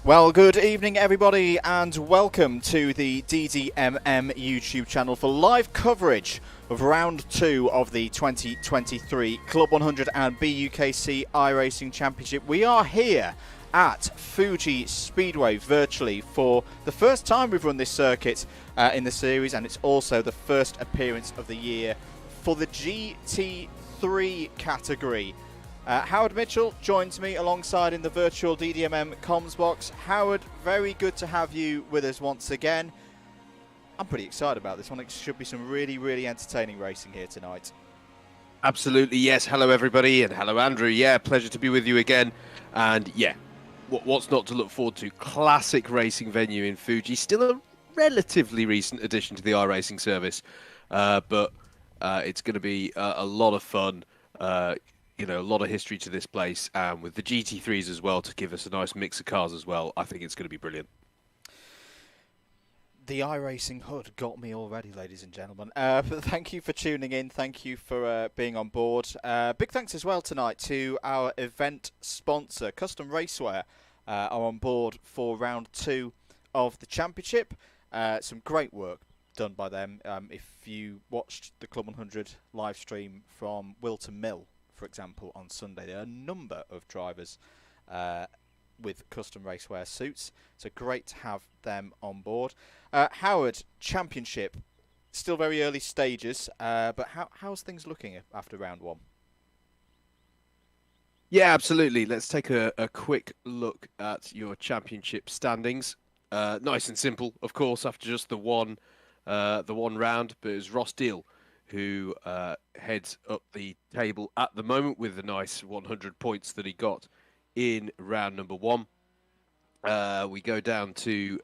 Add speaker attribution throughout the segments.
Speaker 1: Well, good evening everybody and welcome to the DDMM YouTube channel for live coverage of round 2 of the 2023 Club 100 and BUKC iRacing Championship. We are here at Fuji Speedway virtually for the first time we've run this circuit in the series, and it's also the first appearance of the year for the GT3 category. Howard Mitchell joins me alongside in the virtual DDMM comms box. Howard, very good to have you with us once again. I'm pretty excited about this one. It should be some really entertaining racing here tonight.
Speaker 2: Absolutely, yes. Hello, everybody, and hello, Andrew. Yeah, pleasure to be with you again. And yeah, what's not to look forward to? Classic racing venue in Fuji. Still a relatively recent addition to the iRacing service, but it's going to be a lot of fun. You know, a lot of history to this place, and with the GT3s as well to give us a nice mix of cars as well. I think it's going to be brilliant.
Speaker 1: The iRacing hood got me already, ladies and gentlemen. But thank you for tuning in. Thank you for being on board. Big thanks as well tonight to our event sponsor, Custom Racewear, are on board for round 2 of the championship. Some great work done by them. If you watched the Club 100 live stream from Wilton Mill, for example, on Sunday, there are a number of drivers with custom racewear suits, so great to have them on board. Howard, championship, still very early stages, but how's things looking after round 1?
Speaker 2: Yeah, absolutely. Let's take a quick look at your championship standings. Nice and simple, of course, after just the one round, but it was Ross Deal who heads up the table at the moment with the nice 100 points that he got in round number 1. We go down to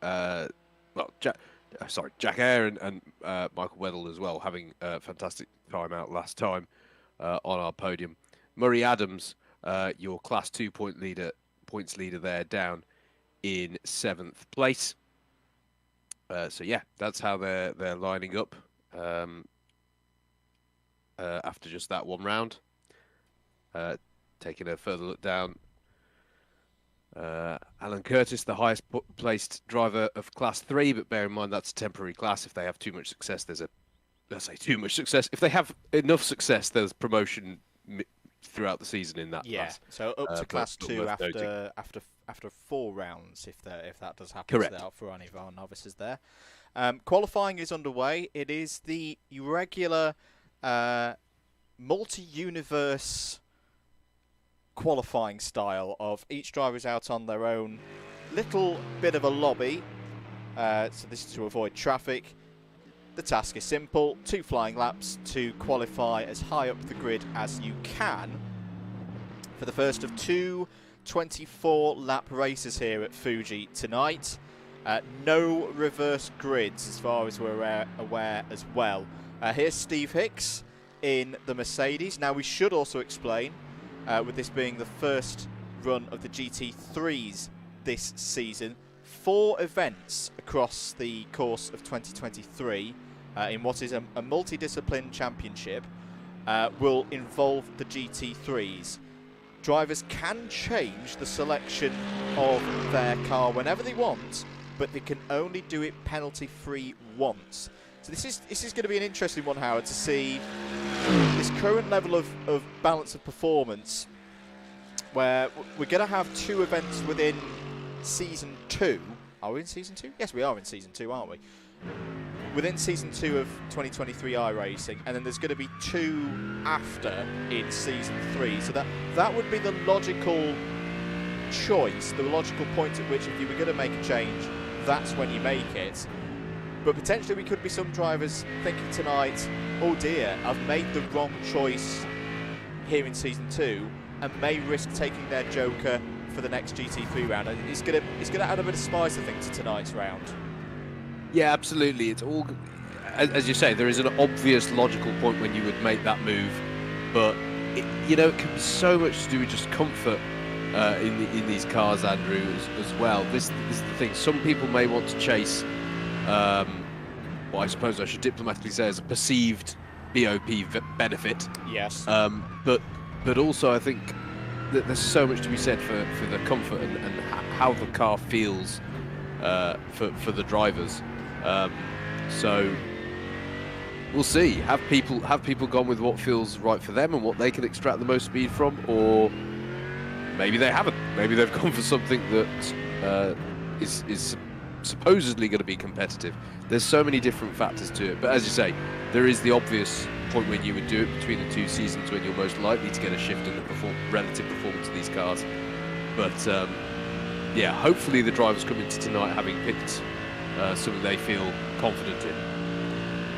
Speaker 2: Jack Eyre and Michael Weddle as well, having a fantastic time out last time on our podium. Murray Adams, your Class 2 points leader there, down in 7th place. So yeah, that's how they're lining up. After just that one round. Taking a further look down, Alan Curtis, the highest placed driver of Class 3, but bear in mind that's a temporary class. If they have too much success, if they have enough success, there's promotion throughout the season in that class.
Speaker 1: So up to Class 2 after 4 rounds, if that does happen.
Speaker 2: Correct.
Speaker 1: For any of our novices there. Qualifying is underway. It is the irregular multi-universe qualifying style of each driver is out on their own little bit of a lobby. So this is to avoid traffic. The task is simple: 2 flying laps to qualify as high up the grid as you can for the first of 2 24-lap races here at Fuji tonight. No reverse grids as far as we're aware as well. Here's Steve Hicks in the Mercedes. Now we should also explain, with this being the first run of the GT3s this season, 4 events across the course of 2023 in what is a multidiscipline championship will involve the GT3s. Drivers can change the selection of their car whenever they want, but they can only do it penalty-free once. So this is going to be an interesting one, Howard, to see this current level of balance of performance, where we're going to have 2 events within Season 2. Are we in Season 2? Yes, we are in Season 2, aren't we? Within Season 2 of 2023 iRacing, and then there's going to be 2 after in Season 3. So that would be the logical choice, the logical point at which, if you were going to make a change, that's when you make it. But potentially we could be some drivers thinking tonight, oh dear, I've made the wrong choice here in Season 2 and may risk taking their joker for the next GT3 round. It's going to add a bit of spice, I think, to tonight's round.
Speaker 2: Yeah, absolutely. It's all, as you say, there is an obvious logical point when you would make that move, but it can be so much to do with just comfort in these cars, Andrew, as well. This is the thing. Some people may want to chase what I suppose I should diplomatically say is a perceived BOP benefit.
Speaker 1: Yes.
Speaker 2: But also I think there's so much to be said for the comfort and how the car feels for the drivers. So we'll see. Have people gone with what feels right for them and what they can extract the most speed from, or maybe they haven't. Maybe they've gone for something that is supposedly going to be competitive. There's so many different factors to it, but as you say, there is the obvious point when you would do it between the 2 seasons when you're most likely to get a shift in the relative performance of these cars. But yeah, hopefully the drivers come into tonight having picked something they feel confident in.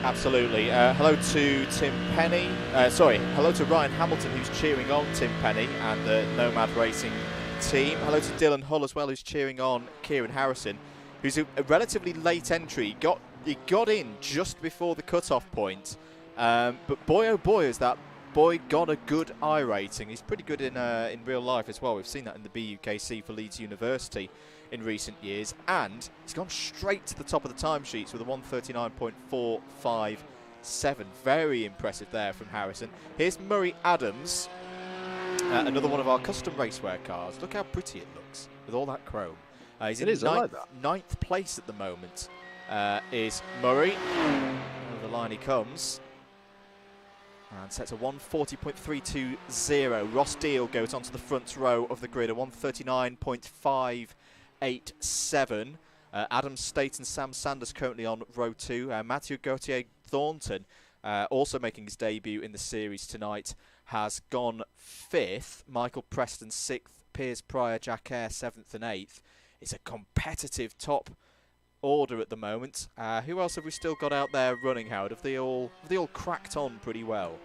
Speaker 1: Absolutely. Hello to Tim Penny. Hello to Ryan Hamilton, who's cheering on Tim Penny and the Nomad Racing team. Hello to Dylan Hull as well, who's cheering on Kieran Harrison, who's a relatively late entry. He got in just before the cut-off point. But boy, oh boy, has that boy got a good iRacing. He's pretty good in real life as well. We've seen that in the BUKC for Leeds University in recent years. And he's gone straight to the top of the timesheets with a 139.457. Very impressive there from Harrison. Here's Murray Adams, another one of our custom racewear cars. Look how pretty it looks with all that chrome. He's in ninth place at the moment. Is Murray. Over the line he comes. And sets a 140.320. Ross Deal goes onto the front row of the grid, a 139.587. Adam State and Sam Sanders currently on row 2. Matthew Gauthier Thornton, also making his debut in the series tonight, has gone 5th. Michael Preston 6th. Piers Pryor, Jack Eyre 7th and 8th. It's a competitive top order at the moment. Who else have we still got out there running, Howard? Have they all cracked on pretty well?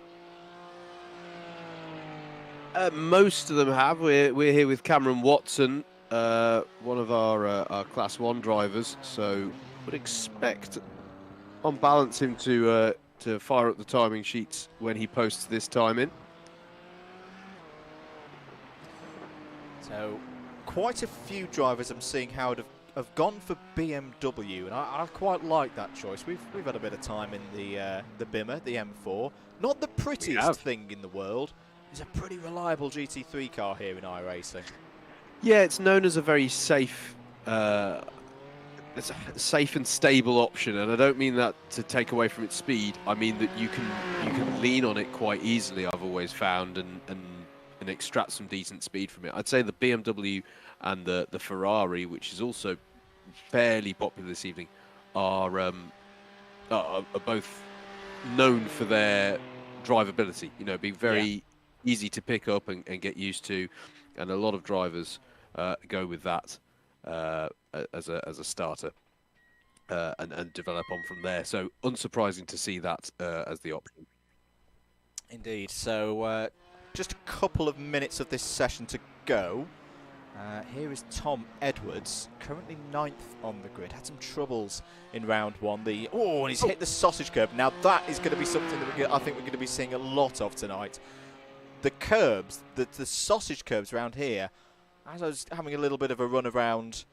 Speaker 2: Most of them have. We're here with Cameron Watson, one of our Class 1 drivers, so would expect on balance him to fire up the timing sheets when he posts this time in.
Speaker 1: So quite a few drivers I'm seeing, Howard, have gone for BMW, and I quite like that choice. We've had a bit of time in the Bimmer, the M4. Not the prettiest thing in the world. It's a pretty reliable GT3 car here in iRacing.
Speaker 2: Yeah, it's known as a very safe, it's a safe and stable option, and I don't mean that to take away from its speed. I mean that you can lean on it quite easily, I've always found, and extract some decent speed from it. I'd say the BMW and the Ferrari, which is also fairly popular this evening, are both known for their drivability. You know, being very easy to pick up and get used to, and a lot of drivers go with that as a starter and develop on from there. So unsurprising to see that as the option.
Speaker 1: Indeed. So just a couple of minutes of this session to go. Here is Tom Edwards, currently 9th on the grid. Had some troubles in round 1. And he's hit the sausage curb. Now that is going to be something that I think we're going to be seeing a lot of tonight. The curbs, the sausage curbs around here, as I was having a little bit of a run around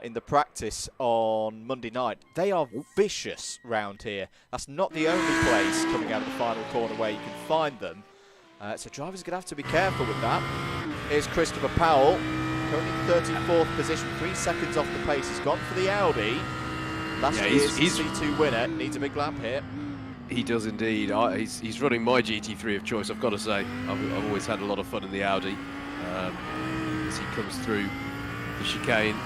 Speaker 1: in the practice on Monday night, they are vicious round here. That's not the only place coming out of the final corner where you can find them. So drivers are going to have to be careful with that. Here's Christopher Powell, currently 34th position, 3 seconds off the pace. He's gone for the Audi. Last year's C2 winner. Needs a big lap here.
Speaker 2: He does indeed. He's running my GT3 of choice, I've got to say. I've always had a lot of fun in the Audi as he comes through the chicane.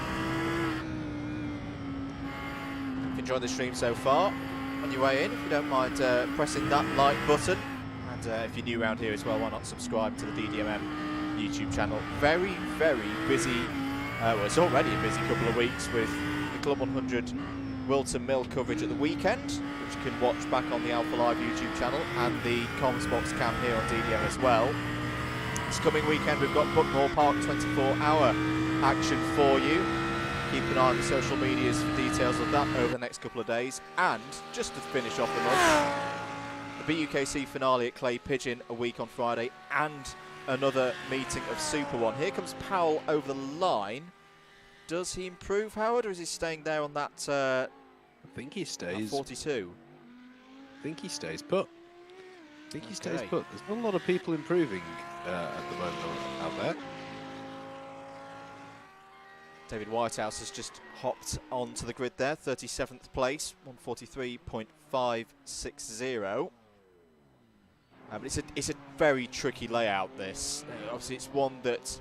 Speaker 1: If you enjoyed the stream so far, on your way in, if you don't mind pressing that like button. And if you're new around here as well, why not subscribe to the DDMM YouTube channel. Very, very busy. Well, it's already a busy couple of weeks with the Club 100 Wilton Mill coverage at the weekend, which you can watch back on the Alpha Live YouTube channel, and the Comms Box Cam here on DDM as well. This coming weekend we've got Buckmore Park 24-hour action for you. Keep an eye on the social medias for details of that over the next couple of days. And just to finish off the month, the BUKC finale at Clay Pigeon a week on Friday, and another meeting of Super One. Here comes Powell over the line. Does he improve, Howard, or is he staying there on that
Speaker 2: I think he stays
Speaker 1: 42?
Speaker 2: I think he stays put. There's not a lot of people improving at the moment out there.
Speaker 1: David Whitehouse has just hopped onto the grid there, 37th place, 143.560. But it's a very tricky layout, this. Obviously, it's one that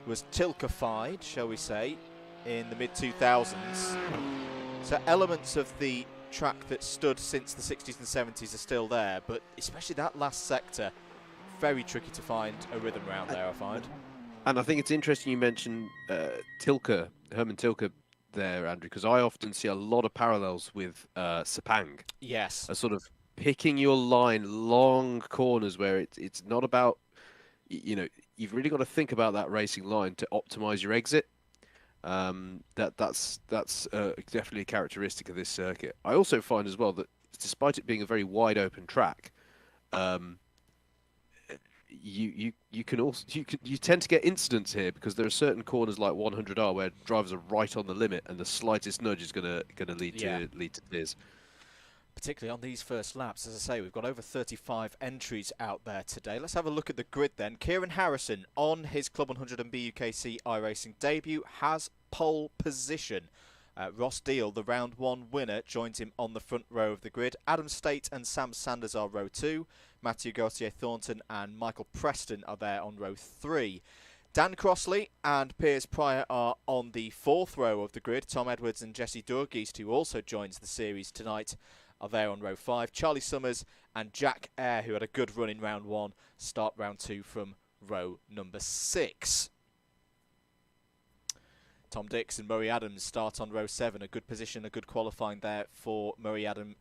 Speaker 1: was Tilkified, shall we say, in the mid-2000s. So elements of the track that stood since the 60s and 70s are still there, but especially that last sector, very tricky to find a rhythm round there, I find.
Speaker 2: And I think it's interesting you mentioned Herman Tilke there, Andrew, because I often see a lot of parallels with Sepang.
Speaker 1: Yes.
Speaker 2: A sort of picking your line, long corners where it's not about, you know, you've really got to think about that racing line to optimize your exit. That's definitely a characteristic of this circuit. I also find as well that despite it being a very wide open track, you tend to get incidents here because there are certain corners like 100R where drivers are right on the limit and the slightest nudge is gonna lead to tears.
Speaker 1: Particularly on these first laps, as I say, we've got over 35 entries out there today. Let's have a look at the grid then. Kieran Harrison, on his Club 100 and BUKC iRacing debut, has pole position. Ross Deal, the round 1 winner, joins him on the front row of the grid. Adam State and Sam Sanders are row 2. Matthew Gauthier-Thornton and Michael Preston are there on row 3. Dan Crossley and Piers Pryor are on the 4th row of the grid. Tom Edwards and Jesse Durgeest, who also joins the series tonight, are there on row 5. Charlie Summers and Jack Eyre, who had a good run in round 1, start round 2 from row number 6. Tom Dix and Murray Adams start on row 7. A good position, a good qualifying there for Murray Adams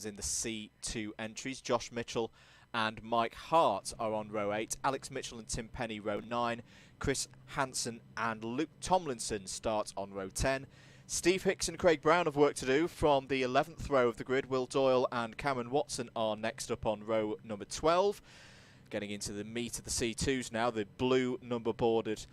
Speaker 1: in the C2 entries. Josh Mitchell and Mike Hart are on row 8. Alex Mitchell and Tim Penny row 9. Chris Hansen and Luke Tomlinson start on row 10. Steve Hicks and Craig Brown have work to do from the 11th row of the grid. Will Doyle and Cameron Watson are next up on row number 12. Getting into the meat of the C2s now, the blue number boarded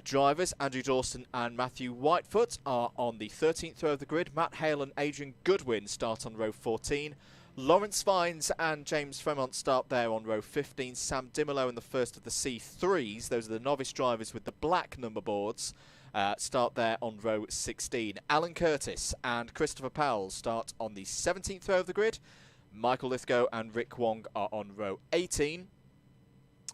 Speaker 1: drivers. Andrew Dawson and Matthew Whitefoot are on the 13th row of the grid. Matt Hale and Adrian Goodwin start on row 14. Lawrence Vines and James Fremont start there on row 15. Sam Dimolo in the first of the C3s, those are the novice drivers with the black number boards, start there on row 16. Alan Curtis and Christopher Powell start on the 17th row of the grid. Michael Lithgow and Rick Wong are on row 18.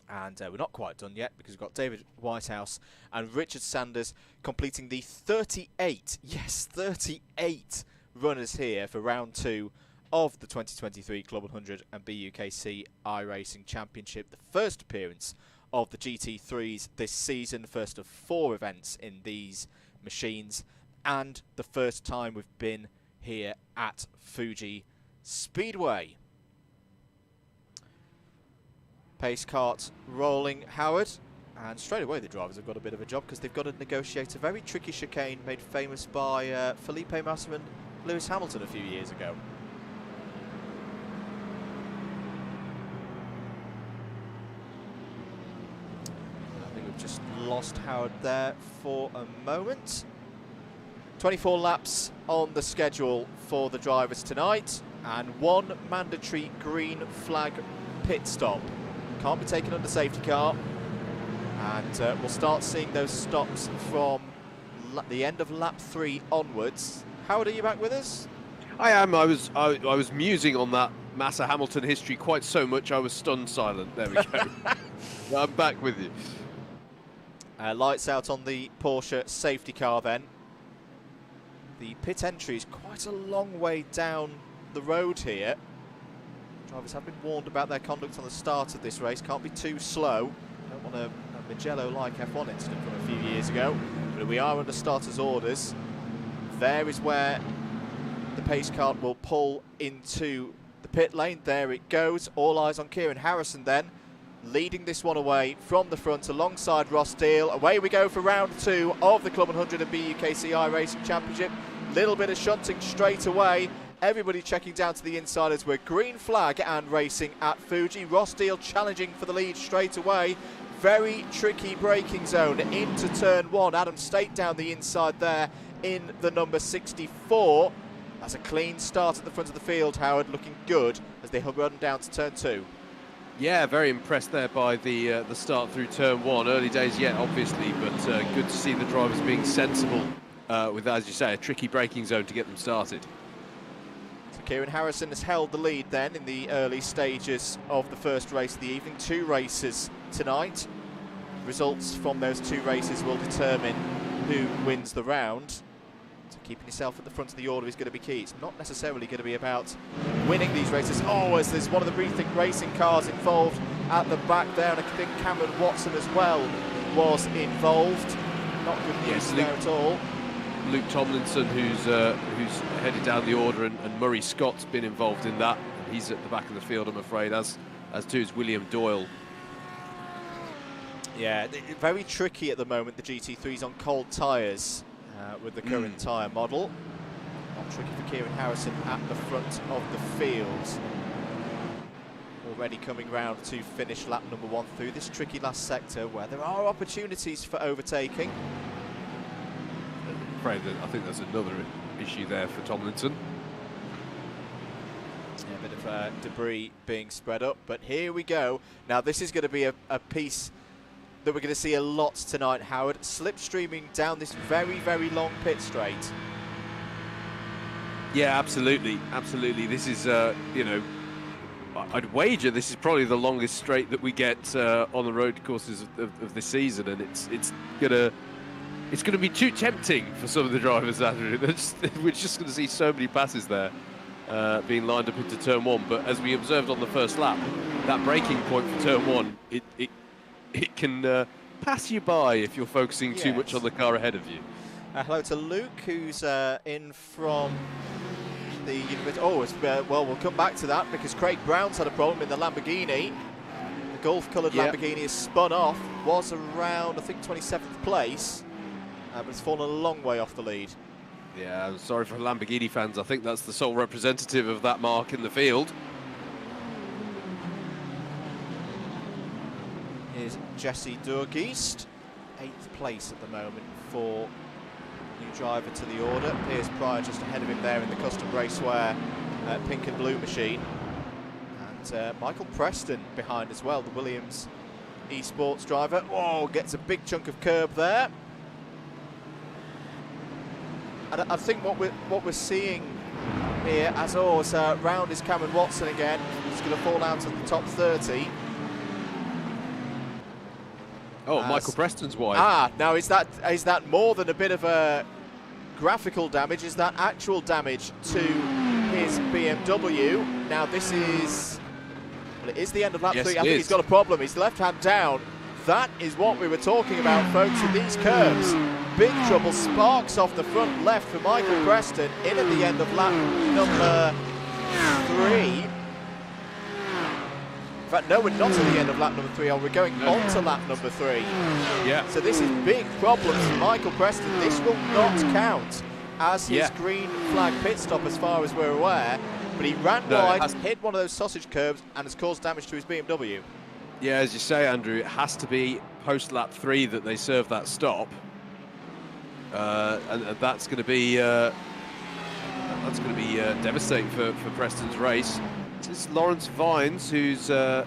Speaker 1: And we're not quite done yet because we've got David Whitehouse and Richard Sanders completing the 38, yes, 38 runners here for round 2 of the 2023 Club 100 and BUKC iRacing Championship. The first appearance of the GT3s this season, first of 4 events in these machines, and the first time we've been here at Fuji Speedway. Pace kart rolling, Howard, and straight away the drivers have got a bit of a job because they've got to negotiate a very tricky chicane made famous by Felipe Massa and Lewis Hamilton a few years ago. I think we've just lost Howard there for a moment. 24 laps on the schedule for the drivers tonight, and 1 mandatory green flag pit stop. Can't be taken under safety car, and we'll start seeing those stops from the end of lap 3 onwards. Howard, are you back with us?
Speaker 2: I am. I was musing on that Massa Hamilton history quite so much I was stunned silent. There we go. I'm back with you.
Speaker 1: Lights out on the Porsche safety car then. The pit entry is quite a long way down the road here. Drivers have been warned about their conduct on the start of this race. Can't be too slow. Don't want a Mugello-like F1 incident from a few years ago. But we are under starters' orders. There is where the pace kart will pull into the pit lane. There it goes. All eyes on Kieran Harrison then, leading this one away from the front alongside Ross Deal. Away we go for round 2 of the Club 100 and BUKC iRacing Championship. Little bit of shunting straight away. Everybody checking down to the inside as we're green flag and racing at Fuji. Ross Deal challenging for the lead straight away. Very tricky braking zone into turn 1. Adam State down the inside there in the number 64. That's a clean start at the front of the field, Howard, looking good as they run down to turn 2.
Speaker 2: Yeah, very impressed there by the start through turn 1. Early days yet, obviously, but good to see the drivers being sensible with, as you say, a tricky braking zone to get them started.
Speaker 1: So Kieran Harrison has held the lead then in the early stages of the first race of the evening. 2 races tonight. Results from those 2 races will determine who wins the round. So keeping yourself at the front of the order is going to be key. It's not necessarily going to be about winning these races. Oh, as there's one of the Rethink Racing cars involved at the back there, and I think Cameron Watson as well was involved. Not good news there at all.
Speaker 2: Luke Tomlinson, who's headed down the order, and Murray Scott's been involved in that. He's at the back of the field, I'm afraid, as too is William Doyle.
Speaker 1: Yeah, very tricky at the moment, the GT3's on cold tyres with the current tyre model. Not tricky for Kieran Harrison at the front of the field. Already coming round to finish lap number 1 through this tricky last sector where there are opportunities for overtaking.
Speaker 2: I think there's another issue there for Tomlinson.
Speaker 1: Yeah, a bit of debris being spread up, but here we go. Now this is going to be a piece that we're going to see a lot tonight, Howard. Slipstreaming down this very, very long pit straight.
Speaker 2: Yeah, absolutely, absolutely. This is, you know, I'd wager this is probably the longest straight that we get on the road courses of this season, and it's gonna be too tempting for some of the drivers, Andrew. We're just going to see so many passes there being lined up into turn 1. But as we observed on the first lap, that braking point for turn 1, it can pass you by if you're focusing too much on the car ahead of you.
Speaker 1: Hello to Luke, who's in from the University. Oh, well, we'll come back to that because Craig Brown's had a problem in the Lamborghini. The Gulf-coloured Lamborghini has spun off, was around, I think, 27th place, but it's fallen a long way off the lead.
Speaker 2: Yeah, I'm sorry for Lamborghini fans. I think that's the sole representative of that mark in the field.
Speaker 1: Is Jesse Durgeest, 8th place at the moment for new driver to the order. Piers Pryor just ahead of him there in the custom racewear pink and blue machine. And Michael Preston behind as well, the Williams eSports driver. Oh, gets a big chunk of curb there. And I think what we're seeing here, as always, round is Cameron Watson again. He's going to fall out of the top 30.
Speaker 2: Oh, Michael Preston's wide.
Speaker 1: Now is that more than a bit of a graphical damage? Is that actual damage to his BMW? Now this is, well, it is the end of lap 3. I think he's got a problem. He's left hand down. That is what we were talking about, folks, with these curbs. Big trouble. Sparks off the front left for Michael Preston in at the end of lap number 3. In fact, no, we're not at the end of lap number 3, we're going on to lap number 3.
Speaker 2: Yeah.
Speaker 1: So this is big problems for Michael Preston. This will not count as his green flag pit stop as far as we're aware. But he ran wide, hit one of those sausage curbs, and has caused damage to his BMW.
Speaker 2: Yeah, as you say, Andrew, it has to be post lap 3 that they serve that stop. And that's going to be devastating for Preston's race. It's Lawrence Vines who's going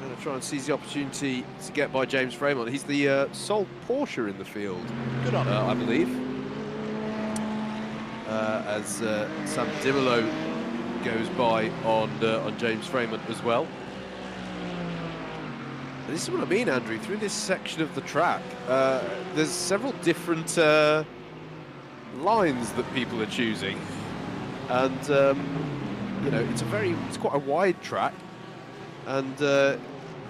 Speaker 2: to try and seize the opportunity to get by James Fremont. He's the sole Porsche in the field,
Speaker 1: good on him,
Speaker 2: I believe. As Sam Dimolo goes by on James Fremont as well. And this is what I mean, Andrew. Through this section of the track, there's several different lines that people are choosing, and you know, it's quite a wide track, and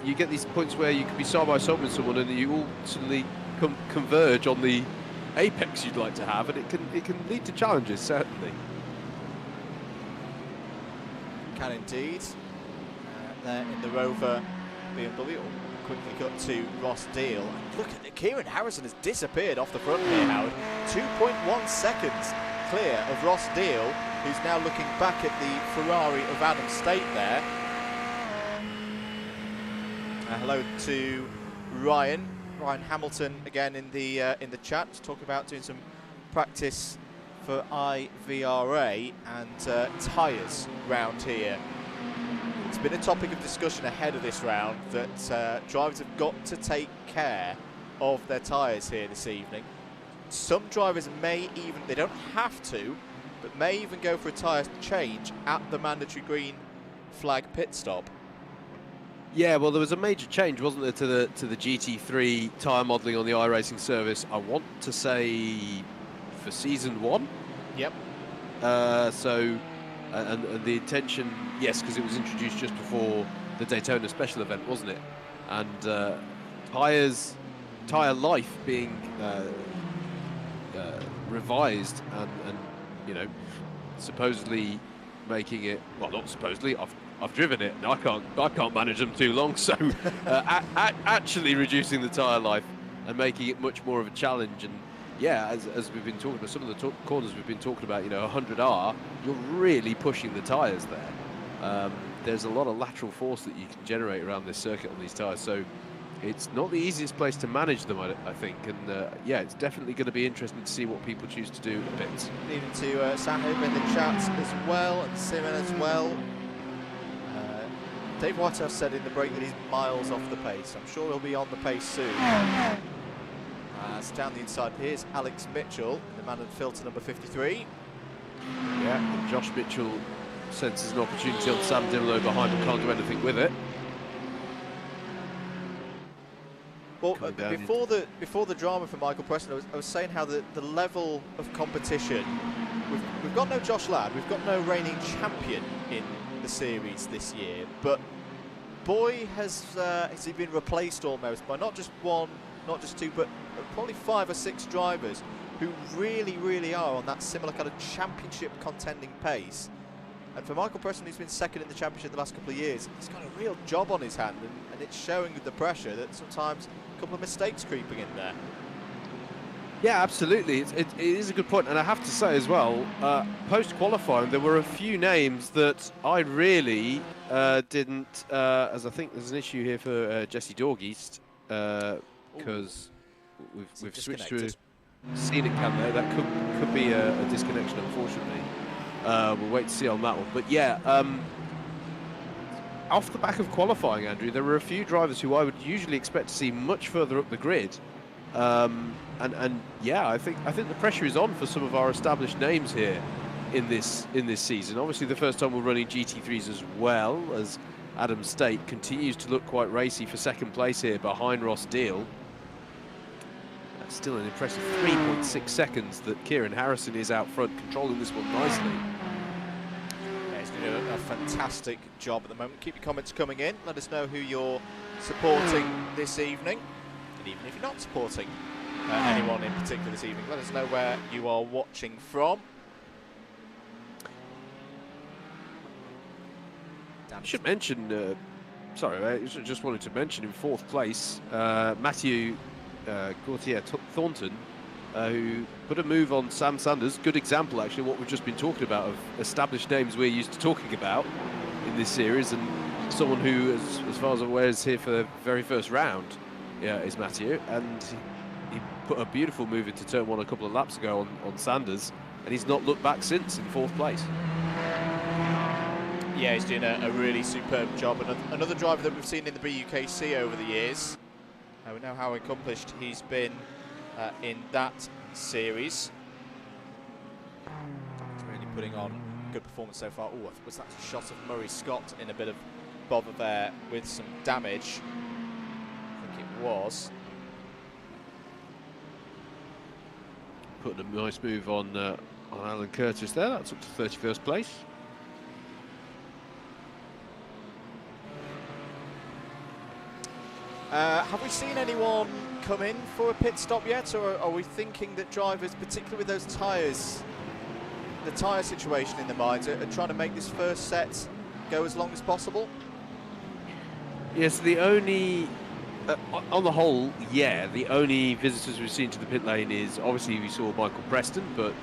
Speaker 2: you get these points where you can be side by side with someone, and you all suddenly converge on the apex you'd like to have, and it can lead to challenges, certainly.
Speaker 1: Can indeed. There in the Rover BMW. Quickly cut to Ross Deal. Look at it, Kieran Harrison has disappeared off the front here, Howard. 2.1 seconds clear of Ross Deal, who's now looking back at the Ferrari of Adam State there. Hello to Ryan Hamilton again in the chat, talking about doing some practice for IVRA and tyres round here. It's been a topic of discussion ahead of this round that drivers have got to take care of their tyres here this evening. Some drivers may even, they don't have to, but may even go for a tyre change at the mandatory green flag pit stop.
Speaker 2: Yeah, well, there was a major change, wasn't there, to the GT3 tyre modelling on the iRacing service. I want to say for season 1.
Speaker 1: Yep.
Speaker 2: And the intention, yes, because it was introduced just before the Daytona special event, wasn't it? And tyre life being revised and you know, supposedly making it, well, not supposedly, I've driven it and I can't manage them too long, so actually reducing the tyre life and making it much more of a challenge. And yeah, as we've been talking about, some of the corners we've been talking about, you know, 100R, you're really pushing the tyres there. There's a lot of lateral force that you can generate around this circuit on these tyres, so it's not the easiest place to manage them, I think. And yeah, it's definitely going to be interesting to see what people choose to do in the pits.
Speaker 1: Leading to Sahib in the chat as well, and Simon as well. Dave Whitehouse said in the break that he's miles off the pace. I'm sure he'll be on the pace soon. It's down the inside. Here's Alex Mitchell, the man in filter number 53.
Speaker 2: Yeah, and Josh Mitchell senses an opportunity on Sam Dimlow behind, but can't do anything with it.
Speaker 1: Well, before the drama for Michael Preston, I was saying how the level of competition. We've got no Josh Ladd, we've got no reigning champion in the series this year, but boy has he been replaced almost by not just one, not just two, but probably 5 or 6 drivers who really are on that similar kind of championship contending pace. And for Michael Preston, who's been second in the championship the last couple of years, he's got a real job on his hand, and it's showing with the pressure that sometimes a couple of mistakes creeping in there.
Speaker 2: Yeah, absolutely. It is a good point, and I have to say as well, post-qualifying, there were a few names that I really didn't, as I think there's an issue here for Jesse Dorgeest, because we've switched to a scenic cam there. That could be a disconnection, unfortunately. We'll wait to see on that one. But yeah, off the back of qualifying, Andrew, there were a few drivers who I would usually expect to see much further up the grid. And yeah, I think the pressure is on for some of our established names here in this season. Obviously, the first time we're running GT3s as well, as Adam State continues to look quite racy for second place here behind Ross Deal. That's still an impressive 3.6 seconds that Kieran Harrison is out front, controlling this one nicely.
Speaker 1: Yeah, he's doing a fantastic job at the moment. Keep your comments coming in. Let us know who you're supporting this evening. And even if you're not supporting anyone in particular this evening, let us know where you are watching from.
Speaker 2: I should mention, sorry, I just wanted to mention in 4th place, Matthew Gautier Thornton, who put a move on Sam Sanders. Good example, actually, what we've just been talking about of established names we're used to talking about in this series, and someone who, as far as I'm aware, is here for the very first round. Yeah, is Matthew, and he put a beautiful move into turn 1 a couple of laps ago on Sanders, and he's not looked back since in 4th place.
Speaker 1: Yeah, he's doing a really superb job. Another driver that we've seen in the BUKC over the years. We know how accomplished he's been in that series. He's really putting on a good performance so far. Oh, was that a shot of Murray Scott in a bit of bother there with some damage? I think it was.
Speaker 2: Putting a nice move on Alan Curtis there. That's up to 31st place.
Speaker 1: Have we seen anyone come in for a pit stop yet, or are we thinking that drivers, particularly with those tyres, the tyre situation in their minds, are trying to make this first set go as long as possible?
Speaker 2: Yes, the only, on the whole, yeah, the only visitors we've seen to the pit lane is, obviously we saw Michael Preston, but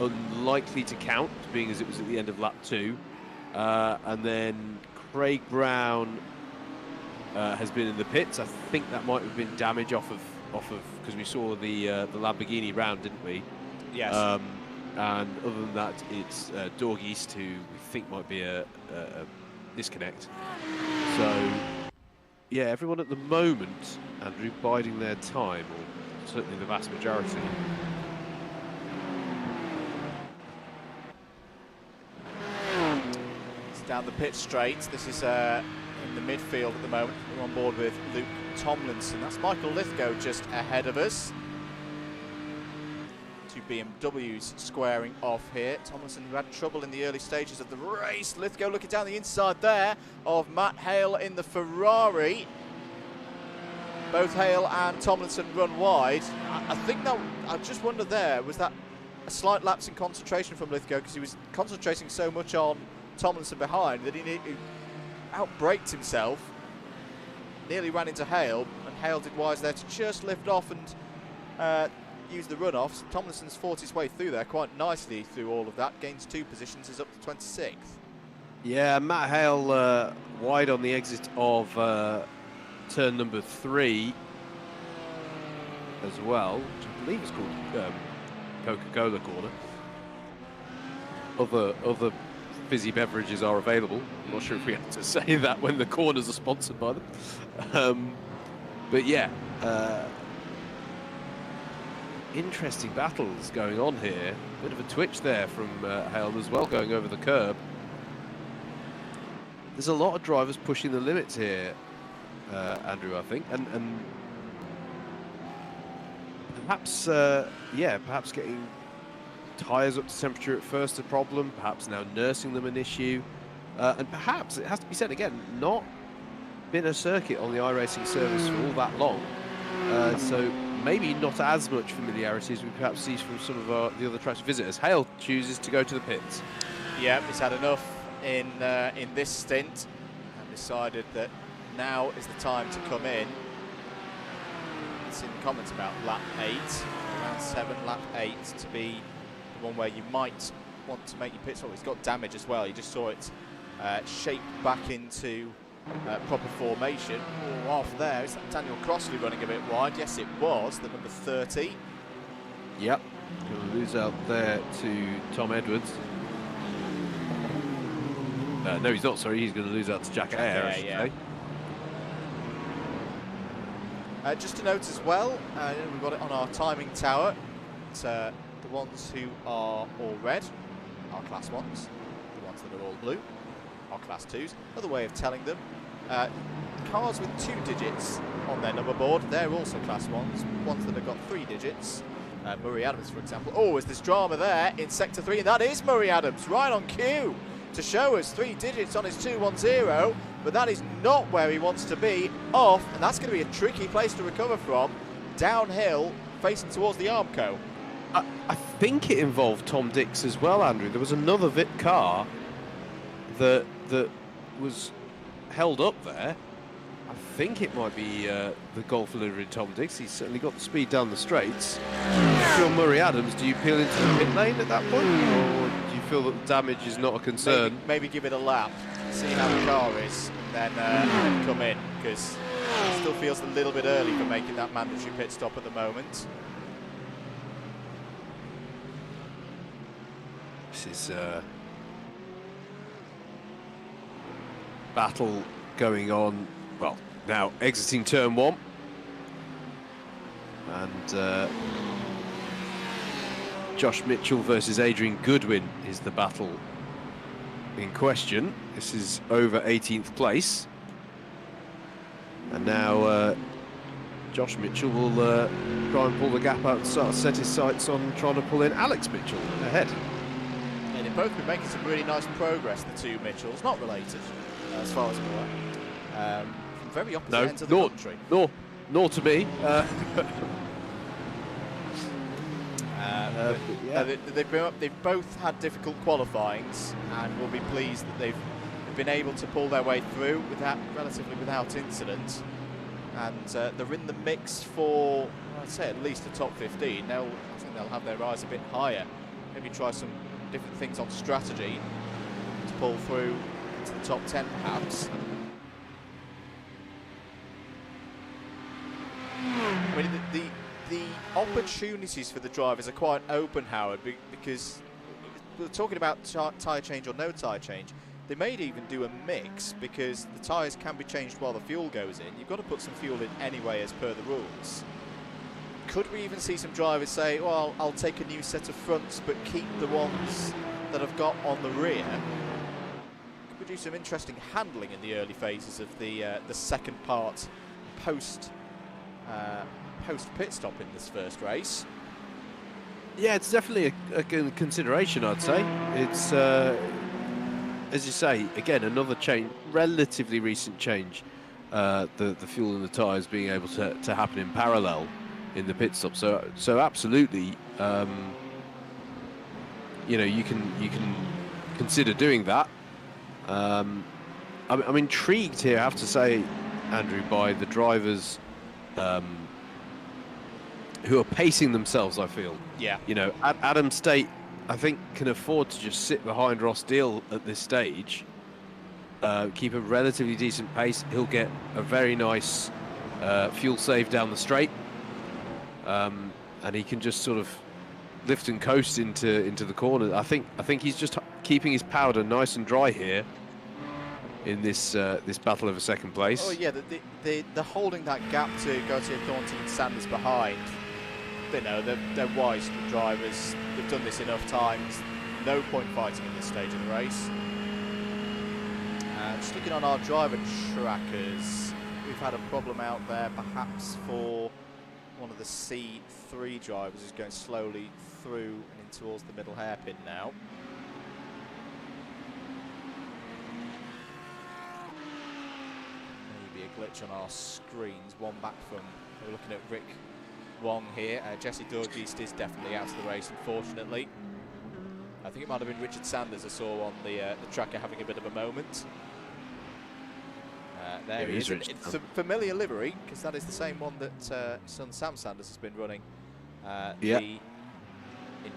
Speaker 2: unlikely to count, being as it was at the end of lap 2. And then Craig Brown has been in the pits. I think that might have been damage off of because we saw the Lamborghini round, didn't we?
Speaker 1: Yes.
Speaker 2: And other than that, it's Dorgeest, who we think might be a disconnect. So, yeah, everyone at the moment, Andrew, biding their time, or certainly the vast majority.
Speaker 1: It's down the pit straight. This is in the midfield at the moment. We're on board with Luke Tomlinson. That's Michael Lithgow just ahead of us. Two BMWs squaring off here. Tomlinson, who had trouble in the early stages of the race. Lithgow looking down the inside there of Matt Hale in the Ferrari. Both Hale and Tomlinson run wide. I think that, I just wonder there, was that a slight lapse in concentration from Lithgow, because he was concentrating so much on Tomlinson behind that he outbraked himself, nearly ran into Hale, and Hale did wise there to just lift off and use the runoffs. Tomlinson's fought his way through there quite nicely through all of that, gains 2 positions, is up to 26th.
Speaker 2: Yeah, Matt Hale wide on the exit of turn number 3 as well, which I believe is called Coca-Cola corner. Other fizzy beverages are available. I'm not sure if we have to say that when the corners are sponsored by them. But yeah, interesting battles going on here. Bit of a twitch there from Hale as well, going over the curb. There's a lot of drivers pushing the limits here, Andrew, I think, and perhaps, yeah, perhaps getting tyres up to temperature at first a problem, perhaps now nursing them an issue, and perhaps, it has to be said again, not been a circuit on the iRacing service for all that long, so maybe not as much familiarity as we perhaps see from some of the other tracks visitors. Hale chooses to go to the pits.
Speaker 1: Yeah, he's had enough in this stint and decided that now is the time to come in. It's in the comments about lap 8, around 7, lap 8 to be the one where you might want to make your pit stop. He's got damage as well. You just saw it shape back into proper formation. Oh, off there. Is that Daniel Crossley running a bit wide? Yes, it was, the number 30.
Speaker 2: Yep, going to lose out there to Tom Edwards. No, he's not, sorry. He's going to lose out to Jack Ayer, I should say.
Speaker 1: Just a note as well, we've got it on our timing tower. It's, the ones who are all red are class 1s. The ones that are all blue are class 2s. Another way of telling them, cars with 2 digits on their number board, they're also class 1s. Ones that have got 3 digits, Murray Adams, for example. Oh, is this drama there in Sector 3? And that is Murray Adams, right on cue to show us 3 digits on his 210, but that is not where he wants to be, off, and that's going to be a tricky place to recover from, downhill, facing towards the Armco.
Speaker 2: I think it involved Tom Dix as well, Andrew. There was another VIP car that was held up there. I think it might be the Golf delivering Tom Dix. He's certainly got the speed down the straights. Phil Murray Adams, do you peel into the pit lane at that point, or do you feel that the damage is not a concern?
Speaker 1: Maybe give it a lap, see how the car is, then come in, because it still feels a little bit early for making that mandatory pit stop at the moment.
Speaker 2: This is battle going on. Well, now exiting turn 1, and Josh Mitchell versus Adrian Goodwin is the battle in question. This is over 18th place, and now Josh Mitchell will try and pull the gap out and start to set his sights on trying to pull in Alex Mitchell ahead.
Speaker 1: Yeah, they've both been making some really nice progress, the two Mitchells, not related as far as I'm aware. From very opposite ends of the country.
Speaker 2: Nor to me.
Speaker 1: They've both had difficult qualifyings, and will be pleased that they've been able to pull their way through relatively without incident. And they're in the mix for, I'd say, at least a top 15. I think they'll have their eyes a bit higher. Maybe try some different things on strategy to pull through to the top 10, perhaps. I mean, the opportunities for the drivers are quite open, Howard, because we're talking about tyre change or no tyre change. They may even do a mix, because the tyres can be changed while the fuel goes in. You've got to put some fuel in anyway as per the rules. Could we even see some drivers say, well, I'll take a new set of fronts but keep the ones that I've got on the rear? Could we do some interesting handling in the early phases of the second part post pit stop in this first race?
Speaker 2: Yeah, it's definitely a consideration, I'd say. It's, as you say, again, another change, relatively recent change, the fuel and the tyres being able to happen in parallel in the pit stop. So absolutely, you know, you can consider doing that. I'm intrigued here, I have to say, Andrew, by the drivers who are pacing themselves, I feel.
Speaker 1: Yeah.
Speaker 2: You know, Adam State, I think, can afford to just sit behind Ross Deal at this stage, keep a relatively decent pace. He'll get a very nice fuel save down the straight, and he can just sort of lift and coast into the corner. I think he's just keeping his powder nice and dry here in this this battle over second place.
Speaker 1: Oh yeah, they're holding that gap to Gautier Thornton and Sanders behind. You know, they're wise drivers. They've done this enough times. No point fighting in this stage of the race. Just looking on our driver trackers, we've had a problem out there, perhaps for one of the C3 drivers who's going slowly through and in towards the middle hairpin now. Maybe a glitch on our screens. One back from, we're looking at Rick Wong here. Jesse Dorgeest is definitely out of the race, unfortunately. I think it might have been Richard Sanders I saw on the tracker having a bit of a moment. There he is. It's a familiar livery, because that is the same one that his son Sam Sanders has been running in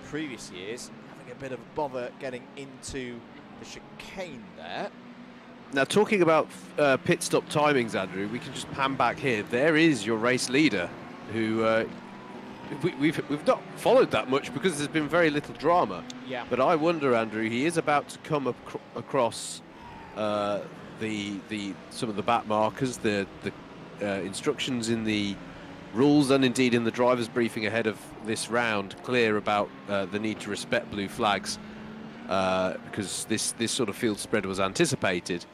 Speaker 1: previous years. Having a bit of a bother getting into the chicane there.
Speaker 2: Now, talking about pit stop timings, Andrew, we can just pan back here. There is your race leader, who we've not followed that much because there's been very little drama.
Speaker 1: Yeah.
Speaker 2: But I wonder, Andrew, he is about to come across some of the back markers, the instructions in the rules and indeed in the driver's briefing ahead of this round, clear about the need to respect blue flags, because this sort of field spread was anticipated.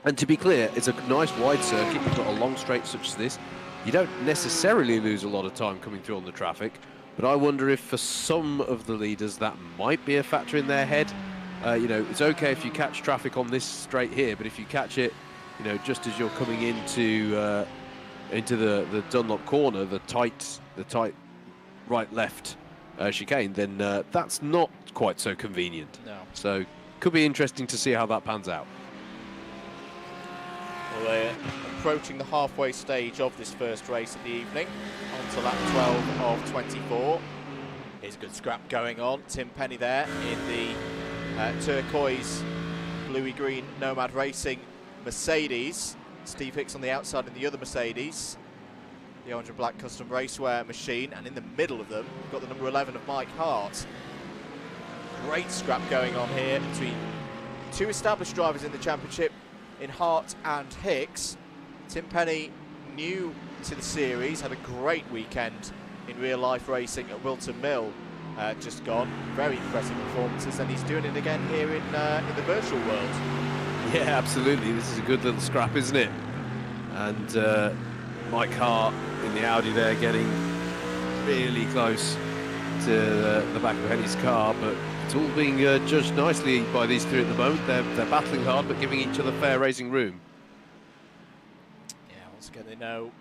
Speaker 2: And to be clear, it's a nice wide circuit. You've got a long straight such as this. You don't necessarily lose a lot of time coming through on the traffic, but I wonder if for some of the leaders that might be a factor in their head. You know, it's okay if you catch traffic on this straight here, but if you catch it, you know, just as you're coming into the Dunlop corner, the tight right-left chicane, then that's not quite so convenient. No. So could be interesting to see how that pans out.
Speaker 1: Well, they're approaching the halfway stage of this first race of the evening, onto lap 12 of 24. Here's a good scrap going on. Tim Penny there in the turquoise, bluey-green Nomad Racing Mercedes. Steve Hicks on the outside in the other Mercedes, the orange and black custom racewear machine, and in the middle of them, we've got the number 11 of Mike Hart. Great scrap going on here between two established drivers in the championship, in Hart and Hicks. Tim Penny, new to the series, had a great weekend in real-life racing at Wilton Mill just gone. Very impressive performances, and he's doing it again here in the virtual world.
Speaker 2: Yeah, absolutely. This is a good little scrap, isn't it? And Mike Hart in the Audi there, getting really close to the back of Penny's car, but it's all being judged nicely by these three at the moment. They're battling hard, but giving each other fair racing room.
Speaker 1: Yeah, once again, they know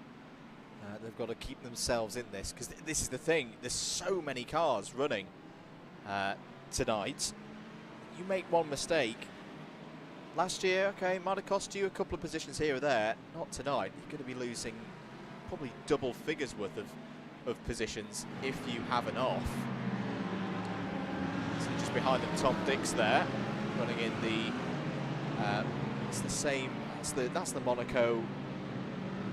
Speaker 1: they've got to keep themselves in this, because this is the thing. There's so many cars running tonight. You make one mistake. Last year, okay, might have cost you a couple of positions here or there. Not tonight. You're going to be losing probably double figures worth of positions if you have an off. So just behind them, Tom Dix there, running in the. It's the same. That's the Monaco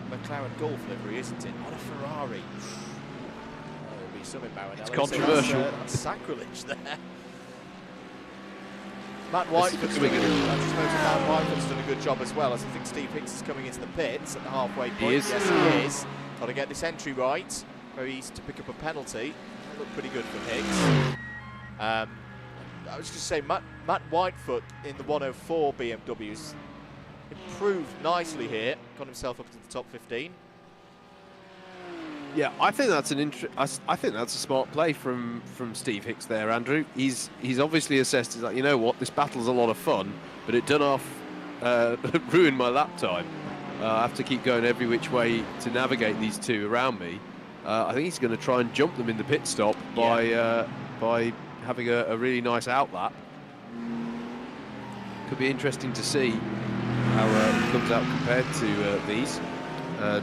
Speaker 1: McLaren Golf livery, isn't it? Not a Ferrari. Oh, there'll be some in Maranello.
Speaker 2: It's controversial.
Speaker 1: That's sacrilege there. Matt Whitefoot's done a good job as well, as I think Steve Hicks is coming into the pits at the halfway point.
Speaker 2: He is.
Speaker 1: Yes, he is. Got to get this entry right. Very easy to pick up a penalty. Looked pretty good for Hicks. I was just saying, Matt Whitefoot in the 104 BMW's improved nicely here. Got himself up to the top 15.
Speaker 2: Yeah, I think that's I think that's a smart play from Steve Hicks there, Andrew. He's obviously assessed. He's like, you know what, this battle's a lot of fun, but it done off ruined my lap time. I have to keep going every which way to navigate these two around me. I think he's going to try and jump them in the pit stop by having a really nice outlap. Could be interesting to see how he comes out compared to these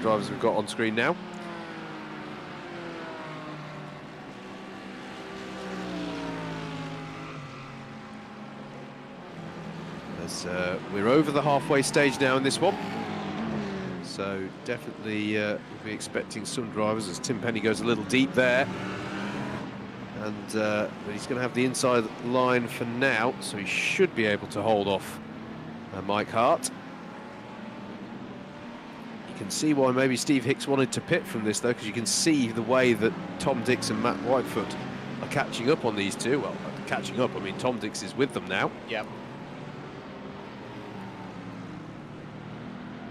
Speaker 2: drivers we've got on screen now. We're over the halfway stage now in this one, so definitely we'll be expecting some drivers as Tim Penny goes a little deep there, and but he's going to have the inside line for now, so he should be able to hold off Mike Hart. You can see why maybe Steve Hicks wanted to pit from this though, because you can see the way that Tom Dix and Matt Whitefoot are catching up on these two. Well, catching up, I mean Tom Dix is with them now.
Speaker 1: Yep.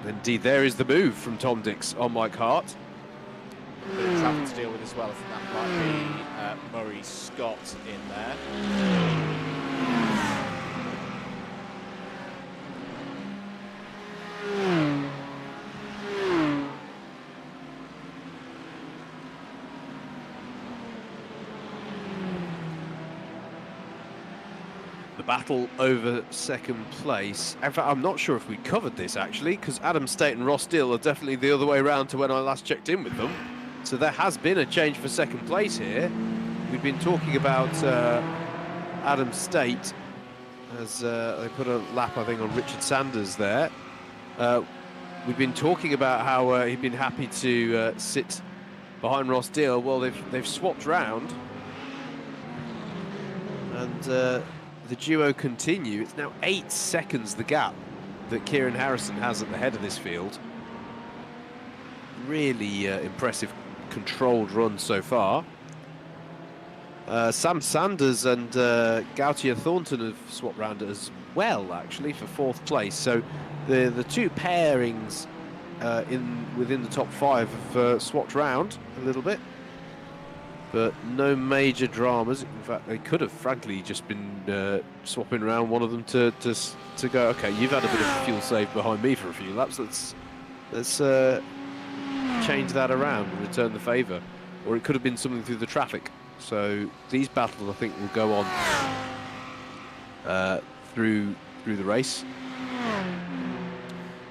Speaker 2: Indeed, there is the move from Tom Dix on Mike Hart.
Speaker 1: A bit of traffic to deal with as well. I think that might be Murray Scott in there.
Speaker 2: Battle over second place. In fact, I'm not sure if we covered this actually, because Adam State and Ross Steele are definitely the other way around to when I last checked in with them. So there has been a change for second place here. We've been talking about Adam State as they put a lap, I think, on Richard Sanders there. We've been talking about how he'd been happy to sit behind Ross Steele. Well, they've swapped round, and the duo continue. It's now 8 seconds the gap that Kieran Harrison has at the head of this field. Really impressive controlled run so far. Sam Sanders and Gautier Thornton have swapped round as well, actually, for 4th place. So the two pairings within the top 5 have swapped round a little bit, but no major dramas. In fact, they could have, frankly, just been swapping around one of them to go, okay, you've had a bit of fuel save behind me for a few laps. Let's change that around and return the favour. Or it could have been something through the traffic. So these battles, I think, will go on through the race.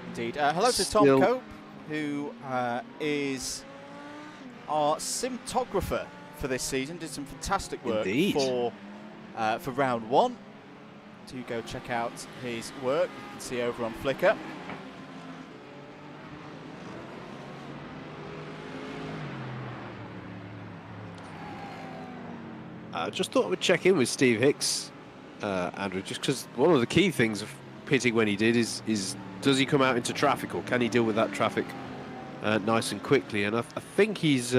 Speaker 1: Indeed. Hello to Tom Cope, who is our cinematographer for this season. Did some fantastic work for round 1. Do go check out his work. You can see over on Flickr.
Speaker 2: I just thought I would check in with Steve Hicks, Andrew, just because one of the key things of pitting when he did is does he come out into traffic, or can he deal with that traffic nice and quickly? And I think he's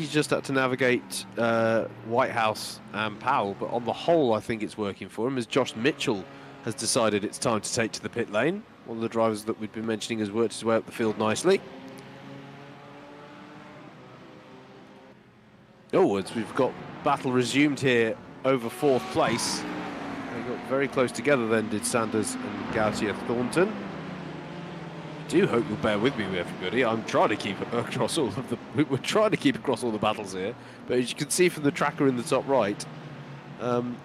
Speaker 2: just had to navigate Whitehouse and Powell, but on the whole, I think it's working for him, as Josh Mitchell has decided it's time to take to the pit lane. One of the drivers that we've been mentioning has worked his way up the field nicely. Oh, we've got battle resumed here over 4th place. They got very close together then, did Sanders and Gautier Thornton. I do hope you'll bear with me, everybody. I'm trying to keep across all of we're trying to keep across all the battles here. But as you can see from the tracker in the top right,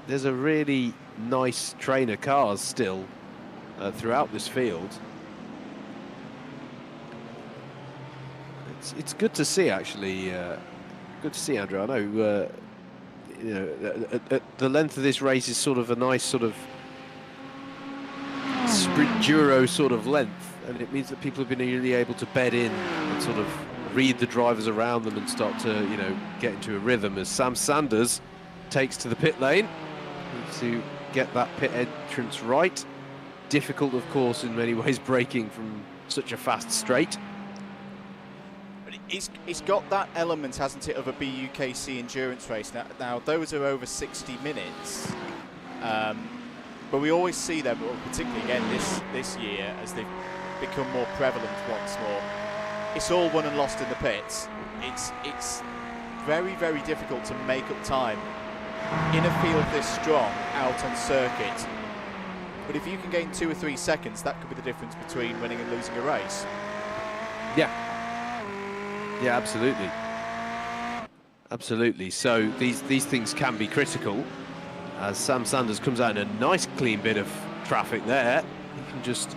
Speaker 2: there's a really nice train of cars still throughout this field. It's good to see, actually. Good to see, Andrew. I know, you know, the length of this race is sort of a nice sort of sprint Duro sort of length, and it means that people have been really able to bed in and sort of read the drivers around them and start to, you know, get into a rhythm. As Sam Sanders takes to the pit lane to get that pit entrance right. Difficult, of course, in many ways, braking from such a fast straight.
Speaker 1: But it's got that element, hasn't it, of a BUKC endurance race. Now those are over 60 minutes. But we always see them, particularly again this year, as they've become more prevalent once more. It's all won and lost in the pits. It's very, very difficult to make up time in a field this strong out on circuit. But if you can gain 2 or 3 seconds, that could be the difference between winning and losing a race.
Speaker 2: Yeah. Yeah, absolutely. Absolutely. So these things can be critical. As Sam Sanders comes out in a nice clean bit of traffic there, he can just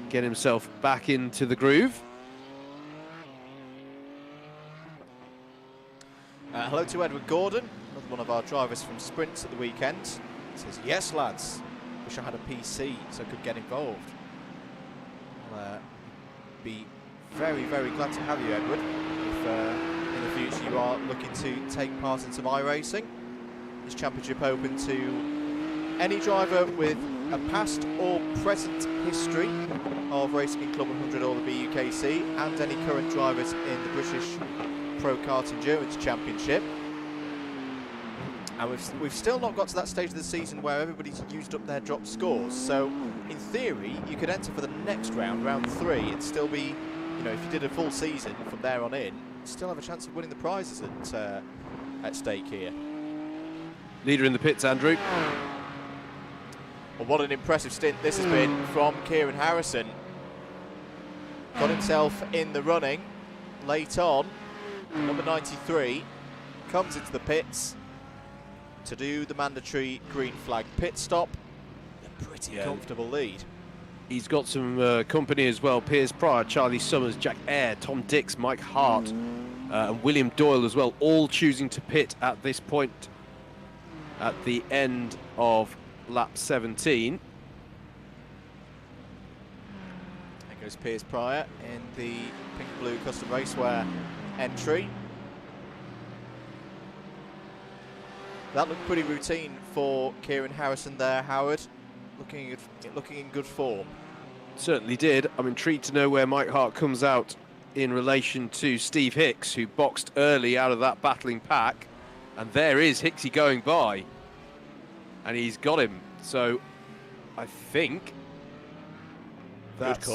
Speaker 2: get himself back into the groove.
Speaker 1: Hello to Edward Gordon, another one of our drivers from Sprints at the weekend. He says, yes lads, wish I had a PC so I could get involved. I'll be very, very glad to have you, Edward, if in the future you are looking to take part in some iRacing. This championship open to any driver with a past or present history of racing in Club 100 or the BUKC, and any current drivers in the British Pro Kart Endurance Championship. And we've still not got to that stage of the season where everybody's used up their drop scores. So in theory, you could enter for the next round, round 3, and still be, you know, if you did a full season from there on in, still have a chance of winning the prizes at stake here.
Speaker 2: Leader in the pits, Andrew.
Speaker 1: Well, what an impressive stint this has been from Kieran Harrison. Got himself in the running late on. Number 93 comes into the pits to do the mandatory green flag pit stop. A pretty comfortable lead.
Speaker 2: He's got some company as well. Piers Pryor, Charlie Summers, Jack Eyre, Tom Dix, Mike Hart, and William Doyle as well, all choosing to pit at this point at the end of lap 17.
Speaker 1: There goes Piers Pryor in the pink blue custom racewear entry. That looked pretty routine for Kieran Harrison there, Howard. Looking in good form.
Speaker 2: Certainly did. I'm intrigued to know where Mike Hart comes out in relation to Steve Hicks, who boxed early out of that battling pack. And there is Hicksy going by. And he's got him. So I think that's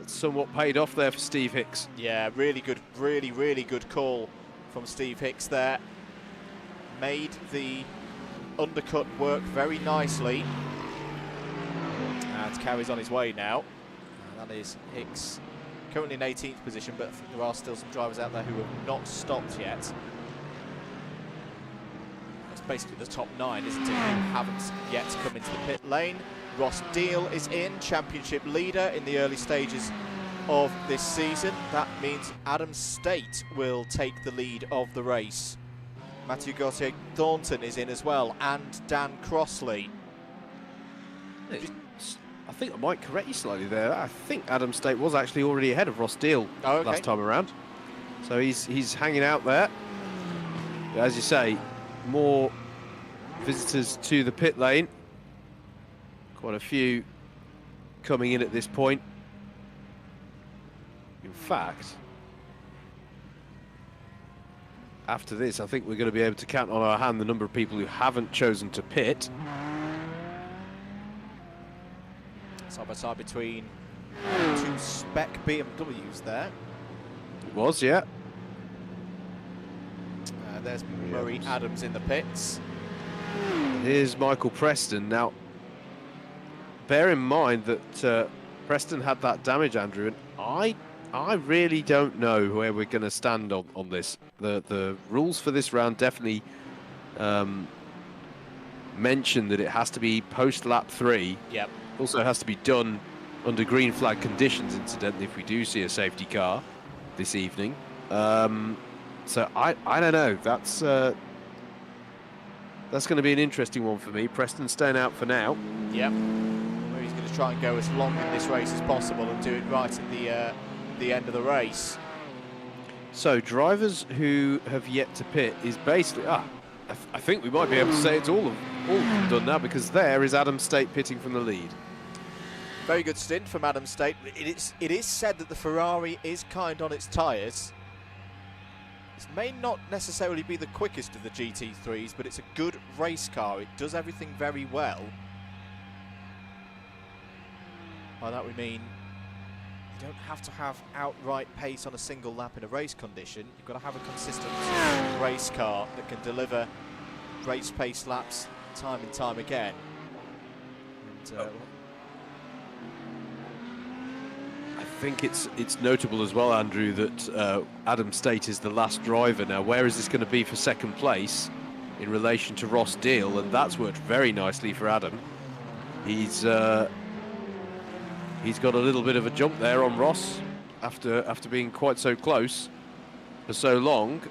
Speaker 2: somewhat paid off there for Steve Hicks.
Speaker 1: Yeah, really good, really good call from Steve Hicks there. Made the undercut work very nicely. And carries on his way now. And that is Hicks, currently in 18th position, but I think there are still some drivers out there who have not stopped yet. It's basically the top 9, isn't it, who haven't yet come into the pit lane. Ross Deal is in, championship leader in the early stages of this season. That means Adam State will take the lead of the race. Matthew Gauthier Thornton is in as well, and Dan Crossley.
Speaker 2: I think I might correct you slightly there. I think Adam State was actually already ahead of Ross Deal last time around. So he's hanging out there. As you say, more visitors to the pit lane. Quite a few coming in at this point. In fact, after this, I think we're going to be able to count on our hand the number of people who haven't chosen to pit.
Speaker 1: Side by side between 2 spec BMWs there.
Speaker 2: It was, yeah.
Speaker 1: There's Murray Adams in the pits.
Speaker 2: Here's Michael Preston. Now, bear in mind that Preston had that damage, Andrew, and I really don't know where we're going to stand on this. The rules for this round definitely mention that it has to be post lap 3.
Speaker 1: Yep.
Speaker 2: Also has to be done under green flag conditions, incidentally, if we do see a safety car this evening. So I don't know. That's going to be an interesting one for me. Preston staying out for now.
Speaker 1: Yep. Well, he's going to try and go as long in this race as possible and do it right at the end of the race.
Speaker 2: So drivers who have yet to pit is basically I think we might be able to say it's all of them. all done now, because there is Adam State pitting from the lead.
Speaker 1: Very good stint from Adam State. It is said that the Ferrari is kind on its tyres. This may not necessarily be the quickest of the GT3s, but it's a good race car. It does everything very well. By that we mean you don't have to have outright pace on a single lap in a race condition. You've got to have a consistent race car that can deliver race pace laps time and time again. And,
Speaker 2: I think it's notable as well, Andrew, that Adam State is the last driver now. Where is this going to be for second place in relation to Ross Deal? And that's worked very nicely for Adam. He's got a little bit of a jump there on Ross after being quite so close for so long.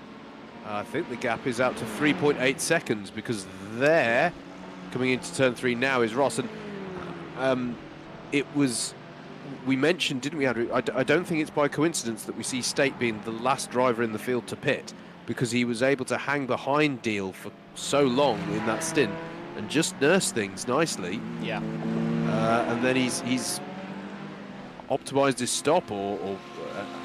Speaker 2: I think the gap is out to 3.8 seconds, because there, coming into turn 3 now, is Ross. And we mentioned, didn't we, Andrew? I don't think it's by coincidence that we see State being the last driver in the field to pit, because he was able to hang behind Deal for so long in that stint and just nurse things nicely.
Speaker 1: Yeah.
Speaker 2: And then he's optimised his stop or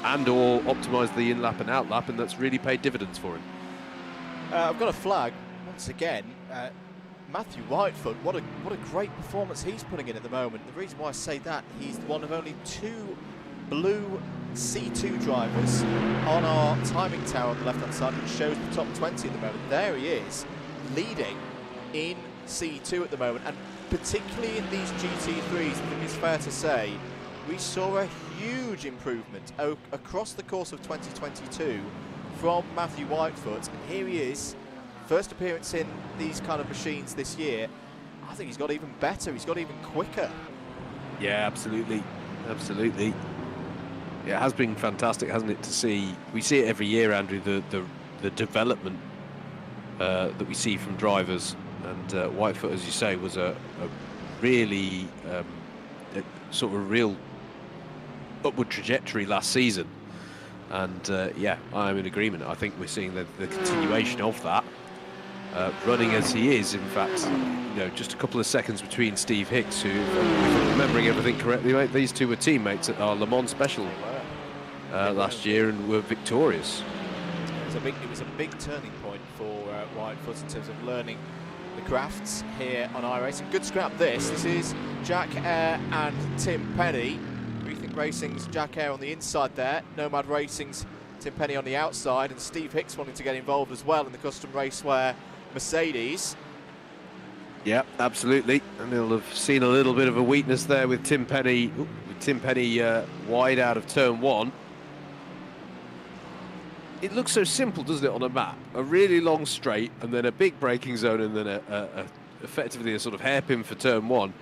Speaker 2: optimised the in-lap and out-lap, and that's really paid dividends for him.
Speaker 1: I've got a flag once again. Matthew Whitefoot, what a great performance he's putting in at the moment. The reason why I say that, he's one of only 2 blue C2 drivers on our timing tower on the left-hand side, which shows the top 20 at the moment. There he is, leading in C2 at the moment, and particularly in these GT3s, I think it's fair to say, we saw a huge improvement across the course of 2022 from Matthew Whitefoot, and here he is. First appearance in these kind of machines this year. I think he's got even better. He's got even quicker.
Speaker 2: Yeah, absolutely. Absolutely. Yeah, it has been fantastic, hasn't it, to see. We see it every year, Andrew, the development that we see from drivers. And Whitefoot, as you say, was a really sort of real upward trajectory last season. And yeah, I'm in agreement. I think we're seeing the continuation of that. Running as he is, in fact, just a couple of seconds between Steve Hicks, who, if I'm remembering everything correctly, mate, these two were teammates at our Le Mans Special last year and were victorious.
Speaker 1: It was a big turning point for Whitefoot in terms of learning the crafts here on iRacing. Good scrap this. This is Jack Eyre and Tim Penny. Rethink Racing's Jack Eyre on the inside there. Nomad Racing's Tim Penny on the outside, and Steve Hicks wanting to get involved as well in the custom raceware Mercedes.
Speaker 2: Yeah, absolutely. And they'll have seen a little bit of a weakness there with Tim Penny. Wide out of turn 1. It looks so simple, doesn't it, on a map? A really long straight, and then a big braking zone, and then effectively a sort of hairpin for turn 1.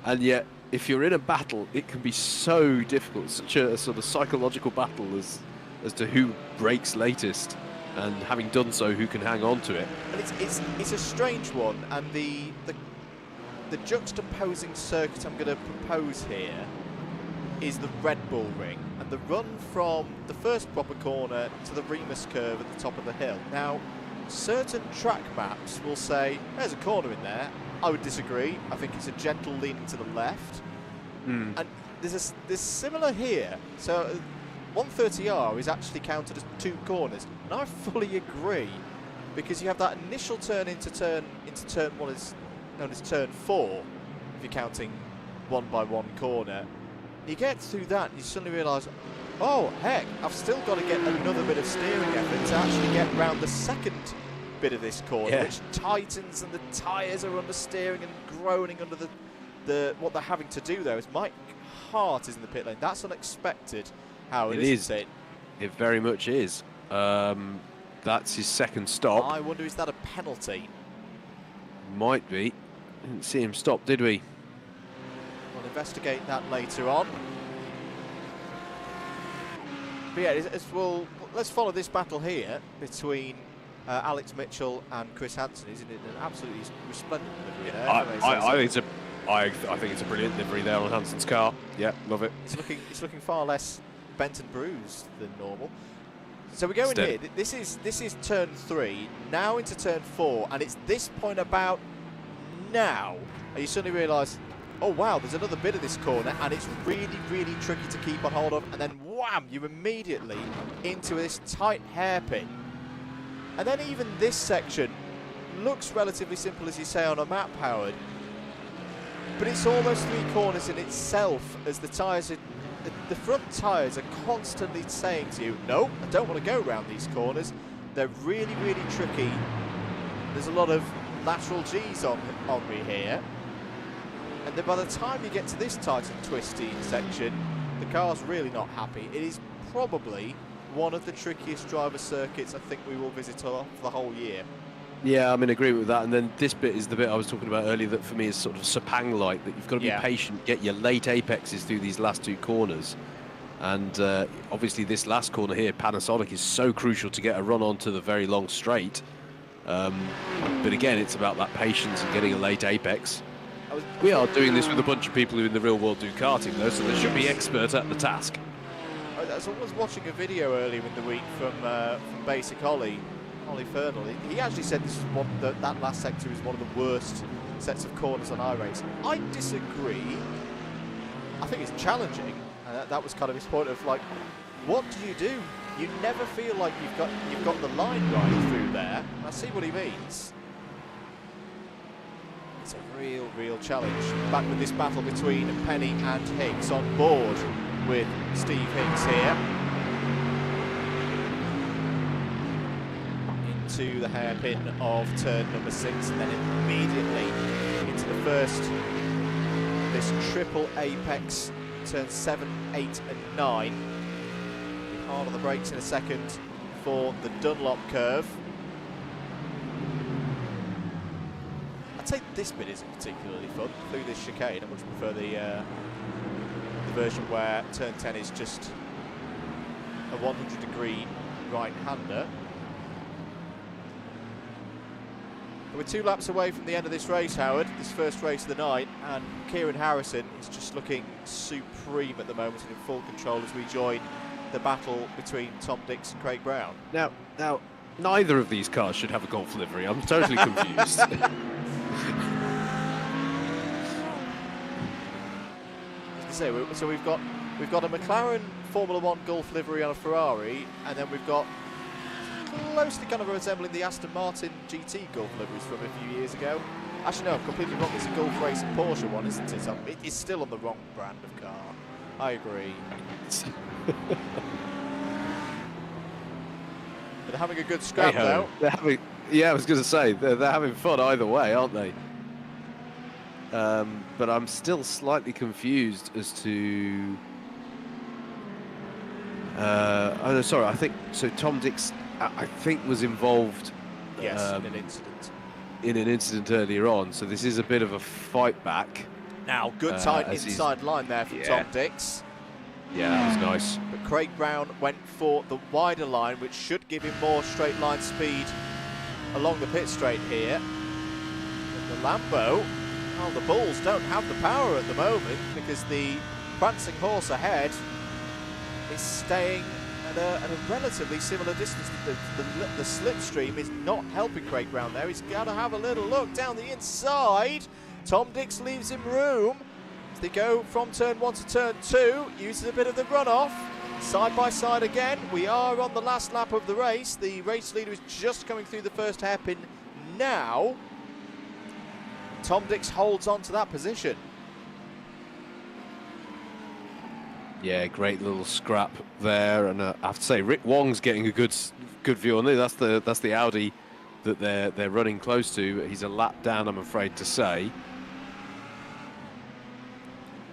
Speaker 2: And yet, if you're in a battle, it can be so difficult, such a sort of psychological battle as to who brakes latest, and having done so, who can hang on to it.
Speaker 1: And it's a strange one, and the juxtaposing circuit I'm going to propose here is the Red Bull Ring, and the run from the first proper corner to the Remus curve at the top of the hill. Now, certain track maps will say, there's a corner in there. I would disagree. I think it's a gentle leaning to the left. And there's similar here. So 130R is actually counted as 2 corners, and I fully agree, because you have that initial turn into turn 1 is known as turn 4 if you're counting 1 by 1 corner. You get through that and you suddenly realise, oh heck, I've still got to get another bit of steering effort to actually get round the second bit of this corner, which tightens, and the tyres are understeering and groaning under the what they're having to do there. Is Mike Hart is in the pit lane. That's unexpected. How it is. It
Speaker 2: very much is. That's his second stop.
Speaker 1: I wonder, is that a penalty?
Speaker 2: Might be. Didn't see him stop, did we?
Speaker 1: We'll investigate that later on. But yeah, let's follow this battle here between Alex Mitchell and Chris Hansen. Isn't it an absolutely resplendent livery there?
Speaker 2: I think it's a brilliant livery there on Hansen's car. Yeah, love it.
Speaker 1: It's looking far less bent and bruised than normal. So we go in here. This is turn 3, now into turn 4, and it's this point about now, and you suddenly realise, oh wow, there's another bit of this corner, and it's really, really tricky to keep on hold of, and then wham, you're immediately into this tight hairpin. And then even this section looks relatively simple, as you say, on a map, Howard, but it's all those 3 corners in itself, as the tyres are, the front tyres are constantly saying to you, no, I don't want to go around these corners. They're really, really tricky. There's a lot of lateral G's on me here. And then by the time you get to this tight and twisty section, the car's really not happy. It is probably one of the trickiest driver circuits I think we will visit for the whole year.
Speaker 2: Yeah, I'm in agreement with that. And then this bit is the bit I was talking about earlier that for me is sort of Sepang-like, that you've got to be patient, get your late apexes through these last 2 corners. And obviously this last corner here, Panasonic, is so crucial to get a run onto the very long straight. But again, it's about that patience and getting a late apex. We are doing this with a bunch of people who in the real world do karting though, so they should be expert at the task.
Speaker 1: I was watching a video earlier in the week from Basic Ollie Fernal. He actually said this was that last sector is one of the worst sets of corners on iRacing. I disagree. I think it's challenging, and that was kind of his point of like, what do? You never feel like you've got the line right through there. I see what he means. It's a real challenge. Back with this battle between Penny and Hicks, on board with Steve Hicks here. Into the hairpin of turn number 6, and then immediately into the first, this triple apex, turn 7, 8 and 9. Be hard on the brakes in a second for the Dunlop curve. I'd say this bit isn't particularly fun through this chicane. I much prefer the version where turn 10 is just a 100-degree right-hander. We're 2 laps away from the end of this race, Howard, this first race of the night, and Kieran Harrison is just looking supreme at the moment and in full control as we join the battle between Tom Dix and Craig Brown. Now,
Speaker 2: neither of these cars should have a Golf livery. I'm totally confused.
Speaker 1: So we've got a McLaren Formula 1 Golf livery on a Ferrari, and then we've got closely kind of resembling the Aston Martin GT Golf liveries from a few years ago. Actually, no, I'm completely wrong. It's a Golf Racing Porsche one, isn't it? It is still on the wrong brand of car. I agree. But they're having a good scrap, though.
Speaker 2: Yeah, I was going to say, they're having fun either way, aren't they? But I'm still slightly confused as to... oh, no, sorry, I think... So Tom Dix, I think, was involved...
Speaker 1: Yes, in an incident.
Speaker 2: In an incident earlier on, so this is a bit of a fight back.
Speaker 1: Now, good tight inside line there from Tom Dix.
Speaker 2: Yeah, that was nice.
Speaker 1: But Craig Brown went for the wider line, which should give him more straight line speed along the pit straight here. But the Lambo, well, the Bulls don't have the power at the moment because the prancing horse ahead is staying at a relatively similar distance. The slipstream is not helping Craig Brown there. He's got to have a little look down the inside. Tom Dix leaves him room. As they go from turn 1 to turn 2, uses a bit of the runoff. Side by side again. We are on the last lap of the race. The race leader is just coming through the first hairpin now. Tom Dix holds on to that position.
Speaker 2: Yeah, great little scrap there, and I have to say Rick Wong's getting a good view on it. That's the Audi that they're running close to. He's a lap down, I'm afraid to say.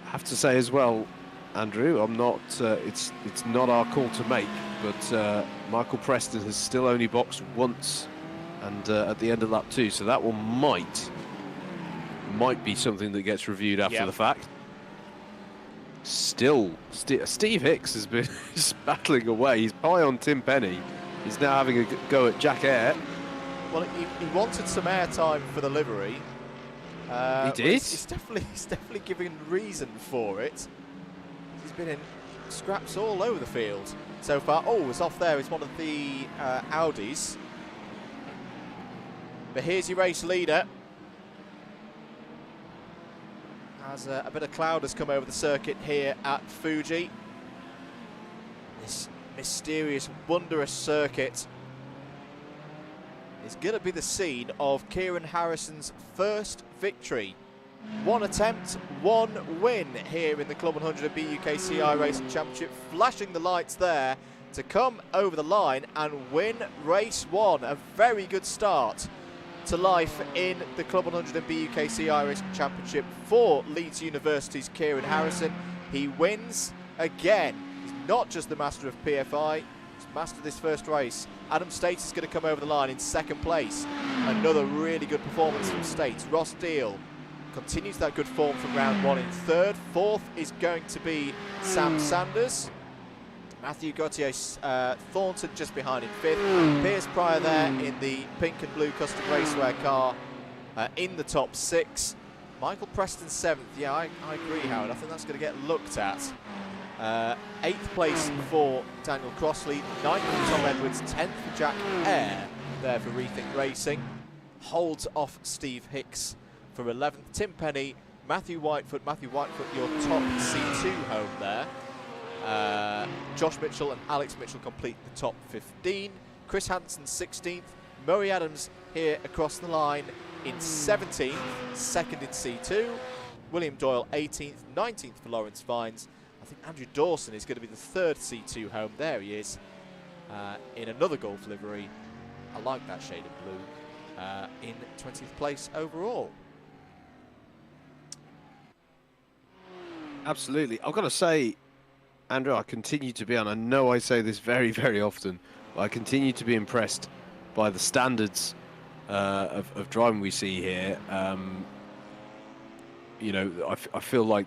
Speaker 2: I have to say as well, Andrew, I'm not. It's not our call to make, but Michael Preston has still only boxed once, and at the end of lap 2, so that one might be something that gets reviewed after the fact. Still, Steve Hicks has been battling away. He's high on Tim Penny. He's now having a go at Jack Eyre.
Speaker 1: Well, he wanted some airtime for the livery.
Speaker 2: He did?
Speaker 1: He's definitely giving reason for it. He's been in scraps all over the field so far. Oh, it's off there. It's one of the Audis. But here's your race leader. as a bit of cloud has come over the circuit here at Fuji. This mysterious, wondrous circuit is going to be the scene of Kieran Harrison's first victory. One attempt, one win here in the Club 100 BUKC iRacing Championship, flashing the lights there to come over the line and win race one. A very good start to life in the Club 100 BUKC iRacing Championship for Leeds University's Kieran Harrison. He wins again. He's not just the master of PFI, he's master of this first race. Adam States is going to come over the line in second place. Another really good performance from States. Ross Deal continues that good form from round one in third. Fourth is going to be Sam Sanders. Matthew Gauthier Thornton just behind in fifth. Piers Pryor there in the pink and blue custom racewear car in the top six. Michael Preston seventh. Yeah, I agree, Howard. I think that's going to get looked at. Eighth place for Daniel Crossley. Ninth for Tom Edwards. 10th for Jack Eyre there for Rethink Racing. Holds off Steve Hicks for 11th. Tim Penny, Matthew Whitefoot. Matthew Whitefoot, your top C2 home there. Josh Mitchell and Alex Mitchell complete the top 15. Chris Hansen 16th. Murray Adams here across the line in 17th. Second in C2. William Doyle 18th. 19th for Lawrence Vines. I think Andrew Dawson is going to be the third C2 home. There he is in another Golf livery. I like that shade of blue. In 20th place overall.
Speaker 2: Absolutely. I've got to say, Andrew, I continue to be, and I know I say this very, very often, but I continue to be impressed by the standards of driving we see here. You know, I feel like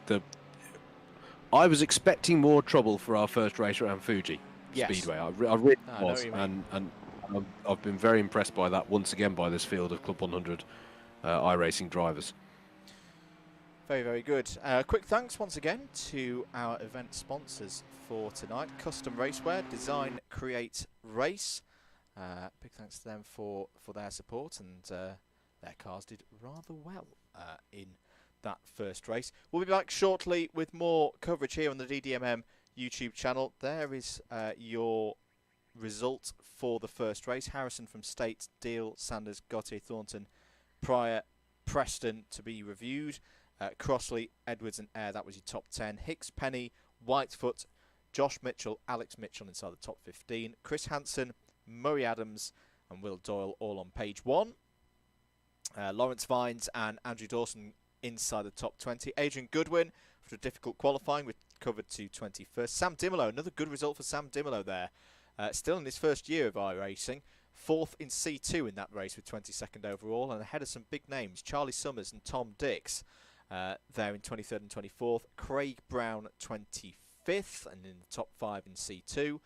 Speaker 2: I was expecting more trouble for our first race around Fuji Speedway. I really was, and I've been very impressed by that once again by this field of Club 100 iRacing drivers.
Speaker 1: Very, very good. Quick thanks once again to our event sponsors for tonight. Custom Racewear, Design, Create, Race. Big thanks to them for their support, and their cars did rather well in that first race. We'll be back shortly with more coverage here on the DDMM YouTube channel. There is your result for the first race. Harrison from State, Deal, Sanders, Gauthier, Thornton, Pryor, Preston to be reviewed. Crossley, Edwards and Eyre, that was your top 10. Hicks, Penny, Whitefoot, Josh Mitchell, Alex Mitchell inside the top 15. Chris Hansen, Murray Adams and Will Doyle all on page 1. Lawrence Vines and Andrew Dawson inside the top 20. Adrian Goodwin, after a difficult qualifying, recovered to 21st. Sam Dimolo, another good result for Sam Dimolo there. Still in his first year of iRacing. 4th in C2 in that race with 22nd overall, and ahead of some big names, Charlie Summers and Tom Dix. There in 23rd and 24th. Craig Brown 25th and in the top 5 in C2.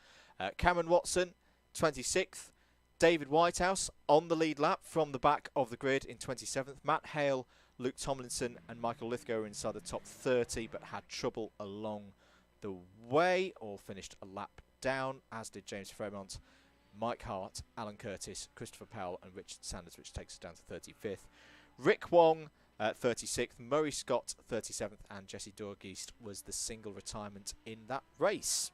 Speaker 1: Cameron Watson 26th. David Whitehouse on the lead lap from the back of the grid in 27th. Matt Hale, Luke Tomlinson and Michael Lithgow are inside the top 30 but had trouble along the way. All finished a lap down, as did James Fremont, Mike Hart, Alan Curtis, Christopher Powell and Richard Sanders, which takes us down to 35th. Rick Wong 36th, Murray Scott 37th and Jesse Dorgeest was the single retirement in that race.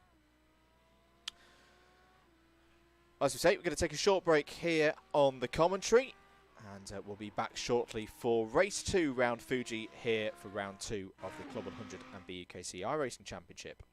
Speaker 1: As we say, we're going to take a short break here on the commentary, and we'll be back shortly for race 2 round Fuji here for round 2 of the Club 100 and BUKC iRacing Championship.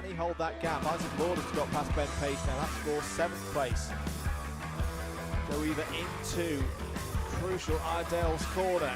Speaker 1: he hold that gap? Isaac Lauder's got past Ben Page now. That's for 7th place. Go either into crucial Iredale's corner.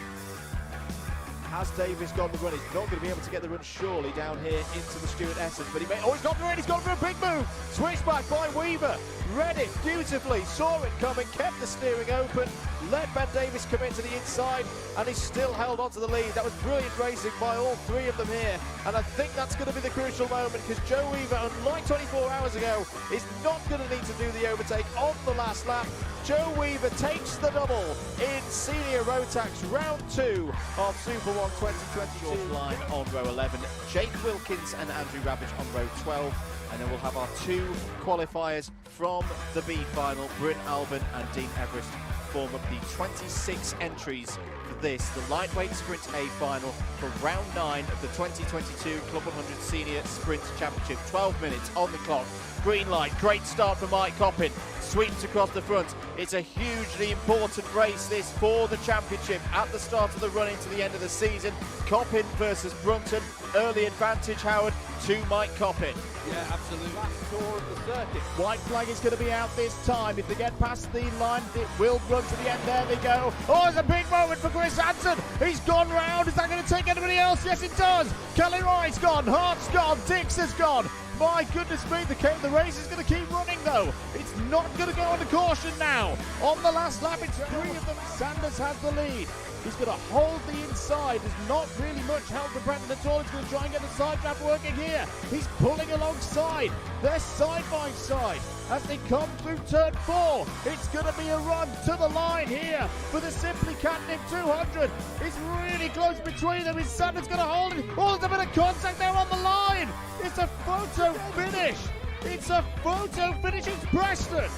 Speaker 1: Has Davis got the run? He's not going to be able to get the run surely down here into the Stuart Essen, but he may. Oh, he's got the run! He's gone for a big move. Switchback by Weaver. Read it beautifully. Saw it coming. Kept the steering open. Let Ben Davis come into the inside, and he still held on to the lead. That was brilliant racing by all three of them here, and I think that's going to be the crucial moment, because Joe Weaver, unlike 24 hours ago, is not going to need to do the overtake on the last lap. Joe Weaver takes the double in Senior Rotax Round 2 of Super 1 2022. Line on row 11, Jake Wilkins and Andrew Ravage on row 12, and then we'll have our 2 qualifiers from the B final. Bryn Albin and Dean Everest form up the 26 entries for this, the lightweight sprint A final for round 9 of the 2022 Club 100 Senior Sprint Championship. 12 minutes on the clock. Green light, great start for Mike Coppin, sweeps across the front. It's a hugely important race this for the championship at the start of the run into the end of the season. Coppin versus Brunton, early advantage, Howard, to Mike Coppin.
Speaker 3: Yeah, absolutely.
Speaker 1: Last tour of the circuit. White flag is going to be out this time. If they get past the line, it will run to the end. There they go. Oh, it's a big moment for Chris Hansen. He's gone round. Is that going to take anybody else? Yes, it does. Kelly Wright's gone. Hart's gone. Dix has gone. My goodness me, the race is going to keep running though. It's not going to go under caution now. On the last lap, it's 3 of them. Sanders has the lead. He's going to hold the inside. There's not really much help for Brendan at all. He's going to try and get the side trap working here. He's pulling alongside. They're side by side as they come through turn 4. It's going to be a run to the line here for the Simply Catnip 200. It's really close between them. Is Sanders going to hold it? Oh, there's a bit of contact there on the line. It's a photo finish. It's a photo finish. It's Preston.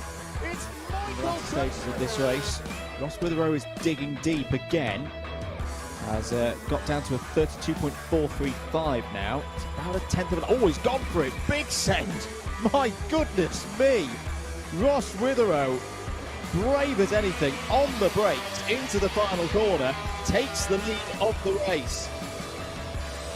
Speaker 1: It's Michael. Stages of this race. Ross Witherow is digging deep again. Has got down to a 32.435 now. It's about a tenth of an. Oh, he's gone for it. Big send. My goodness me. Ross Witherow, brave as anything, on the brakes into the final corner, takes the lead of the race.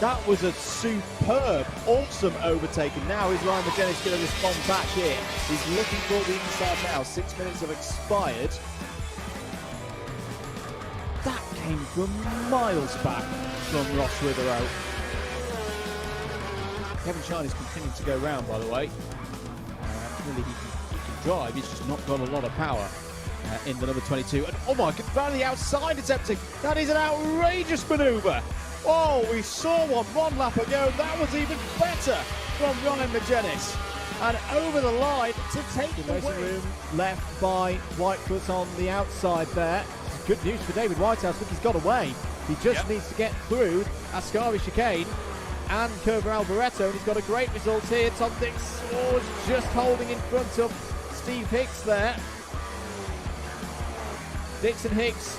Speaker 1: That was a superb, awesome overtake. And now is Ryan McGinnis going to respond back here? He's looking for the inside now. 6 minutes have expired. That came from miles back from Ross Witherow. Kevin Shine is continuing to go round, by the way. Really, he can drive, he's just not got a lot of power in the number 22. And oh my god, round the outside attempting. That is an outrageous manoeuvre. Oh, we saw one lap ago. That was even better from Ryan McGinnis. And over the line to take the racing room left by Whitefoot on the outside there. Good news for David Whitehouse. Look, he's got away. He just needs to get through Ascari chicane and Curva Alboreto, and he's got a great result here. Tom Dix was just holding in front of Steve Hicks there. Dix and Hicks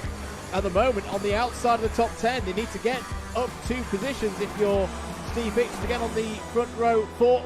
Speaker 1: at the moment on the outside of the top 10. They need to get up 2 positions if you're Steve Hicks to get on the front row for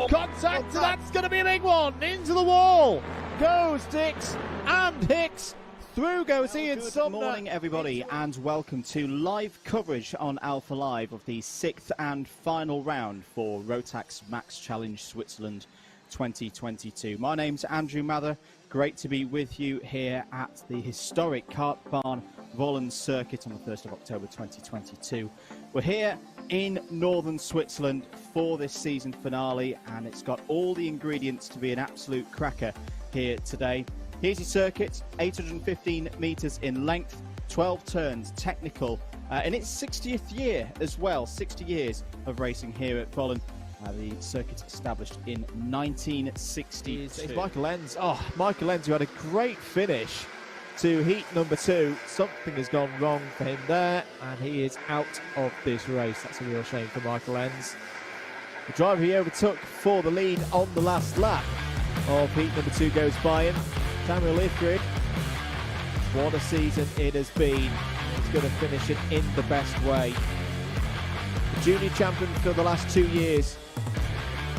Speaker 1: contact. That's going to be a big one. Into the wall goes Dix and Hicks. Through goes Ian Sumner. Good morning, everybody, and welcome to live coverage on Alpha Live of the 6th and final round for Rotax Max Challenge Switzerland 2022. My name's Andrew Mather. Great to be with you here at the historic Kartbahn Vollen circuit on the 1st of October 2022. We're here in northern Switzerland for this season finale, and it's got all the ingredients to be an absolute cracker here today. Here's your circuit, 815 metres in length, 12 turns, technical, in its 60th year as well, 60 years of racing here at Vollen. The circuit established in 1962. It's Michael Lenz. Oh, Michael Lenz, who had a great finish to heat number 2. Something has gone wrong for him there, and he is out of this race. That's a real shame for Michael Lenz. The driver he overtook for the lead on the last lap of heat number 2 goes by him. Samuel Lithgrid, what a season it has been. He's going to finish it in the best way. The junior champion for the last 2 years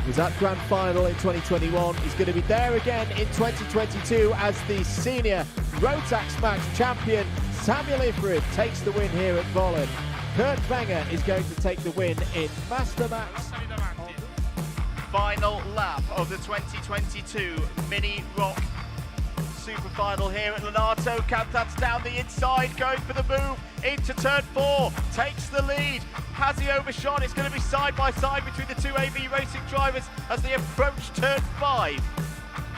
Speaker 1: was at Grand Final in 2021. He's going to be there again in 2022 as the senior Rotax Max champion. Samuel Lithgrid takes the win here at Vollen. Kurt Wenger is going to take the win in Master Max. final lap of the 2022 Mini Rock Super Final here at Lonato. Cantan's down the inside, going for the move into turn 4, takes the lead. Has he overshot? It's going to be side by side between the two AV Racing drivers as they approach turn 5.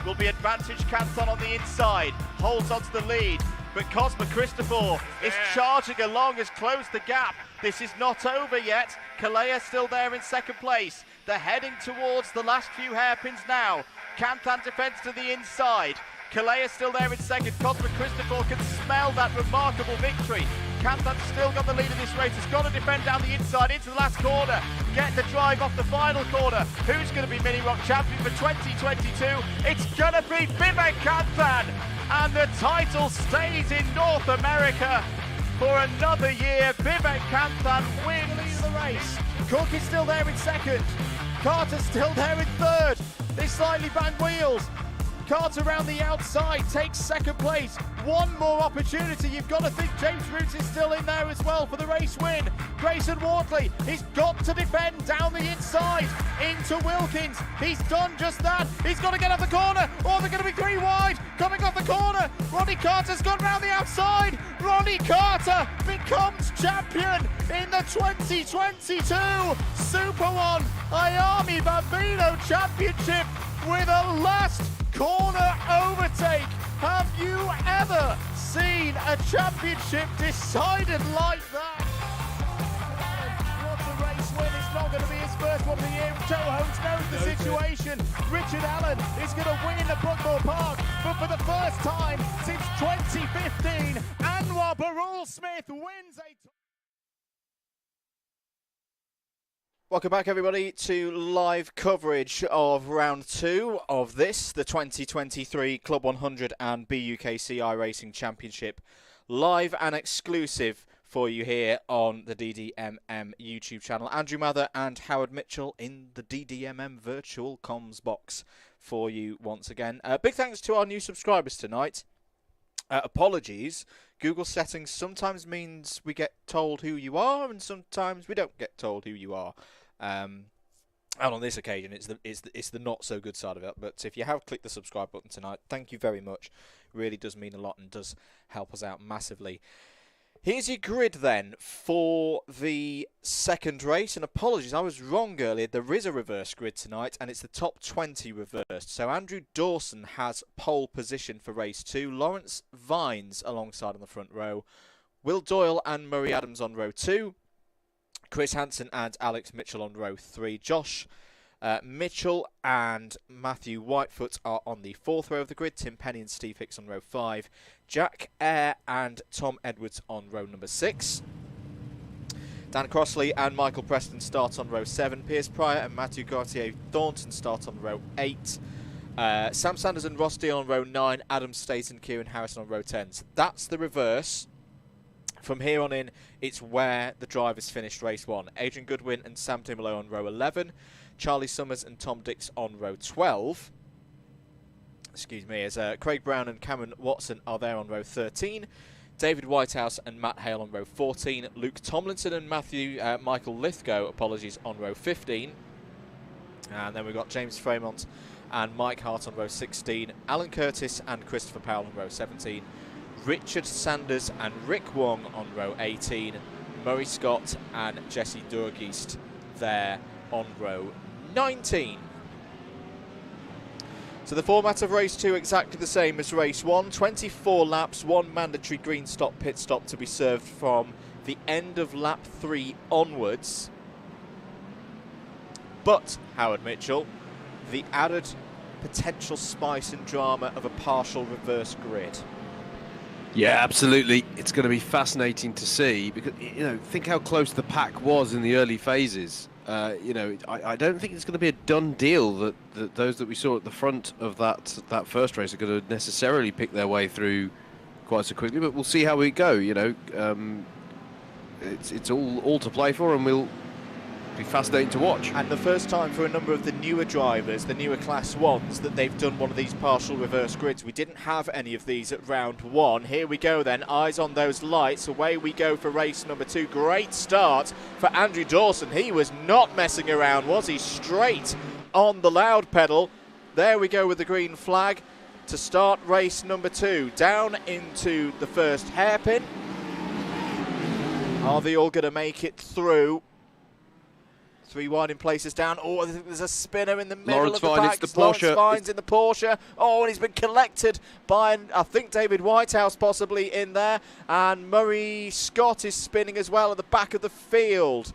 Speaker 1: Will be advantage Cantan on the inside, holds onto the lead, but Cosma Christopher is charging along, has closed the gap. This is not over yet. Kalea still there in second place. They're heading towards the last few hairpins now. Cantan defends to the inside. Kalea still there in second. Cosma Christopher can smell that remarkable victory. Cantan's still got the lead of this race. Has got to defend down the inside into the last corner. Get the drive off the final corner. Who's going to be Mini Rock champion for 2022? It's going to be Vivek Cantan. And the title stays in North America for another year. Vivek Cantan wins the lead of the race. Cook is still there in second. Carter's still there in third. They slightly bang wheels. Carter around the outside takes second place. One more opportunity. You've got to think James Roots is still in there as well for the race win. Grayson Wortley, he's got to defend down the inside into Wilkins. He's done just that. He's got to get off the corner. Oh, they're going to be 3 wide. Coming off the corner. Ronnie Carter's gone round the outside. Ronnie Carter becomes champion in the 2022 Super One Miami Bambino Championship with a last corner overtake. Have you ever seen a championship decided like that? What's a race win? It's not going to be his first one of the year. Joe Holmes knows the situation. Richard Allen is going to win in the Brookmore Park, but for the first time since 2015, Anwar Barul Smith wins a...
Speaker 3: Welcome back, everybody, to live coverage of round 2 of this, the 2023 Club 100 and BUKC iRacing Championship, live and exclusive for you here on the DDMM YouTube channel. Andrew Mather and Howard Mitchell in the DDMM virtual comms box for you once again. Big thanks to our new subscribers tonight. Apologies. Google settings sometimes means we get told who you are, and sometimes we don't get told who you are. And on this occasion, it's the not so good side of it. But if you have clicked the subscribe button tonight, thank you very much. Really does mean a lot and does help us out massively. Here's your grid then for the second race. And apologies, I was wrong earlier. There is a reverse grid tonight, and it's the top 20 reversed. So Andrew Dawson has pole position for race 2. Lawrence Vines alongside on the front row. Will Doyle and Murray Adams on row 2. Chris Hansen and Alex Mitchell on row 3. Josh Mitchell and Matthew Whitefoot are on the 4th row of the grid. Tim Penny and Steve Hicks on row 5. Jack Eyre and Tom Edwards on row number 6. Dan Crossley and Michael Preston start on row 7. Piers Pryor and Matthew Gauthier Thornton start on row 8. Sam Sanders and Ross Deal on row 9. Adam Staten and Kieran Harrison on row 10. So that's the reverse. From here on in, it's where the drivers finished race 1. Adrian Goodwin and Sam Timmerlow on row 11. Charlie Summers and Tom Dix on row 12. Excuse me, as Craig Brown and Cameron Watson are there on row 13. David Whitehouse and Matt Hale on row 14. Luke Tomlinson and Michael Lithgow, apologies, on row 15. And then we've got James Fremont and Mike Hart on row 16. Alan Curtis and Christopher Powell on row 17. Richard Sanders and Rick Wong on row 18, Murray Scott and Jesse Durgeest there on row 19. So the format of race 2 exactly the same as race 1, 24 laps, 1 mandatory green stop pit stop to be served from the end of lap 3 onwards. But, Howard Mitchell, the added potential spice and drama of a partial reverse grid.
Speaker 2: Yeah, absolutely. It's going to be fascinating to see because, you know, think how close the pack was in the early phases. You know, I don't think it's going to be a done deal that those that we saw at the front of that first race are going to necessarily pick their way through quite so quickly. But we'll see how we go. You know, it's all to play for, and we'll be fascinating to watch.
Speaker 1: And the first time for a number of the newer drivers, the newer Class 1s, that they've done one of these partial reverse grids. We didn't have any of these at round 1. Here we go then, eyes on those lights. Away we go for race number 2. Great start for Andrew Dawson. He was not messing around, was he? Straight on the loud pedal. There we go with the green flag to start race number 2. Down into the first hairpin. Are they all going to make it through? 3 wide in places down. Oh, there's a spinner in the middle
Speaker 2: Lawrence
Speaker 1: of the
Speaker 2: Vine,
Speaker 1: pack.
Speaker 2: it's the Porsche.
Speaker 1: Lawrence Vine's in the Porsche. Oh, and he's been collected by, I think, David Whitehouse possibly in there. And Murray Scott is spinning as well at the back of the field.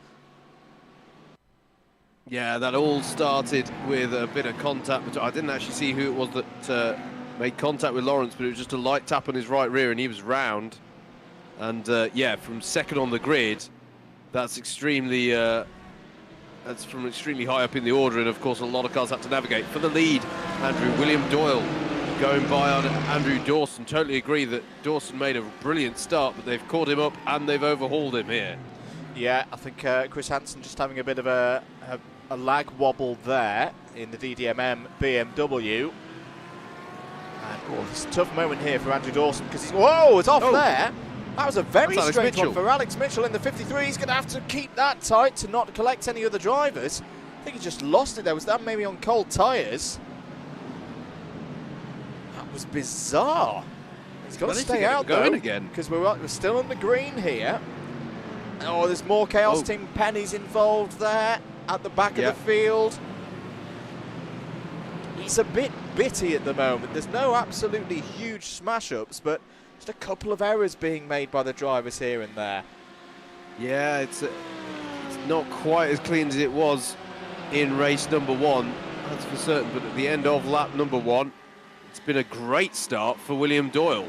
Speaker 2: Yeah, that all started with a bit of contact. I didn't actually see who it was that made contact with Lawrence, but it was just a light tap on his right rear and he was round. And yeah, from second on the grid, that's extremely... that's from extremely high up in the order, and of course a lot of cars have to navigate. For the lead, Andrew, William Doyle going by on Andrew Dawson. Totally agree that Dawson made a brilliant start, but they've caught him up and they've overhauled him here.
Speaker 1: Yeah, I think Chris Hansen just having a bit of a lag wobble there in the DDMM BMW. And oh, it's a tough moment here for Andrew Dawson because he's... Whoa, it's off there. That was a very strange one for Alex Mitchell in the 53. He's going to have to keep that tight to not collect any other drivers. I think he just lost it there. Was that maybe on cold tyres? That was bizarre. He's got to stay out though, because we're still on the green here. Oh, there's more Chaos Team Penny's involved there at the back of the field. He's a bit bitty at the moment. There's no absolutely huge smash-ups, but just a couple of errors being made by the drivers here and there.
Speaker 2: Yeah, it's not quite as clean as it was in race number 1, that's for certain, but at the end of lap number 1, it's been a great start for William Doyle.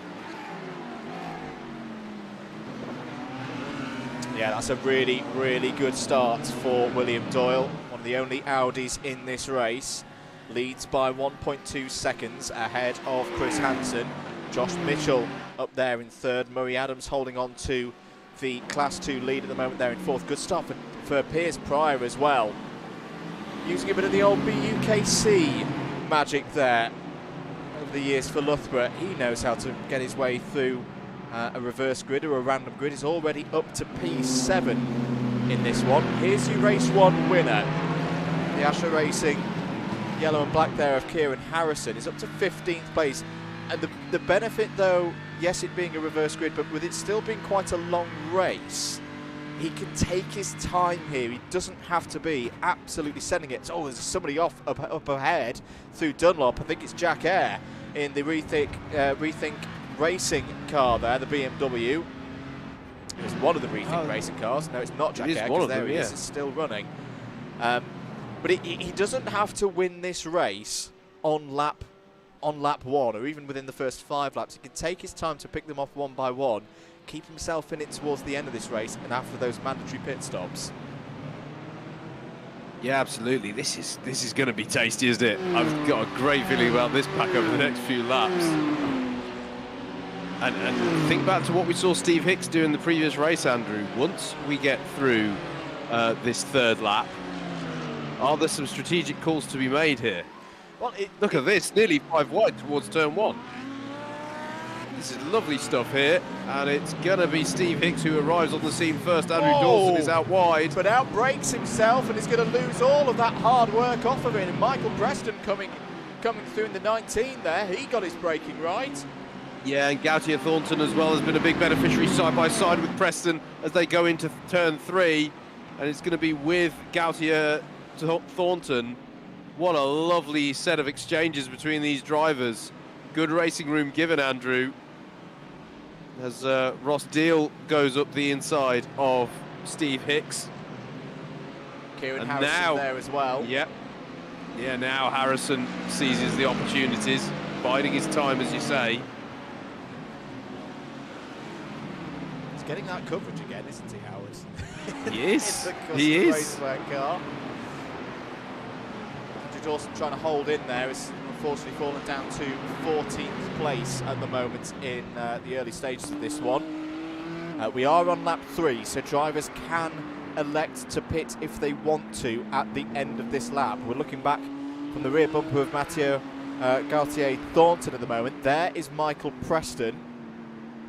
Speaker 1: Yeah, that's a really, really good start for William Doyle. One of the only Audis in this race. Leads by 1.2 seconds ahead of Chris Hansen. Josh Mitchell up there in third. Murray Adams holding on to the Class 2 lead at the moment there in fourth. Good start for Piers Pryor as well. Using a bit of the old BUKC magic there over the years for Loughborough. He knows how to get his way through a reverse grid or a random grid. He's already up to P7 in this one. Here's your race 1 winner. The Asher Racing yellow and black there of Kieran Harrison is up to 15th place. And the benefit though, yes, it being a reverse grid, but with it still being quite a long race, he can take his time here. He doesn't have to be absolutely sending it. Oh, there's somebody up ahead through Dunlop. I think it's Jack Eyre in the Rethink Racing car there, the BMW. It was one of the Rethink Racing cars. No, it's not Jack Eyre, because there he is. It's still running. But he doesn't have to win this race on lap 1 or even within the first 5 laps. He can take his time to pick them off one by one, keep himself in it towards the end of this race and after those mandatory pit stops.
Speaker 2: Yeah, absolutely. This is going to be tasty, isn't it? I've got a great feeling about this pack over the next few laps. And think back to what we saw Steve Hicks do in the previous race, Andrew. Once we get through this third lap, are there some strategic calls to be made here?
Speaker 1: Well,
Speaker 2: look at this, nearly 5 wide towards turn 1. This is lovely stuff here, and it's going to be Steve Hicks who arrives on the scene first. Andrew Dawson is out wide.
Speaker 1: But outbrakes himself and is going to lose all of that hard work off of it. And Michael Preston coming through in the 19 there, he got his braking right.
Speaker 2: Yeah, and Gautier Thornton as well has been a big beneficiary side by side with Preston as they go into turn 3. And it's going to be with Gautier Thornton. What a lovely set of exchanges between these drivers. Good racing room given, Andrew. As Ross Deal goes up the inside of Steve Hicks.
Speaker 1: Kieran Harrison now, there as well.
Speaker 2: Yep. Yeah, now Harrison seizes the opportunities, biding his time, as you say.
Speaker 1: He's getting that coverage again, isn't he, Howard?
Speaker 2: He is. He is.
Speaker 1: Car. Dawson trying to hold in there is unfortunately fallen down to 14th place at the moment in the early stages of this one. We are on lap 3, so drivers can elect to pit if they want to at the end of this lap. We're looking back from the rear bumper of Mathieu Gauthier-Thornton at the moment. There is Michael Preston,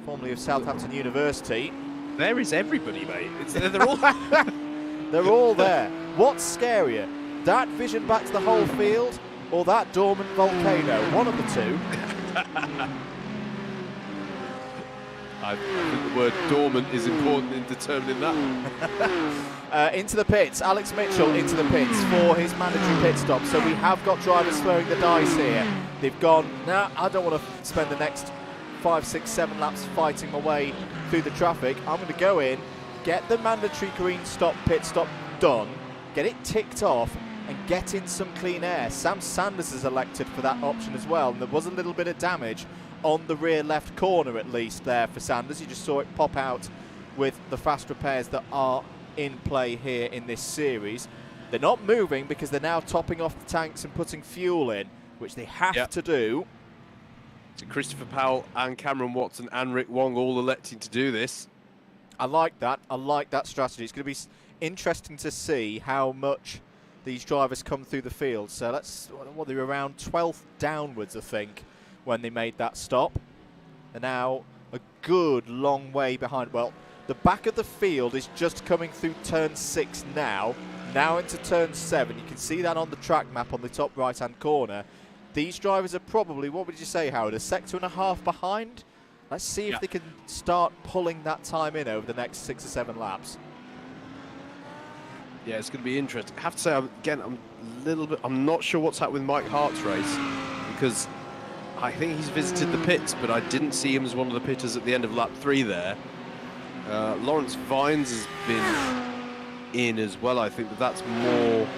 Speaker 1: formerly of Southampton University.
Speaker 2: There is everybody, mate. They're all...
Speaker 1: They're all there. What's scarier, that vision back to the whole field or that dormant volcano? One of the two.
Speaker 2: I think the word dormant is important in determining that.
Speaker 1: Into the pits, Alex Mitchell into the pits for his mandatory pit stop. So we have got drivers throwing the dice here. They've gone, nah, I don't want to spend the next 5, 6, 7 laps fighting my way through the traffic. I'm going to go in, get the mandatory green stop, pit stop done, get it ticked off, and get in some clean air. Sam Sanders has elected for that option as well, and there was a little bit of damage on the rear left corner at least there for Sanders. You just saw it pop out with the fast repairs that are in play here in this series. They're not moving because they're now topping off the tanks and putting fuel in, which they have to do.
Speaker 2: So Christopher Powell and Cameron Watson and Rick Wong all electing to do this.
Speaker 1: I like that. I like that strategy. It's going to be interesting to see how much these drivers come through the field. So they were around 12th downwards, I think, when they made that stop. They're now a good long way behind. Well, the back of the field is just coming through turn 6 now into turn 7. You can see that on the track map on the top right-hand corner. These drivers are probably, what would you say, Howard, a sector and a half behind? Let's see if they can start pulling that time in over the next 6 or 7 laps.
Speaker 2: Yeah, it's going to be interesting. I have to say, I'm not sure what's happened with Mike Hart's race, because I think he's visited the pits, but I didn't see him as one of the pitters at the end of lap 3 there. Lawrence Vines has been in as well. I think that's more,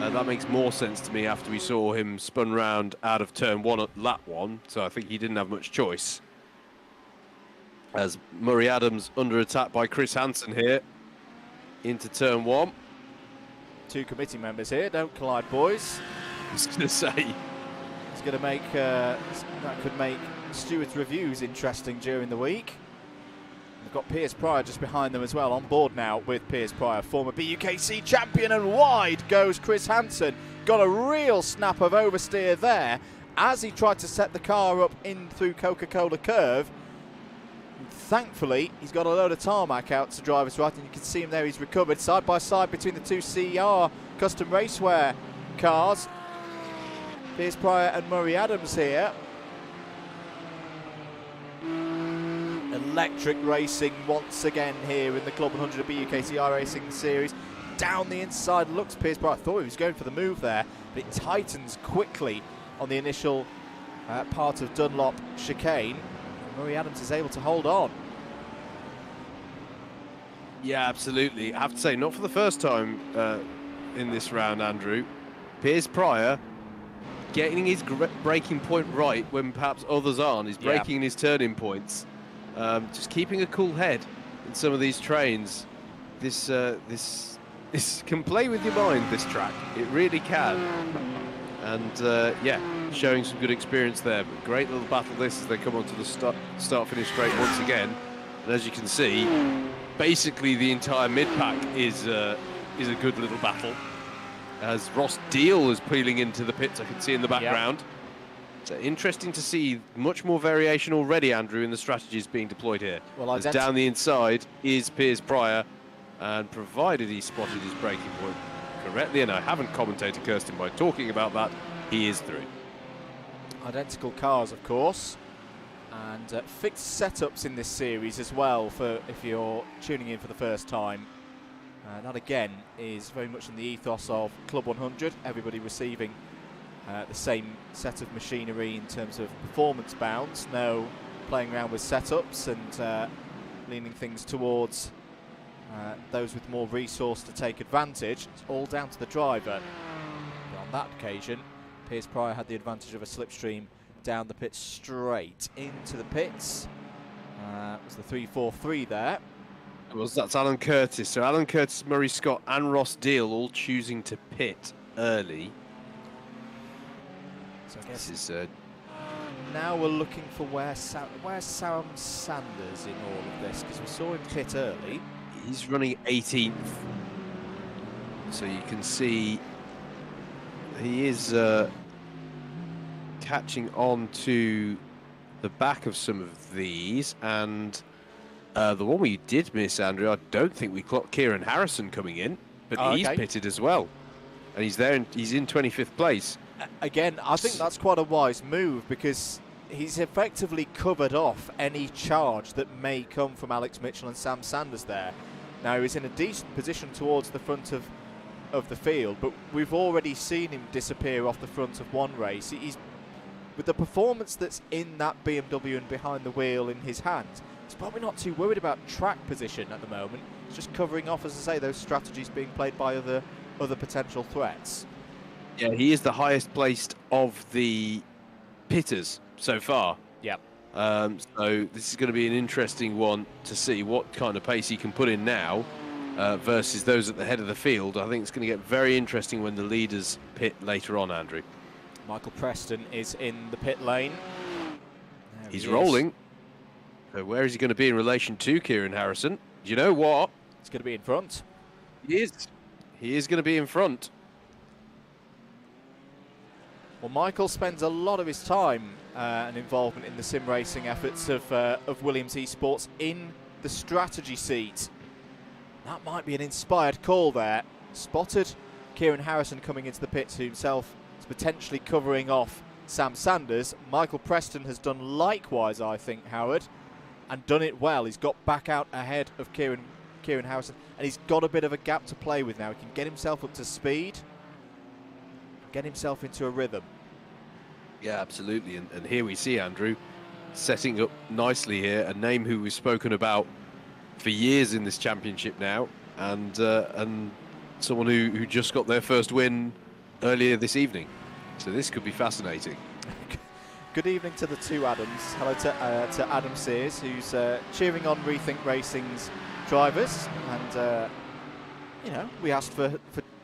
Speaker 2: that makes more sense to me after we saw him spun round out of turn 1 at lap 1, so I think he didn't have much choice. As Murray Adams under attack by Chris Hansen here into turn 1.
Speaker 1: 2 committee members here, don't collide, boys.
Speaker 2: I was going to say.
Speaker 1: It's going to make, that could make Stewart's reviews interesting during the week. They've got Piers Pryor just behind them as well, on board now with Piers Pryor, former BUKC champion, and wide goes Chris Hansen. Got a real snap of oversteer there as he tried to set the car up in through Coca-Cola curve. Thankfully, he's got a load of tarmac out to driver's right, and you can see him there. He's recovered side by side between the 2 CR custom racewear cars. Piers Pryor and Murray Adams here. Electric racing once again here in the Club 100 BUKC iRACIng series. Down the inside looks Piers Pryor. I thought he was going for the move there, but it tightens quickly on the initial part of Dunlop chicane. Murray Adams is able to hold on.
Speaker 2: Yeah, absolutely. I have to say, not for the first time in this round, Andrew. Piers Pryor getting his braking point right when perhaps others aren't. He's braking in his turning points. Just keeping a cool head in some of these trains. This can play with your mind, this track. It really can. And yeah, showing some good experience there. But great little battle this as they come onto the start-finish straight once again. And as you can see, basically the entire mid-pack is a good little battle. As Ross Deal is peeling into the pits, I can see in the background. So interesting to see much more variation already, Andrew, in the strategies being deployed here. Well, as down the inside is Piers Pryor, and provided he spotted his braking point correctly, and I haven't commentated Kirsten by talking about that, he is through.
Speaker 1: Identical cars, of course, and fixed setups in this series as well, for if you're tuning in for the first time. That again is very much in the ethos of Club 100, everybody receiving the same set of machinery in terms of performance bounds, no playing around with setups and leaning things towards those with more resource to take advantage. It's all down to the driver. But on that occasion, Piers Pryor had the advantage of a slipstream down the pit straight into the pits. It was the 3-4-3 there.
Speaker 2: That's Alan Curtis. So Alan Curtis, Murray Scott and Ross Deal all choosing to pit early.
Speaker 1: So I guess
Speaker 2: this is
Speaker 1: now we're looking for where's Sam Sanders in all of this, because we saw him pit early.
Speaker 2: He's running 18th So you can see he is catching on to the back of some of these, and the one we did miss, Andrew, I don't think we clocked Kieran Harrison coming in, but he's pitted as well, and he's there. He's in 25th place.
Speaker 1: Again, I think that's quite a wise move, because he's effectively covered off any charge that may come from Alex Mitchell and Sam Sanders there. Now, he's in a decent position towards the front of the field, but we've already seen him disappear off the front of one race. He's, with the performance that's in that BMW and behind the wheel in his hands, he's probably not too worried about track position at the moment. He's just covering off, as I say, those strategies being played by other potential threats.
Speaker 2: Yeah, he is the highest placed of the pitters so far.
Speaker 1: Yep.
Speaker 2: So this is going to be an interesting one to see what kind of pace he can put in now versus those at the head of the field. I think it's going to get very interesting when the leaders pit later on, Andrew.
Speaker 1: Michael Preston is in the pit lane.
Speaker 2: He's rolling. So where is he going to be in relation to Kieran Harrison? Do you know what?
Speaker 1: He's going to be in front.
Speaker 2: He is. He is going to be in front.
Speaker 1: Well, Michael spends a lot of his time and involvement in the sim racing efforts of Williams Esports in the strategy seat. That might be an inspired call there. Spotted Kieran Harrison coming into the pits, who himself is potentially covering off Sam Sanders. Michael Preston has done likewise, I think, Howard, and done it well. He's got back out ahead of Kieran Harrison, and he's got a bit of a gap to play with now. He can get himself up to speed, get himself into a rhythm.
Speaker 2: Yeah, absolutely. And here we see Andrew setting up nicely here, a name who we've spoken about for years in this championship now, and someone who just got their first win earlier this evening. So this could be fascinating.
Speaker 1: Good evening to the two Adams. Hello to Adam Sears, who's cheering on Rethink Racing's drivers, and you know, we asked for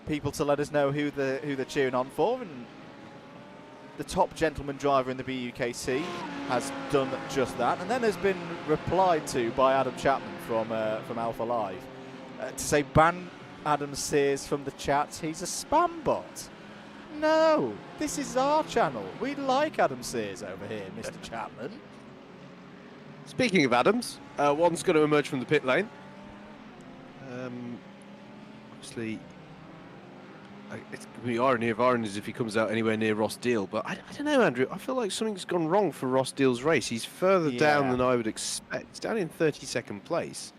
Speaker 1: people to let us know who they're cheering on for, and the top gentleman driver in the BUKC has done just that, and then has been replied to by Adam Chapman from Alpha Live to say, ban Adam Sears from the chat, he's a spam bot. No, this is our channel. We like Adam Sears over here, Mr. Chapman.
Speaker 2: Speaking of Adams, one's going to emerge from the pit lane. Obviously, it's going to be irony of ironies if he comes out anywhere near Ross Deal, but I don't know, Andrew. I feel like something's gone wrong for Ross Deal's race. He's further down than I would expect. He's down in 32nd place.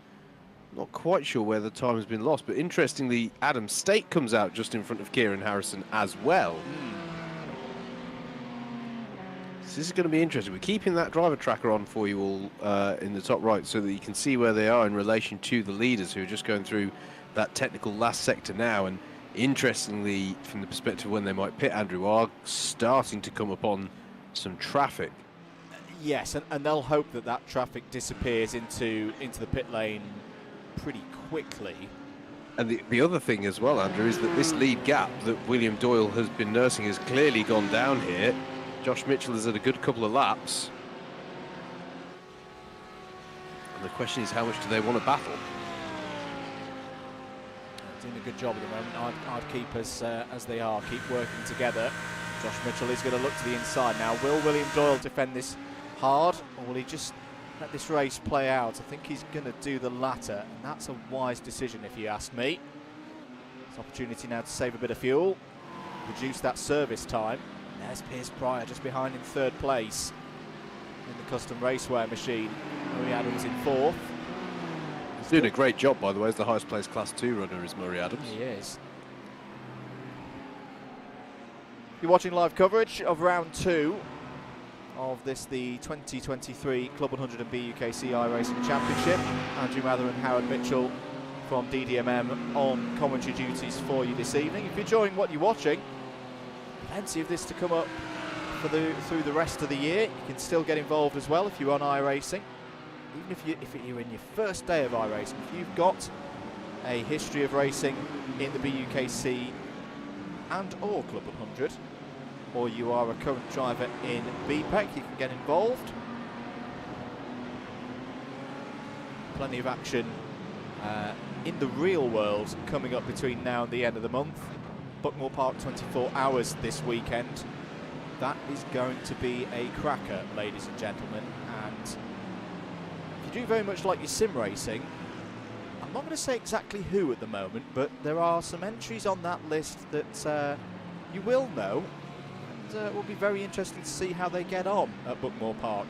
Speaker 2: Not quite sure where the time has been lost, but interestingly, Adam State comes out just in front of Kieran Harrison as well. So this is going to be interesting. We're keeping that driver tracker on for you all in the top right, so that you can see where they are in relation to the leaders, who are just going through that technical last sector now. And interestingly, from the perspective of when they might pit, Andrew, are starting to come upon some traffic.
Speaker 1: Yes, and they'll hope that that traffic disappears into the pit lane pretty quickly.
Speaker 2: And the other thing as well, Andrew, is that this lead gap that William Doyle has been nursing has clearly gone down here. Josh Mitchell has had a good couple of laps. And the question is, how much do they want to battle?
Speaker 1: Doing a good job at the moment. I'd keep as they are, keep working together. Josh Mitchell is going to look to the inside now. Will William Doyle defend this hard, or will he just let this race play out? I think he's going to do the latter, and that's a wise decision if you ask me. It's an opportunity now to save a bit of fuel, reduce that service time. There's Piers Pryor just behind in third place in the custom racewear machine. Murray Adams in fourth.
Speaker 2: He's doing a great job, by the way, as the highest placed Class 2 runner is Murray Adams.
Speaker 1: He is. You're watching live coverage of round 2 of this, the 2023 Club 100 and BUKC iRacing Championship. Andrew Mather and Howard Mitchell from DDMM on commentary duties for you this evening. If you're enjoying what you're watching, plenty of this to come up through the rest of the year. You can still get involved as well if you're on iRacing. Even if you're in your first day of iRacing, if you've got a history of racing in the BUKC and or Club 100, or you are a current driver in BPEC, you can get involved. Plenty of action in the real world coming up between now and the end of the month. Buckmore Park 24 hours this weekend. That is going to be a cracker, ladies and gentlemen. And if you do very much like your sim racing, I'm not going to say exactly who at the moment, but there are some entries on that list that you will know, and it will be very interesting to see how they get on at Buckmore Park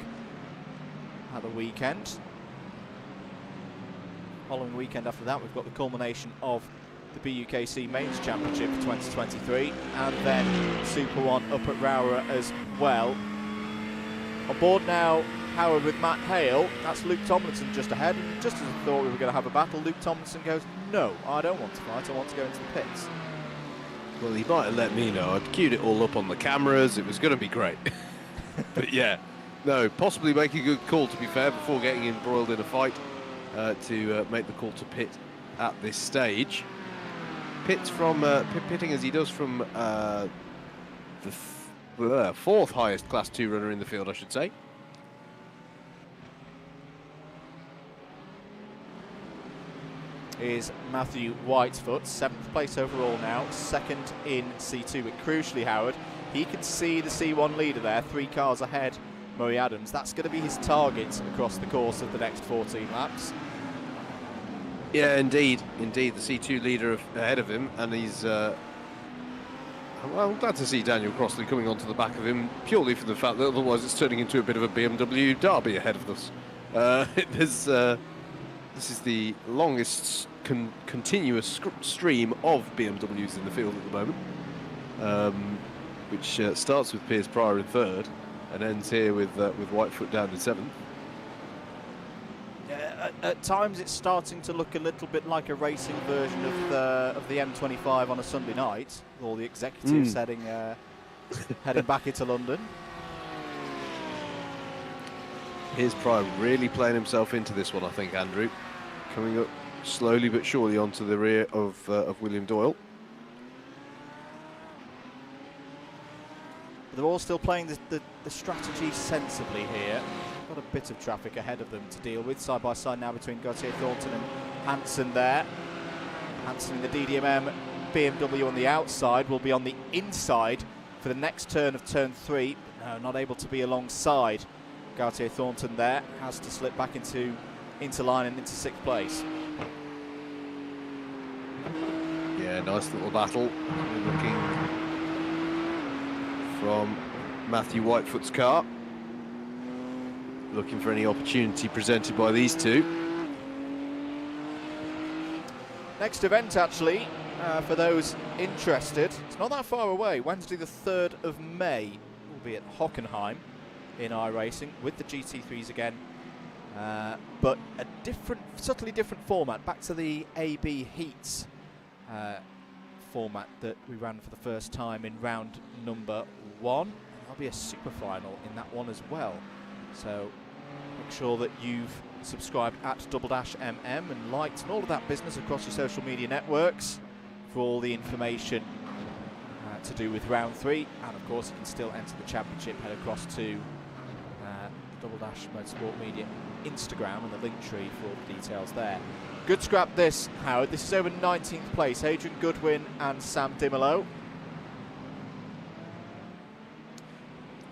Speaker 1: at the weekend. Following weekend after that, we've got the culmination of the BUKC Mains Championship for 2023, and then Super 1 up at Rowra as well. On board now, Howard with Matt Hale. That's Luke Tomlinson just ahead, and just as I thought we were going to have a battle, Luke Tomlinson goes, no, I don't want to fight, I want to go into the pits.
Speaker 2: Well, he might have let me know. I'd queued it all up on the cameras. It was going to be great. But yeah, no, possibly make a good call, to be fair, before getting embroiled in a fight to make the call to pit at this stage. Pits from pitting as he does from the fourth highest Class 2 runner in the field, I should say.
Speaker 1: Is Matthew Whitefoot, 7th place overall now, 2nd in C2, but crucially, Howard, he can see the C1 leader there, 3 cars ahead, Murray Adams. That's going to be his target across the course of the next 14 laps.
Speaker 2: Yeah, indeed, the C2 leader ahead of him, and he's well, I'm glad to see Daniel Crossley coming onto the back of him, purely for the fact that otherwise it's turning into a bit of a BMW derby ahead of us. This is the longest continuous stream of BMWs in the field at the moment, which starts with Piers Pryor in 3rd and ends here with Whitefoot down in 7th.
Speaker 1: At times it's starting to look a little bit like a racing version of the M25 on a Sunday night, with all the executives heading back into London.
Speaker 2: Here's Pryor really playing himself into this one, I think, Andrew. Coming up slowly but surely onto the rear of William Doyle.
Speaker 1: They're all still playing the strategy sensibly here. Got a bit of traffic ahead of them to deal with, side by side now between Gautier Thornton and Hansen there. Hansen in the DDMM, BMW on the outside, will be on the inside for the next turn of turn 3. No, not able to be alongside Gautier Thornton there. Has to slip back into line and into 6th place.
Speaker 2: Yeah, nice little battle. Looking from Matthew Whitefoot's car. Looking for any opportunity presented by these two.
Speaker 1: Next event, actually, for those interested, it's not that far away. Wednesday the 3rd of May will be at Hockenheim in iRacing with the GT3s again. But a subtly different format, back to the AB Heats format that we ran for the first time in round number 1. There'll be a super final in that one as well. So make sure that you've subscribed at Double Dash MM and liked and all of that business across your social media networks for all the information to do with round 3. And of course, you can still enter the championship. Head across to the Double Dash Motorsport Media Instagram and the link tree for all the details there. Good scrap this, Howard. This is over 19th place. Adrian Goodwin and Sam Dimolo.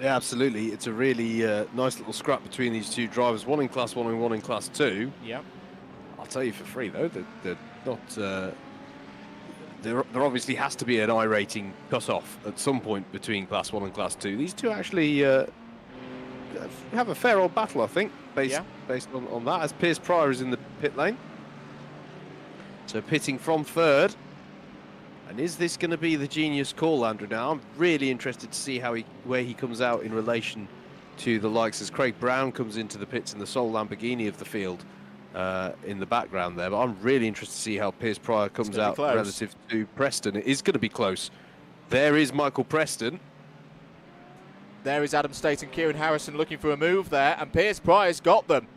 Speaker 2: Yeah, absolutely. It's a really nice little scrap between these two drivers, one in Class 1 and one in Class 2.
Speaker 1: Yeah.
Speaker 2: I'll tell you for free, though, they're not... There obviously has to be an I-rating cut-off at some point between Class 1 and Class 2. These two actually have a fair old battle, I think, based on that, as Piers Pryor is in the pit lane. So pitting from 3rd. And is this going to be the genius call, Andrew? Now, I'm really interested to see where he comes out in relation to the likes as Craig Brown comes into the pits in the sole Lamborghini of the field in the background there. But I'm really interested to see how Piers Pryor comes out relative to Preston. It is going to be close. There is Michael Preston.
Speaker 1: There is Adam State and Kieran Harrison looking for a move there, and Piers Pryor's got them.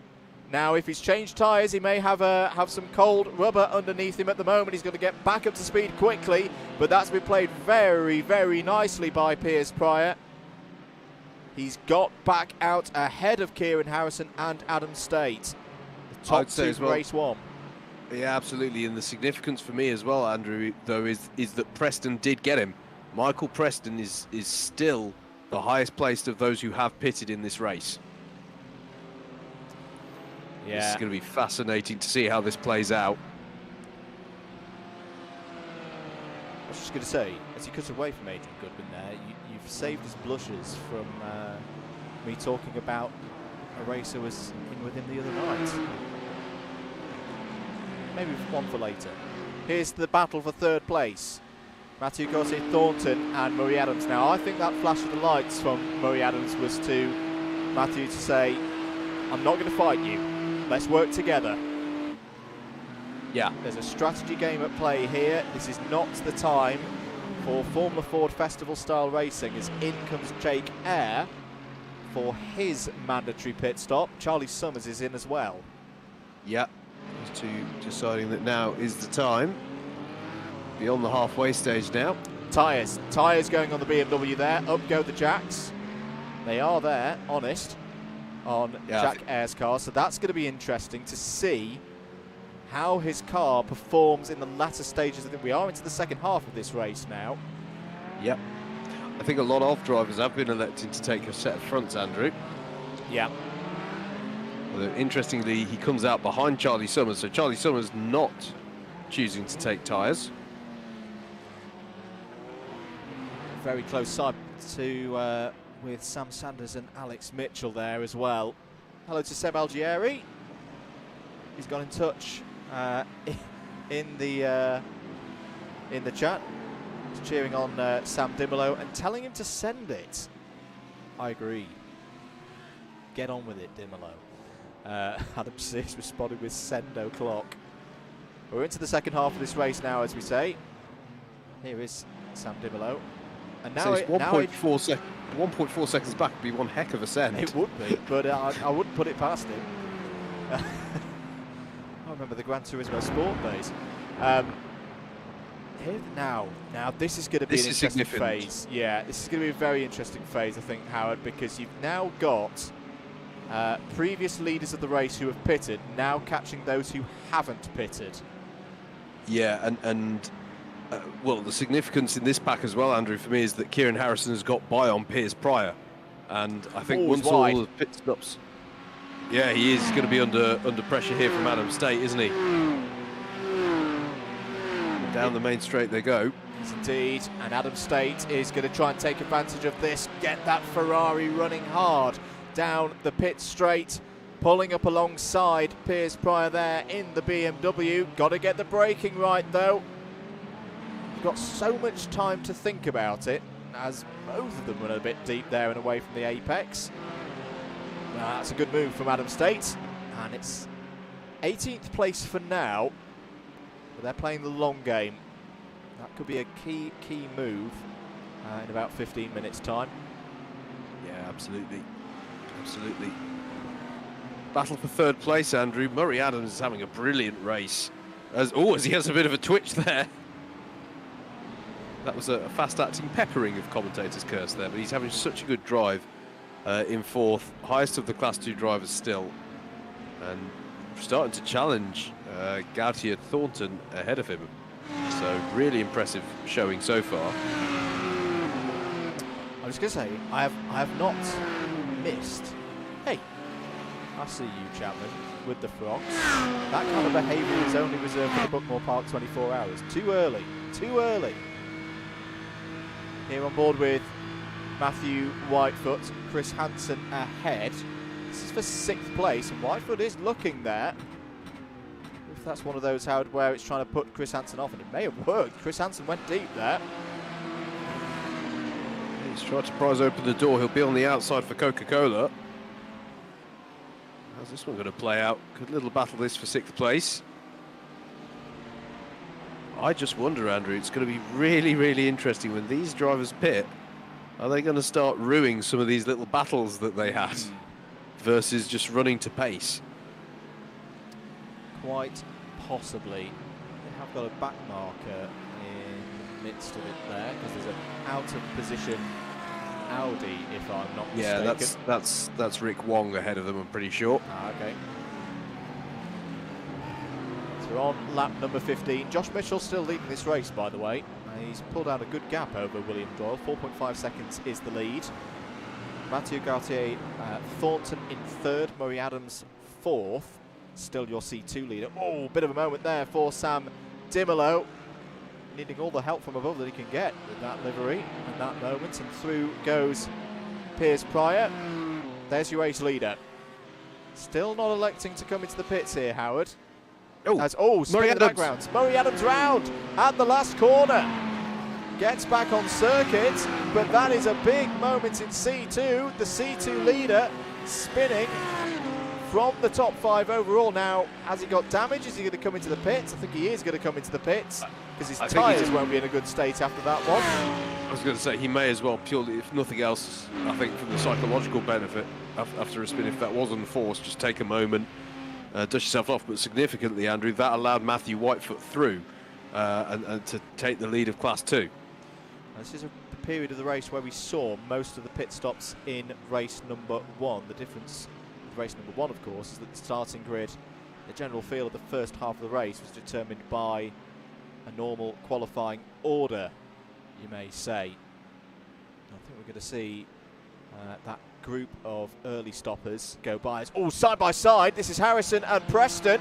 Speaker 1: Now, if he's changed tyres, he may have some cold rubber underneath him at the moment. He's going to get back up to speed quickly, but that's been played very, very nicely by Piers Pryor. He's got back out ahead of Kieran Harrison and Adam State. The top two from race 1.
Speaker 2: Yeah, absolutely. And the significance for me as well, Andrew, though, is that Preston did get him. Michael Preston is still the highest placed of those who have pitted in this race.
Speaker 3: Yeah.
Speaker 2: It's going to be fascinating to see how this plays out.
Speaker 3: I was just going to say, as he cuts away from Adrian Goodwin there, you've saved his blushes from me talking about a race who was in with him the other night. Maybe one for later. Here's the battle for third place. Matthew Gosset, Thornton and Murray Adams. Now, I think that flash of the lights from Murray Adams was to Matthew to say, I'm not going to fight you. Let's work together.
Speaker 2: Yeah.
Speaker 3: There's a strategy game at play here. This is not the time for Formula Ford Festival style racing, as in comes Jake Eyre for his mandatory pit stop. Charlie Summers is in as well.
Speaker 2: Yeah. These two deciding that now is the time. Beyond the halfway stage now.
Speaker 3: Tyres going on the BMW there. Up go the Jacks. They are there, honest, on Jack Eyre's car. So that's going to be interesting to see how his car performs in the latter stages. I think we are into the second half of this race now.
Speaker 2: Yep. I think a lot of drivers have been electing to take a set of fronts, Andrew.
Speaker 3: Yeah.
Speaker 2: Although, interestingly, he comes out behind Charlie Summers, so Charlie Summers not choosing to take tyres.
Speaker 3: Very close side to with Sam Sanders and Alex Mitchell there as well. Hello to Seb Algieri. He's got in touch in the chat. He's cheering on Sam Dimolo and telling him to send it. I agree. Get on with it, Dimolo. Adam Sears responded with send o'clock. We're into the second half of this race now, as we say. Here is Sam Dimolo. And now,
Speaker 2: so it's 1.4 seconds back would be one heck of a send.
Speaker 3: It would be, but I wouldn't put it past him. I remember the Gran Turismo Sport days. Here now this is going to be an interesting phase. Yeah, this is going to be a very interesting phase, I think, Howard, because you've now got previous leaders of the race who have pitted now catching those who haven't pitted.
Speaker 2: Yeah, and well, the significance in this pack as well, Andrew, for me, is that Kieran Harrison has got by on Piers prior, and I think once all the pit stops, yeah, he is going to be under pressure here from Adam State, isn't he? Down the main straight they go.
Speaker 3: Yes, indeed, and Adam State is going to try and take advantage of this, get that Ferrari running hard down the pit straight, pulling up alongside Piers Pryor there in the BMW. Got to get the braking right though. Got so much time to think about it, as both of them run a bit deep there and away from the apex. That's a good move from Adam State, and it's 18th place for now, but they're playing the long game. That could be a key move in about 15 minutes time.
Speaker 2: Yeah, absolutely. Battle for third place, Andrew. Murray Adams is having a brilliant race, as he has a bit of a twitch there. That was a fast-acting peppering of commentators' curse there, but he's having such a good drive in fourth, highest of the Class 2 drivers still, and starting to challenge Gautier Thornton ahead of him. So really impressive showing so far.
Speaker 3: I was going to say, I have not missed. Hey, I see you, Chapman, with the frogs. That kind of behaviour is only reserved for the Bookmore Park 24 hours. Too early. Here on board with Matthew Whitefoot, Chris Hansen ahead. This is for 6th place, and Whitefoot is looking there. If that's one of those, Howard, where it's trying to put Chris Hansen off, and it may have worked. Chris Hansen went deep there.
Speaker 2: He's tried to prise open the door. He'll be on the outside for Coca-Cola. How's this one going to play out? Good little battle this for 6th place. I just wonder, Andrew, it's going to be really, really interesting when these drivers pit. Are they going to start ruining some of these little battles that they had versus just running to pace?
Speaker 3: Quite possibly. They have got a back marker in the midst of it there, because there's an out of position Audi, if I'm not mistaken.
Speaker 2: Yeah, that's Rick Wong ahead of them, I'm pretty sure.
Speaker 3: Okay.
Speaker 1: We're on lap number 15. Josh Mitchell still leading this race, by the way. He's pulled out a good gap over William Doyle. 4.5 seconds is the lead. Mathieu Gauthier Thornton in third. Murray Adams fourth. Still your C2 leader. Oh, bit of a moment there for Sam Dimolo. Needing all the help from above that he can get with that livery and that moment. And through goes Piers Pryor. There's your race leader. Still not electing to come into the pits here, Howard. Spin in the background. Murray Adams round at the last corner. Gets back on circuit, but that is a big moment in C2. The C2 leader spinning from the top 5 overall. Now, has he got damage? Is he going to come into the pits? I think he is going to come into the pits because his tyres won't be in a good state after that one.
Speaker 2: I was going to say he may as well, purely, if nothing else, I think from the psychological benefit after a spin, if that was unforced, just take a moment, dust yourself off. But significantly, Andrew, that allowed Matthew Whitefoot through and to take the lead of Class 2.
Speaker 1: This is a period of the race where we saw most of the pit stops in race number 1. The difference with race number 1, of course, is that the starting grid, the general feel of the first half of the race was determined by a normal qualifying order, you may say. I think we're going to see that group of early stoppers go by us. Oh, side by side, this is Harrison and Preston,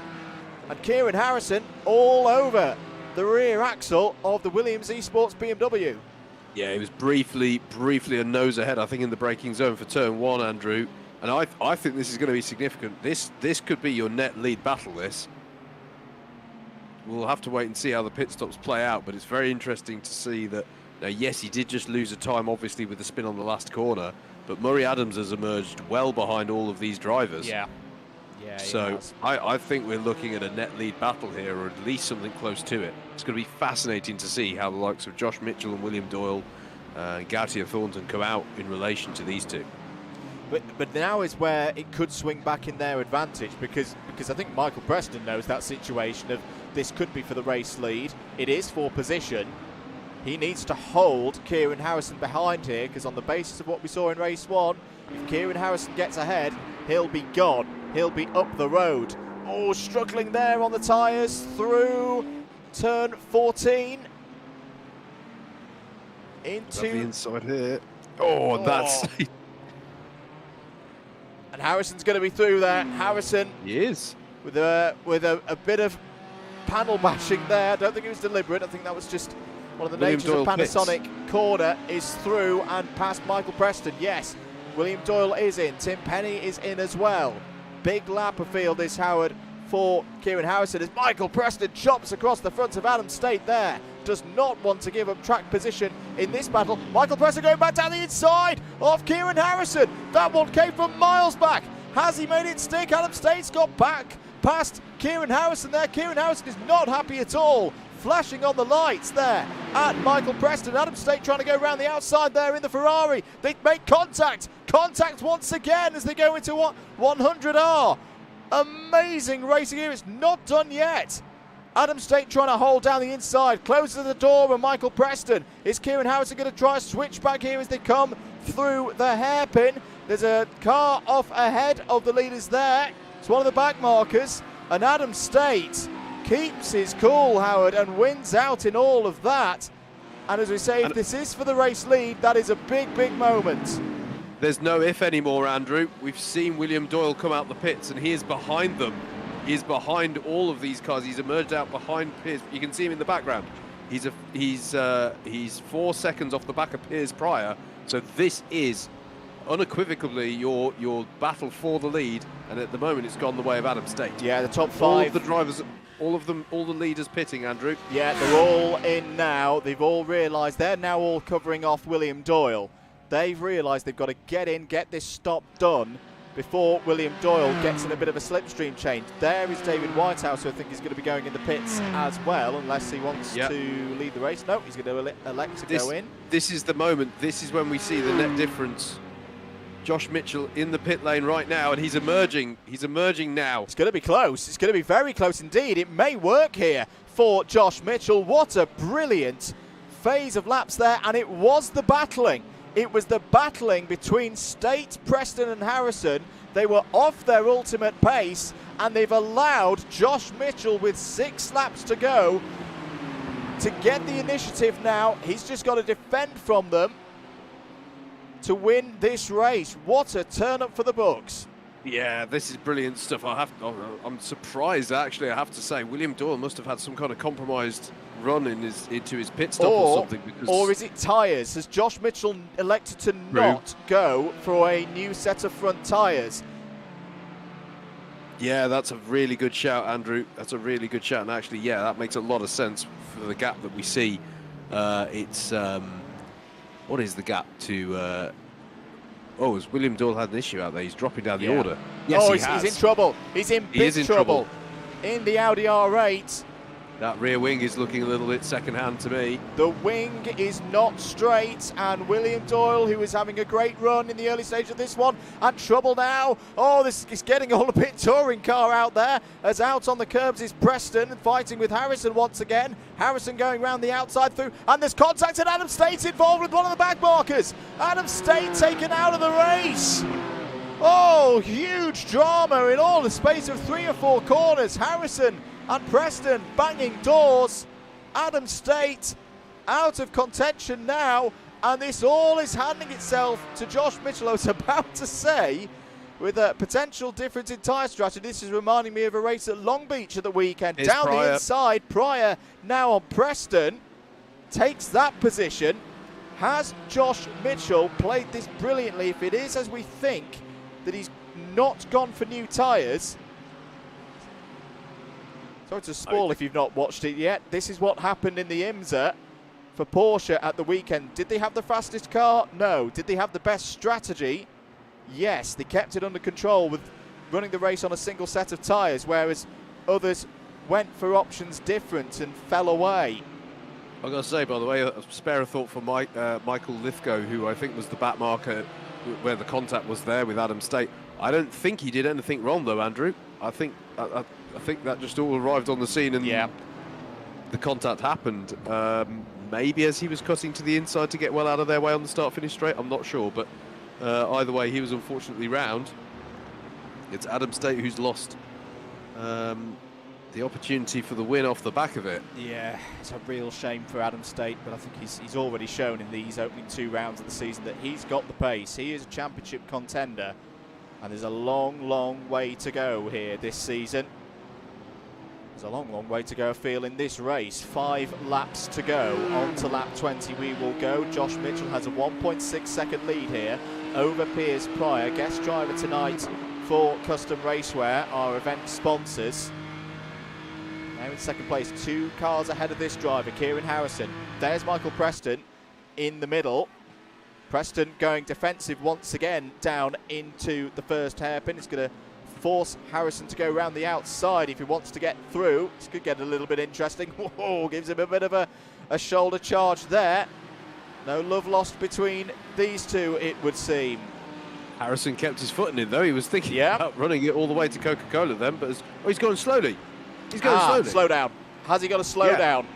Speaker 1: and Kieran Harrison all over the rear axle of the Williams Esports BMW.
Speaker 2: Yeah, he was briefly a nose ahead, I think, in the braking zone for turn 1, Andrew. And I think this is going to be significant. This could be your net lead battle, this. We'll have to wait and see how the pit stops play out, but it's very interesting to see that, now, yes, he did just lose a time, obviously, with the spin on the last corner, but Murray Adams has emerged well behind all of these drivers.
Speaker 1: Yeah,
Speaker 2: so I think we're looking at a net lead battle here, or at least something close to it. It's going to be fascinating to see how the likes of Josh Mitchell and William Doyle and Gauthier Thornton come out in relation to these two.
Speaker 1: But now is where it could swing back in their advantage, because I think Michael Preston knows that situation of this could be for the race lead. It is for position. He needs to hold Kieran Harrison behind here, because on the basis of what we saw in race 1, if Kieran Harrison gets ahead, he'll be gone. He'll be up the road. Oh, struggling there on the tyres through turn 14. Into
Speaker 2: the inside here. Oh, that's...
Speaker 1: And Harrison's going to be through there. Harrison,
Speaker 2: he is,
Speaker 1: with a bit of panel bashing there. I don't think it was deliberate. I think that was just one of the
Speaker 2: William
Speaker 1: natures
Speaker 2: Doyle
Speaker 1: of Panasonic. Pits. Corner is through and past Michael Preston. Yes, William Doyle is in. Tim Penny is in as well. Big lap of field is, Howard, for Kieran Harrison as Michael Preston chops across the front of Adam State there. Does not want to give up track position in this battle. Michael Preston going back down the inside of Kieran Harrison. That one came from miles back. Has he made it stick? Adam State's got back past Kieran Harrison there. Kieran Harrison is not happy at all. Flashing on the lights there at Michael Preston. Adam State trying to go around the outside there in the Ferrari. They make contact. Contact once again as they go into 100R. Amazing racing here. It's not done yet. Adam State trying to hold down the inside. Closes the door and Michael Preston. Is Kieran Harrison going to try a switch back here as they come through the hairpin? There's a car off ahead of the leaders there. It's one of the back markers. And Adam State keeps his cool, Howard, and wins out in all of that. And as we say, if this is for the race lead, that is a big, big moment.
Speaker 2: There's no if anymore, Andrew. We've seen William Doyle come out the pits, and he is behind them. He is behind all of these cars. He's emerged out behind Piers. You can see him in the background. He's 4 seconds off the back of Piers Pryor. So this is unequivocally your battle for the lead, and at the moment it's gone the way of Adam State.
Speaker 1: Yeah, the top 5.
Speaker 2: All of the drivers, all the leaders pitting, Andrew.
Speaker 1: Yeah, they're all in now. They've all realised they're now all covering off William Doyle. They've realised they've got to get in, get this stop done before William Doyle gets in a bit of a slipstream change. There is David Whitehouse, who I think is going to be going in the pits as well, unless he wants to lead the race. No, he's going to elect to go in.
Speaker 2: This is the moment. This is when we see the net difference. Josh Mitchell in the pit lane right now, and he's emerging. He's emerging now.
Speaker 1: It's going to be close. It's going to be very close indeed. It may work here for Josh Mitchell. What a brilliant phase of laps there, and it was the battling. It was the battling between State, Preston and Harrison. They were off their ultimate pace, and they've allowed Josh Mitchell with 6 laps to go to get the initiative now. He's just got to defend from them to win this race. What a turn up for the Bucks.
Speaker 2: Yeah, this is brilliant stuff. I'm surprised, actually, I have to say. William Doyle must have had some kind of compromised run into his pit stop or something. Because
Speaker 1: or is it tyres? Has Josh Mitchell elected to not go for a new set of front tyres?
Speaker 2: Yeah, that's a really good shout, Andrew. That's a really good shout. And actually, yeah, that makes a lot of sense for the gap that we see. What is the gap to... as William Doyle had an issue out there. He's dropping down the order. Yes,
Speaker 1: he's in trouble. He's in big trouble. In the Audi R8.
Speaker 2: That rear wing is looking a little bit second-hand to me.
Speaker 1: The wing is not straight, and William Doyle, who is having a great run in the early stage of this one, had trouble now. Oh, this is getting all a bit touring car out there, as out on the curbs is Preston, fighting with Harrison once again. Harrison going round the outside through, and there's contact, and Adam State's involved with one of the back markers. Adam State taken out of the race. Oh, huge drama in all the space of 3 or 4 corners. Harrison and Preston banging doors. Adam State out of contention now, and this all is handing itself to Josh Mitchell. I was about to say, with a potential difference in tyre strategy, this is reminding me of a race at Long Beach at the weekend.
Speaker 2: Here's
Speaker 1: Down
Speaker 2: Pryor.
Speaker 1: the inside, Pryor now on Preston, takes that position. Has Josh Mitchell played this brilliantly? If it is as we think, that he's not gone for new tyres. Sorry to spoil if you've not watched it yet. This is what happened in the IMSA for Porsche at the weekend. Did they have the fastest car? No. Did they have the best strategy? Yes. They kept it under control with running the race on a single set of tyres, whereas others went for options different and fell away.
Speaker 2: I've got to say, by the way, a spare a thought for Michael Lithgow, who I think was the back marker where the contact was there with Adam State. I don't think he did anything wrong, though, Andrew. I think that just all arrived on the scene and the contact happened. Maybe as he was cutting to the inside to get well out of their way on the start-finish straight. I'm not sure, but either way, he was unfortunately round. It's Adam State who's lost the opportunity for the win off the back of it.
Speaker 1: Yeah, it's a real shame for Adam State, but I think he's already shown in these opening 2 rounds of the season that he's got the pace. He is a championship contender, and there's a long, long way to go here this season. There's a long, long way to go, I feel, in this race. 5 laps to go. On to lap 20 we will go. Josh Mitchell has a 1.6 second lead here over Piers Pryor, guest driver tonight for Custom Racewear, our event sponsors. Now in second place, 2 cars ahead of this driver, Kieran Harrison. There's Michael Preston in the middle. Preston going defensive once again down into the first hairpin. It's going to force Harrison to go around the outside if he wants to get through. This could get a little bit interesting. Whoa, gives him a bit of a shoulder charge there. No love lost between these two, it would seem.
Speaker 2: Harrison kept his foot in it, though. He was thinking about running it all the way to Coca-Cola then, but he's going slowly. He's going slowly.
Speaker 1: Slow down. Has he got to slow down?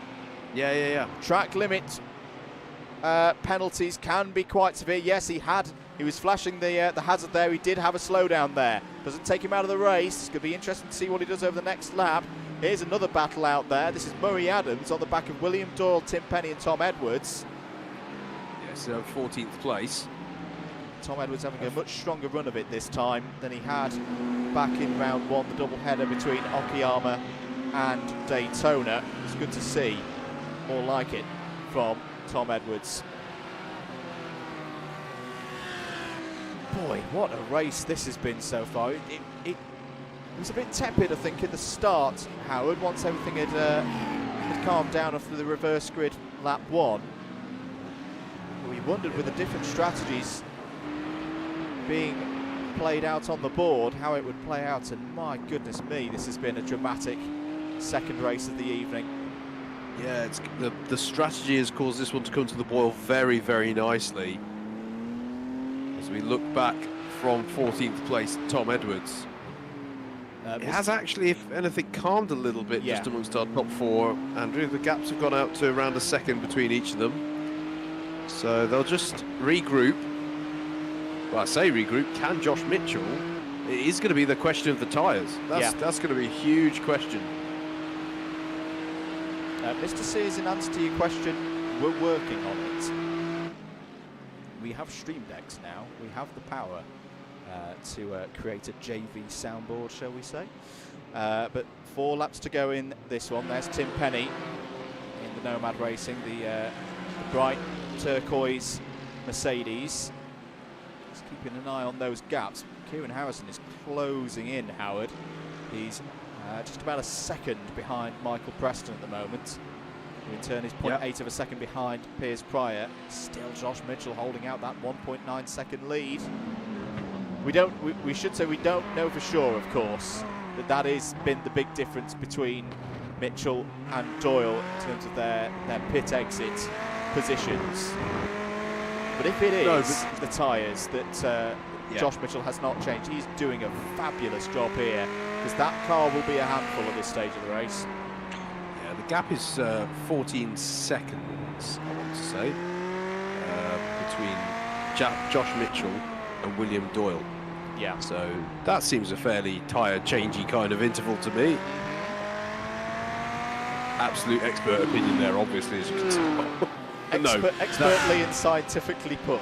Speaker 2: Yeah.
Speaker 1: Track limit penalties can be quite severe. Yes, he was flashing the hazard there. He did have a slowdown there. Doesn't take him out of the race. It's going to be interesting to see what he does over the next lap. Here's another battle out there. This is Murray Adams on the back of William Doyle, Tim Penny and Tom Edwards.
Speaker 2: Yes, 14th place.
Speaker 1: Tom Edwards having a much stronger run of it this time than he had back in round 1, the double header between Okayama and Daytona. It's good to see more like it from Tom Edwards. Boy, what a race this has been so far. It was a bit tepid, I think, at the start, Howard, once everything had calmed down after the reverse grid lap 1. We wondered with the different strategies being played out on the board how it would play out, and my goodness me, this has been a dramatic second race of the evening.
Speaker 2: Yeah, the strategy has caused this one to come to the boil very, very nicely. As we look back from 14th place, Tom Edwards. It has actually, if anything, calmed a little bit just amongst our top 4. Andrew, the gaps have gone out to around a second between each of them. So they'll just regroup. Well, I say regroup. Can Josh Mitchell it is going to be the question of the tyres. That's going to be a huge question.
Speaker 3: Mr. Sears, in answer to your question, we're working on it. We have stream decks now. We have the power to create a JV soundboard, shall we say. But 4 laps to go in this one. There's Tim Penny in the Nomad Racing, the bright turquoise Mercedes. Just keeping an eye on those gaps. Kieran Harrison is closing in, Howard. He's just about a second behind Michael Preston at the moment, who in turn is 0.8 of a second behind Piers Pryor. Still Josh Mitchell holding out that 1.9 second lead. We should say we don't know for sure, of course, that has been the big difference between Mitchell and Doyle in terms of their pit exit positions. But if it is the tyres that Josh Mitchell has not changed, he's doing a fabulous job here, because that car will be a handful at this stage of the race.
Speaker 2: Yeah, the gap is 14 seconds, I want to say, between Josh Mitchell and William Doyle.
Speaker 3: Yeah.
Speaker 2: So that seems a fairly tyre changey kind of interval to me. Absolute expert opinion there, obviously, as you can tell.
Speaker 3: Expertly and scientifically put.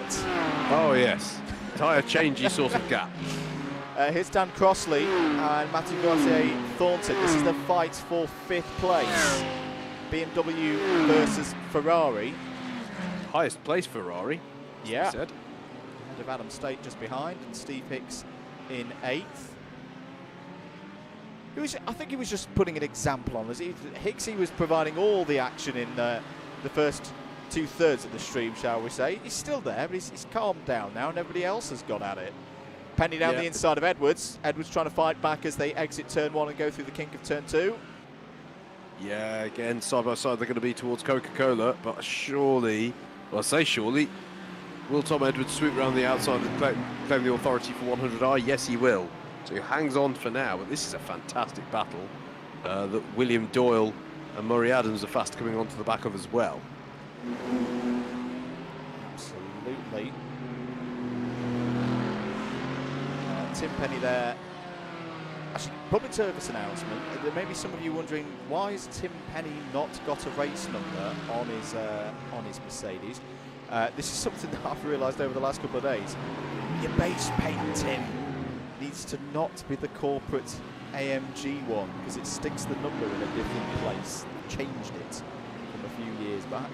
Speaker 2: Oh yes, tyre changey sort of gap.
Speaker 3: Here's Dan Crossley and Matthew Gauthier Thornton. This is the fight for 5th place. BMW versus Ferrari.
Speaker 2: Highest place Ferrari.
Speaker 3: Yeah.
Speaker 2: Said.
Speaker 3: Head of Adam State just behind, and Steve Hicks in 8th. I think he was just putting an example on us. Hicksy was providing all the action in the first 2/3 of the stream, shall we say. He's still there, but he's calmed down now, and everybody else has gone at it. Penny down the inside of Edwards. Edwards trying to fight back as they exit turn 1 and go through the kink of turn 2.
Speaker 2: Yeah, again, side by side they're going to be towards Coca-Cola, but surely, well, I say surely, will Tom Edwards swoop around the outside and claim the authority for 100R? Yes, he will. So he hangs on for now, but this is a fantastic battle that William Doyle and Murray Adams are fast coming onto the back of as well.
Speaker 3: Absolutely. Tim Penny there. Actually, public service announcement. There may be some of you wondering, why has Tim Penny not got a race number on his Mercedes? This is something that I've realised over the last couple of days. Your base paint, Tim, needs to not be the corporate AMG one, because it sticks the number in a different place. They've changed it from a few years back.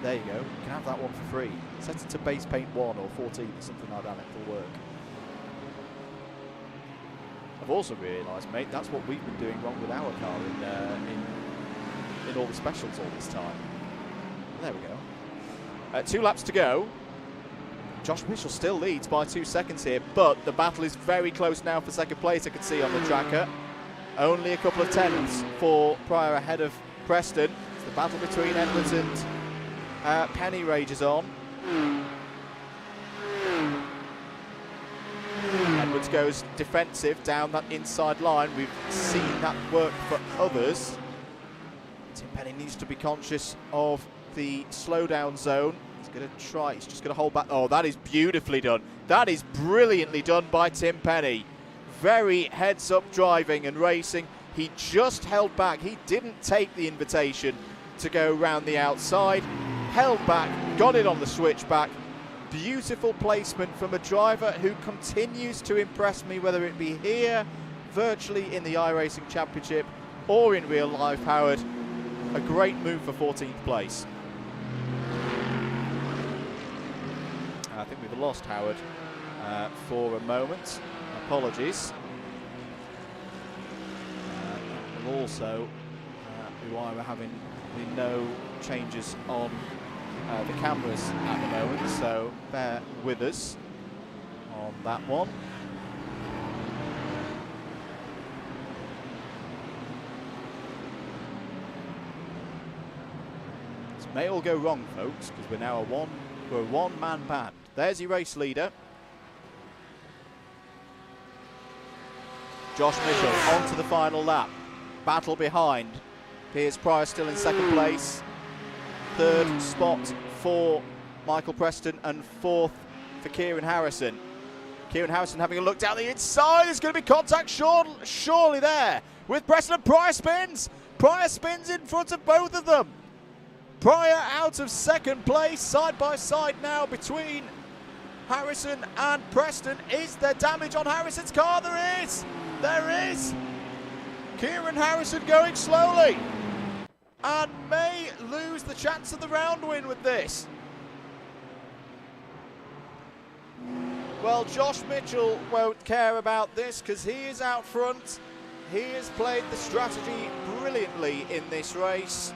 Speaker 3: There you go. You can have that one for free. Set it to base paint 1 or 14 or something like that. It'll work. I've also realised, mate, that's what we've been doing wrong with our car in all the specials all this time. There we go. 2 laps to go. Josh Mitchell still leads by 2 seconds here, but the battle is very close now for second place, I can see on the tracker. Only a couple of tenths for Pryor ahead of Preston. It's the battle between Edwards and Penny rages on. Edwards goes defensive down that inside line. We've seen that work for others. Tim Penny needs to be conscious of the slowdown zone. He's going to try, he's just going to hold back. Oh, that is beautifully done. That is brilliantly done by Tim Penny. Very heads-up driving and racing. He just held back. He didn't take the invitation to go round the outside. Held back, got it on the switchback. Beautiful placement from a driver who continues to impress me, whether it be here, virtually in the iRacing Championship, or in real life, Howard. A great move for 14th place. I think we've lost Howard for a moment. Apologies. And also, why we're having no changes on the cameras at the moment, so bear with us on that one. This may all go wrong, folks, because we're now a one-man band. There's your race leader. Josh Mitchell on to the final lap. Battle behind. Piers Pryor still in second place. 3rd spot for Michael Preston and 4th for Kieran Harrison.
Speaker 1: Kieran Harrison having a look down the inside. There's going to be contact surely there with Preston. Pryor spins. Pryor spins in front of both of them. Pryor out of second place, side by side now between Harrison and Preston. Is there damage on Harrison's car? There is. There is. Kieran Harrison going slowly and may lose the chance of the round win with this. Well, Josh Mitchell won't care about this because he is out front. He has played the strategy brilliantly in this race.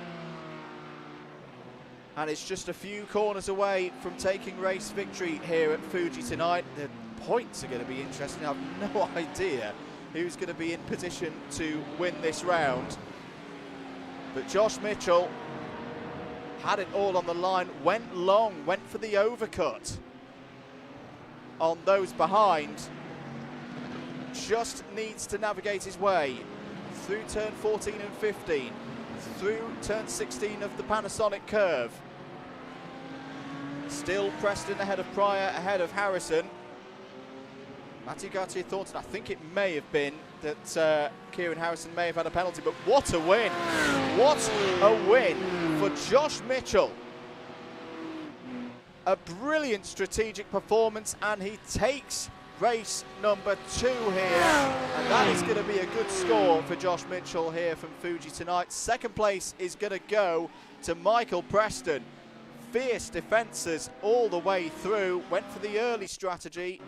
Speaker 1: And it's just a few corners away from taking race victory here at Fuji tonight. The points are going to be interesting. I have no idea who's going to be in position to win this round. But Josh Mitchell had it all on the line, went long, went for the overcut on those behind. Just needs to navigate his way through turn 14 and 15, through turn 16 of the Panasonic curve. Still Preston ahead of Pryor, ahead of Harrison. Matthew Gauthier-Thornton, I think it may have been that Kieran Harrison may have had a penalty, but what a win! What a win for Josh Mitchell. A brilliant strategic performance, and he takes race number 2 here. And that is going to be a good score for Josh Mitchell here from Fuji tonight. Second place is going to go to Michael Preston. Fierce defences all the way through. Went for the early strategy.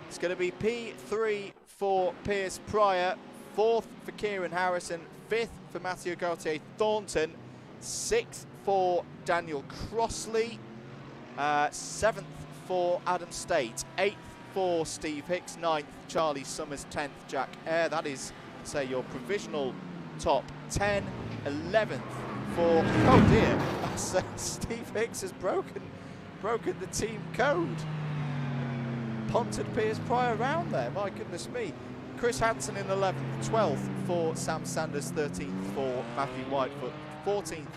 Speaker 1: It's going to be P3 for Piers Pryor, 4th for Kieran Harrison, 5th for Matthew Gauthier-Thornton, 6th for Daniel Crossley, 7th for Adam State, 8th for Steve Hicks, 9th Charlie Summers, 10th Jack Eyre. That is, say, your provisional top 10. 11th for, oh dear, Steve Hicks has broken the team code. Punted Piers Pryor around there, my goodness me. Chris Hansen in 11th, 12th for Sam Sanders, 13th for Matthew Whitefoot, 14th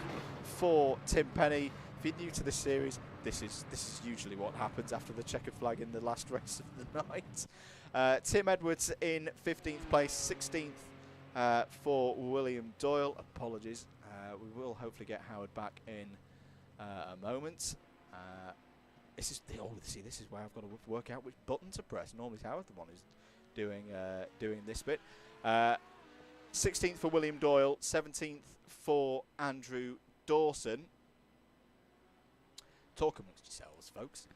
Speaker 1: for Tim Penny. If you're new to this series, this is usually what happens after the checkered flag in the last race of the night. Tim Edwards in 15th place, 16th for William Doyle. Apologies, we will hopefully get Howard back in a moment. This is this is where I've got to work out which button to press. Normally Howard's the one who's doing this bit. 16th for William Doyle, 17th for Andrew Dawson. Talk amongst yourselves, folks.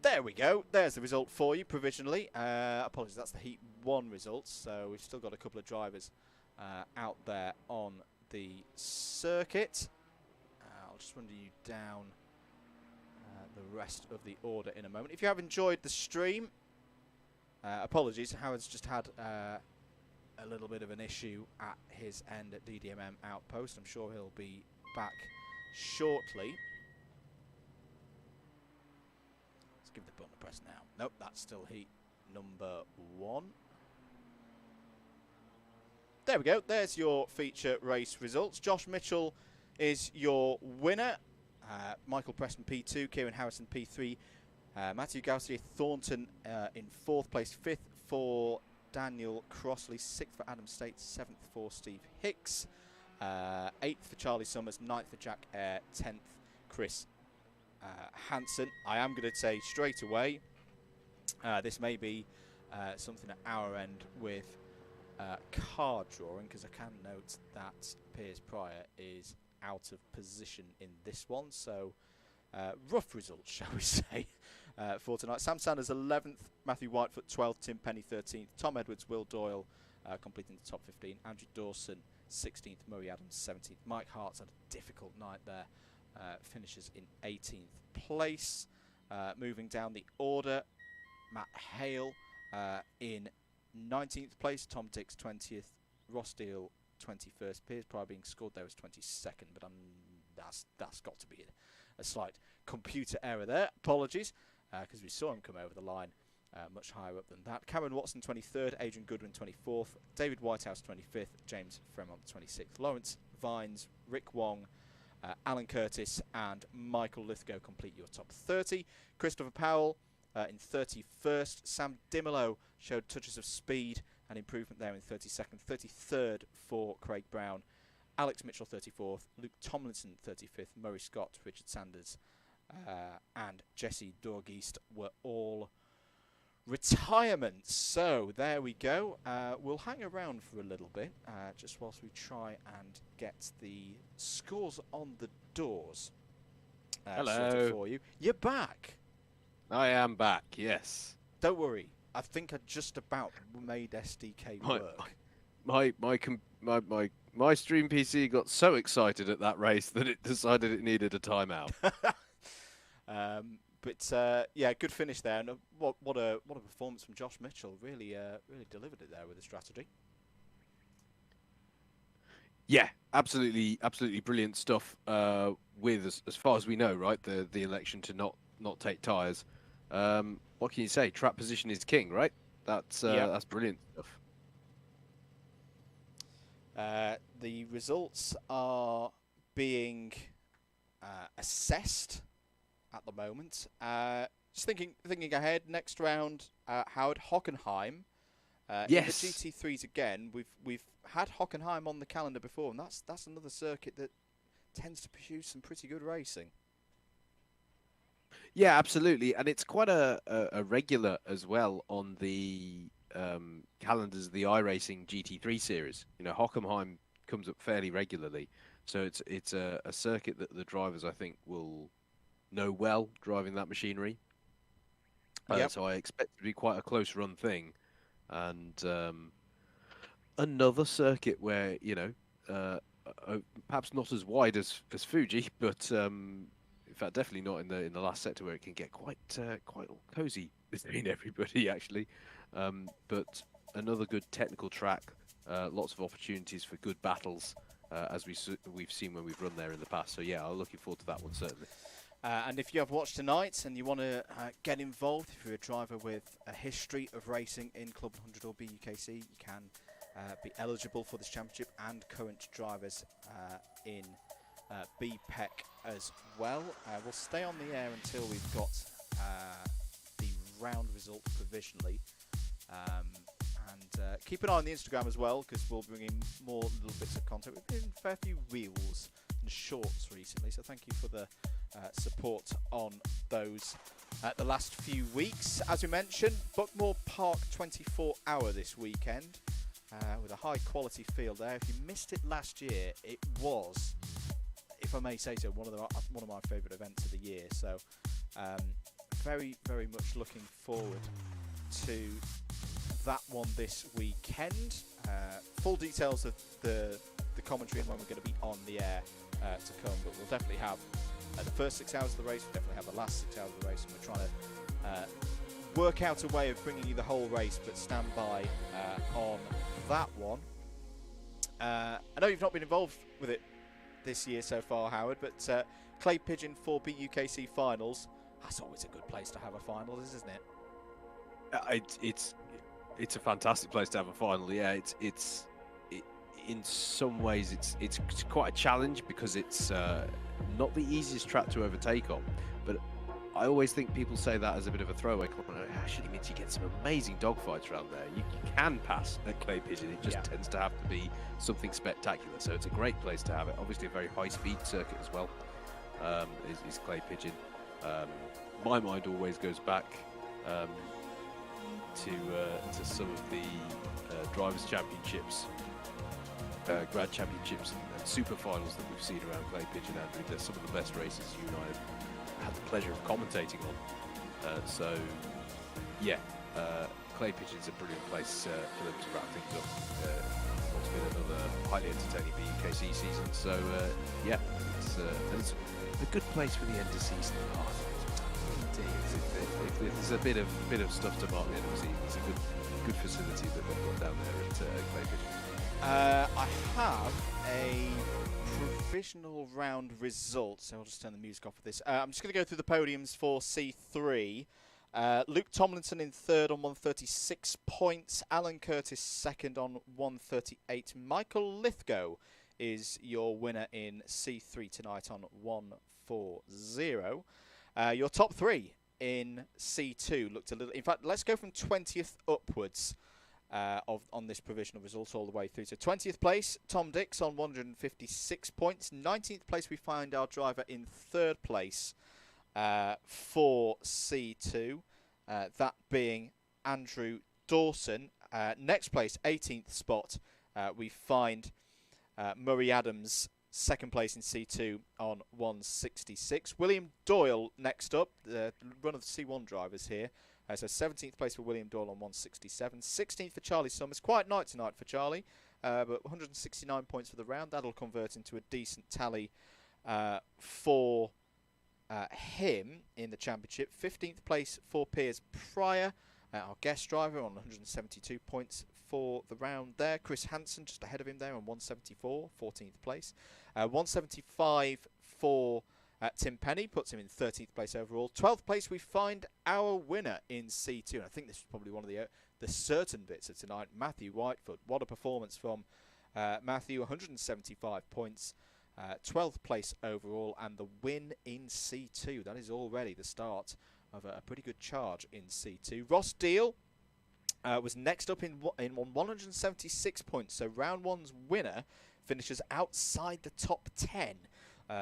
Speaker 1: There we go. There's the result for you provisionally. Apologies, that's the Heat 1 results. So we've still got a couple of drivers out there on the circuit. I'll just run you down the rest of the order in a moment. If you have enjoyed the stream, apologies, Howard's just had a little bit of an issue at his end at DDMM Outpost. I'm sure he'll be back shortly. Let's give the button a press now. Nope, that's still heat number 1. There we go. There's your feature race results. Josh Mitchell is your winner. Michael Preston P2, Kieran Harrison P3, Matthew Gauthier-Thornton in 4th place, 5th for Daniel Crossley, 6th for Adam State, 7th for Steve Hicks, 8th for Charlie Summers, 9th for Jack Eyre, 10th Chris Hansen. I am going to say straight away, this may be something at our end with card drawing, because I can note that Piers Pryor is out of position in this one, so rough results, shall we say, for tonight. Sam Sanders 11th, Matthew Whitefoot 12th, Tim Penny 13th, Tom Edwards, Will Doyle completing the top 15, Andrew Dawson 16th, Murray Adams 17th, Mike Hart's had a difficult night there, finishes in 18th place. Moving down the order, Matt Hale in 19th place, Tom Dix 20th, Ross Deal 21st, Piers Pryor being scored there as 22nd, but that's got to be a slight computer error there. Apologies, because we saw him come over the line much higher up than that. Cameron Watson 23rd, Adrian Goodwin 24th, David Whitehouse 25th, James Fremont 26th, Lawrence Vines, Rick Wong
Speaker 3: Alan Curtis and Michael Lithgow complete your top 30. Christopher Powell in 31st. Sam Dimolo showed touches of speed and improvement there in 32nd. 33rd for Craig Brown. Alex Mitchell 34th. Luke Tomlinson 35th. Murray Scott, Richard Sanders and Jesse Dorgeest were all retirements. So there we go. We'll hang around for a little bit just whilst we try and get the scores on the doors sorted for you. You're back.
Speaker 2: I am back, yes.
Speaker 3: Don't worry. I think I just about made SDK work.
Speaker 2: My stream PC got so excited at that race that it decided it needed a timeout.
Speaker 3: But yeah, good finish there, and what a performance from Josh Mitchell. Really delivered it there with the strategy. Yeah,
Speaker 2: absolutely brilliant stuff. With as far as we know, right, the election to not take tyres. What can you say? Track position is king, right? That's brilliant stuff.
Speaker 3: The results are being assessed at the moment. Just thinking ahead, next round, Howard Hockenheim.
Speaker 2: Yes.
Speaker 3: In the GT3s again, we've had Hockenheim on the calendar before, and that's another circuit that tends to produce some pretty good racing.
Speaker 2: Yeah, absolutely, and it's quite a regular as well on the calendars of the iRacing GT3 series. You know, Hockenheim comes up fairly regularly, so it's a circuit that the drivers, I think, will know well driving that machinery.
Speaker 3: Yep.
Speaker 2: So I expect it to be quite a close run thing, and another circuit where, you know, perhaps not as wide as Fuji, but in fact definitely not in the last sector, where it can get quite cozy between everybody actually. But another good technical track, lots of opportunities for good battles, as we've seen when we've run there in the past. So yeah, I'm looking forward to that one certainly.
Speaker 3: And if you have watched tonight and you want to get involved, if you're a driver with a history of racing in Club 100 or BUKC, you can be eligible for this championship, and current drivers in BPEC as well. We'll stay on the air until we've got the round result provisionally. And keep an eye on the Instagram as well, because we'll bring in more little bits of content. We've been in a fair few reels and shorts recently, so thank you for the support on those the last few weeks. As we mentioned, Buckmore Park 24-hour this weekend with a high quality field there. If you missed it last year, it was, if I may say so, one of my favourite events of the year. So very much looking forward to that one this weekend. Full details of the commentary and when we're going to be on the air to come, but we'll definitely have the first 6 hours of the race, we'll definitely have the last 6 hours of the race, and we're trying to work out a way of bringing you the whole race, but stand by on that one. I know you've not been involved with it this year so far, Howard, but Clay Pigeon for BUKC finals, that's always a good place to have a final, isn't it?
Speaker 2: It's a fantastic place to have a final. Yeah, it's in some ways it's quite a challenge, because it's not the easiest track to overtake on, but I always think people say that as a bit of a throwaway comment. It actually means you get some amazing dogfights around there. You can pass at Clay Pigeon, it just tends to have to be something spectacular, so it's a great place to have it. Obviously a very high speed circuit as well, is Clay Pigeon. My mind always goes back to some of the Drivers' Championships, Grad Championships and Super Finals that we've seen around Clay Pigeon, Andrew. They're some of the best races you and I have had the pleasure of commentating on. So, yeah, Clay Pigeon's a brilliant place for them to wrap things up. It's been another highly entertaining BUKC season. So, yeah, it's a good place for the end of season. If there's a bit of stuff to mark the end of the season, it's a good facility that they've got down there at Clay Pigeon.
Speaker 3: I have a provisional round result, so I'll just turn the music off for this. I'm just going to go through the podiums for C3. Luke Tomlinson in third on 136 points. Alan Curtis second on 138. Michael Lithgow is your winner in C3 tonight on 140. Your top 3 in C2 looked a little... In fact, let's go from 20th upwards on this provisional result all the way through. So 20th place, Tom Dix on 156 points. 19th place, we find our driver in 3rd place for C2. That being Andrew Dawson. Next place, 18th spot, we find Murray Adams, 2nd place in C2 on 166. William Doyle next up, the run of the C1 drivers here. So 17th place for William Doyle on 167. 16th for Charlie Summers. Quiet night tonight for Charlie, but 169 points for the round. That'll convert into a decent tally for him in the championship. 15th place for Piers Pryor, our guest driver, on 172 points for the round there. Chris Hansen just ahead of him there on 174, 14th place. 175 for Tim Penny, puts him in 13th place overall. 12th place, we find our winner in C2. And I think this is probably one of the certain bits of tonight, Matthew Whitefoot. What a performance from Matthew, 175 points. 12th place overall, and the win in C2. That is already the start of a pretty good charge in C2. Ross Deal was next up on 176 points, so round one's winner finishes outside the top 10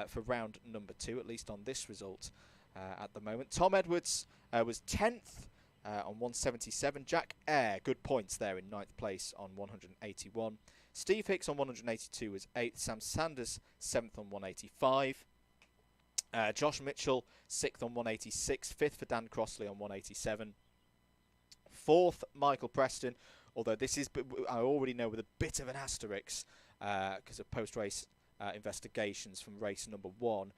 Speaker 3: for round number 2, at least on this result at the moment. Tom Edwards was 10th on 177. Jack Eyre, good points there in 9th place on 181. Steve Hicks on 182 was 8th. Sam Sanders 7th on 185. Josh Mitchell 6th on 186. 5th for Dan Crossley on 187. 4th, Michael Preston, although this is, I already know, with a bit of an asterisk because of post-race investigations from race number 1.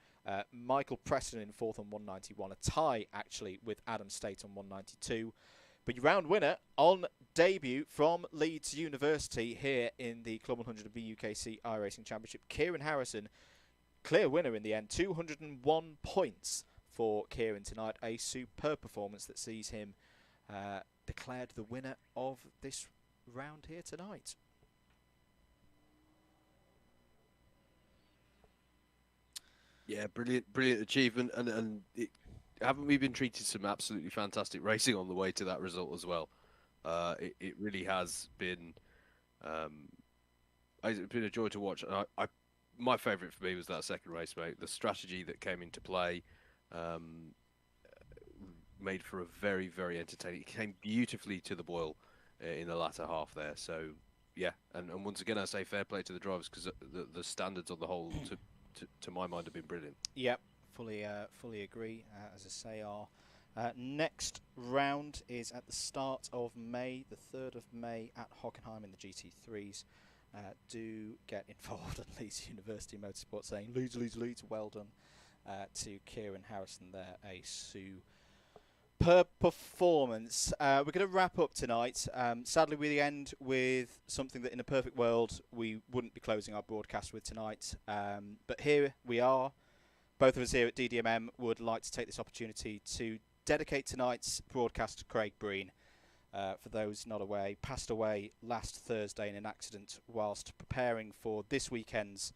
Speaker 3: Michael Preston in 4th on 191, a tie actually with Adam State on 192. But your round winner on debut from Leeds University here in the Club 100 BUKC iRacing Championship, Kieran Harrison, clear winner in the end. 201 points for Kieran tonight. A superb performance that sees him declared the winner of this round here tonight.
Speaker 2: Yeah, brilliant achievement, and haven't we been treated some absolutely fantastic racing on the way to that result as well? It really has been. It's been a joy to watch. And my favourite for me was that second race, mate. The strategy that came into play made for a very, very entertaining. It came beautifully to the boil in the latter half there. So yeah, and once again I say fair play to the drivers, because the standards on the whole, to my mind, have been brilliant. Yep.
Speaker 3: Fully agree. As I say, our next round is at the start of May, the 3rd of May at Hockenheim in the GT3s. Do get involved at Leeds University Motorsport, saying Leeds, well done to Kieran Harrison there. A superb performance. We're going to wrap up tonight. Sadly, we end with something that in a perfect world we wouldn't be closing our broadcast with tonight. But here we are. Both of us here at DDMM would like to take this opportunity to dedicate tonight's broadcast to Craig Breen. For those not aware, passed away last Thursday in an accident whilst preparing for this weekend's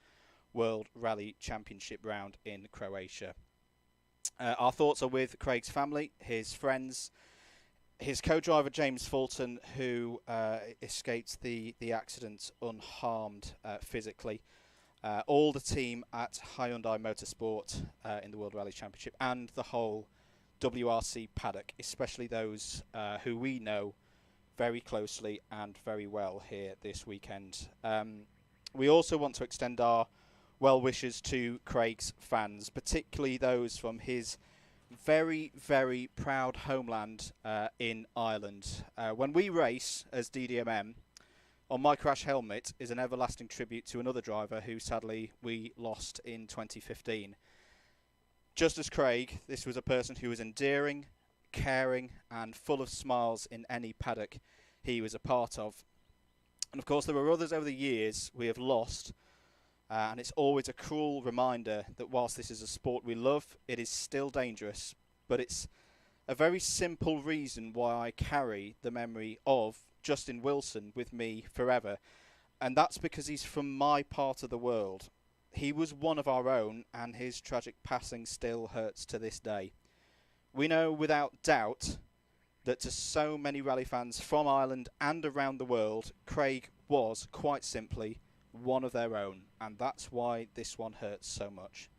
Speaker 3: World Rally Championship round in Croatia. Our thoughts are with Craig's family, his friends, his co-driver James Fulton, who escaped the accident unharmed physically. All the team at Hyundai Motorsport in the World Rally Championship, and the whole WRC paddock, especially those who we know very closely and very well here this weekend. We also want to extend our well wishes to Craig's fans, particularly those from his very, very proud homeland in Ireland. When we race as DDMM, on my crash helmet is an everlasting tribute to another driver who sadly we lost in 2015. Just as Craig, this was a person who was endearing, caring and full of smiles in any paddock he was a part of. And of course there are others over the years we have lost, and it's always a cruel reminder that whilst this is a sport we love, it is still dangerous. But it's a very simple reason why I carry the memory of Justin Wilson with me forever.
Speaker 1: And that's because he's from my part of the world. He was one of our own, and his tragic passing still hurts to this day. We know without doubt that to so many rally fans from Ireland and around the world, Craig was, quite simply, one of their own, and that's why this one hurts so much.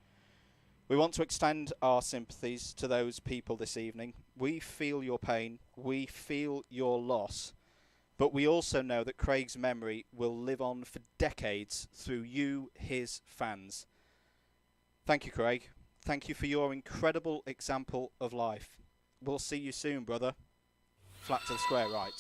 Speaker 1: We want to extend our sympathies to those people this evening. We feel your pain, we feel your loss, but we also know that Craig's memory will live on for decades through you, his fans. Thank you, Craig. Thank you for your incredible example of life. We'll see you soon, brother. Flat to the square right.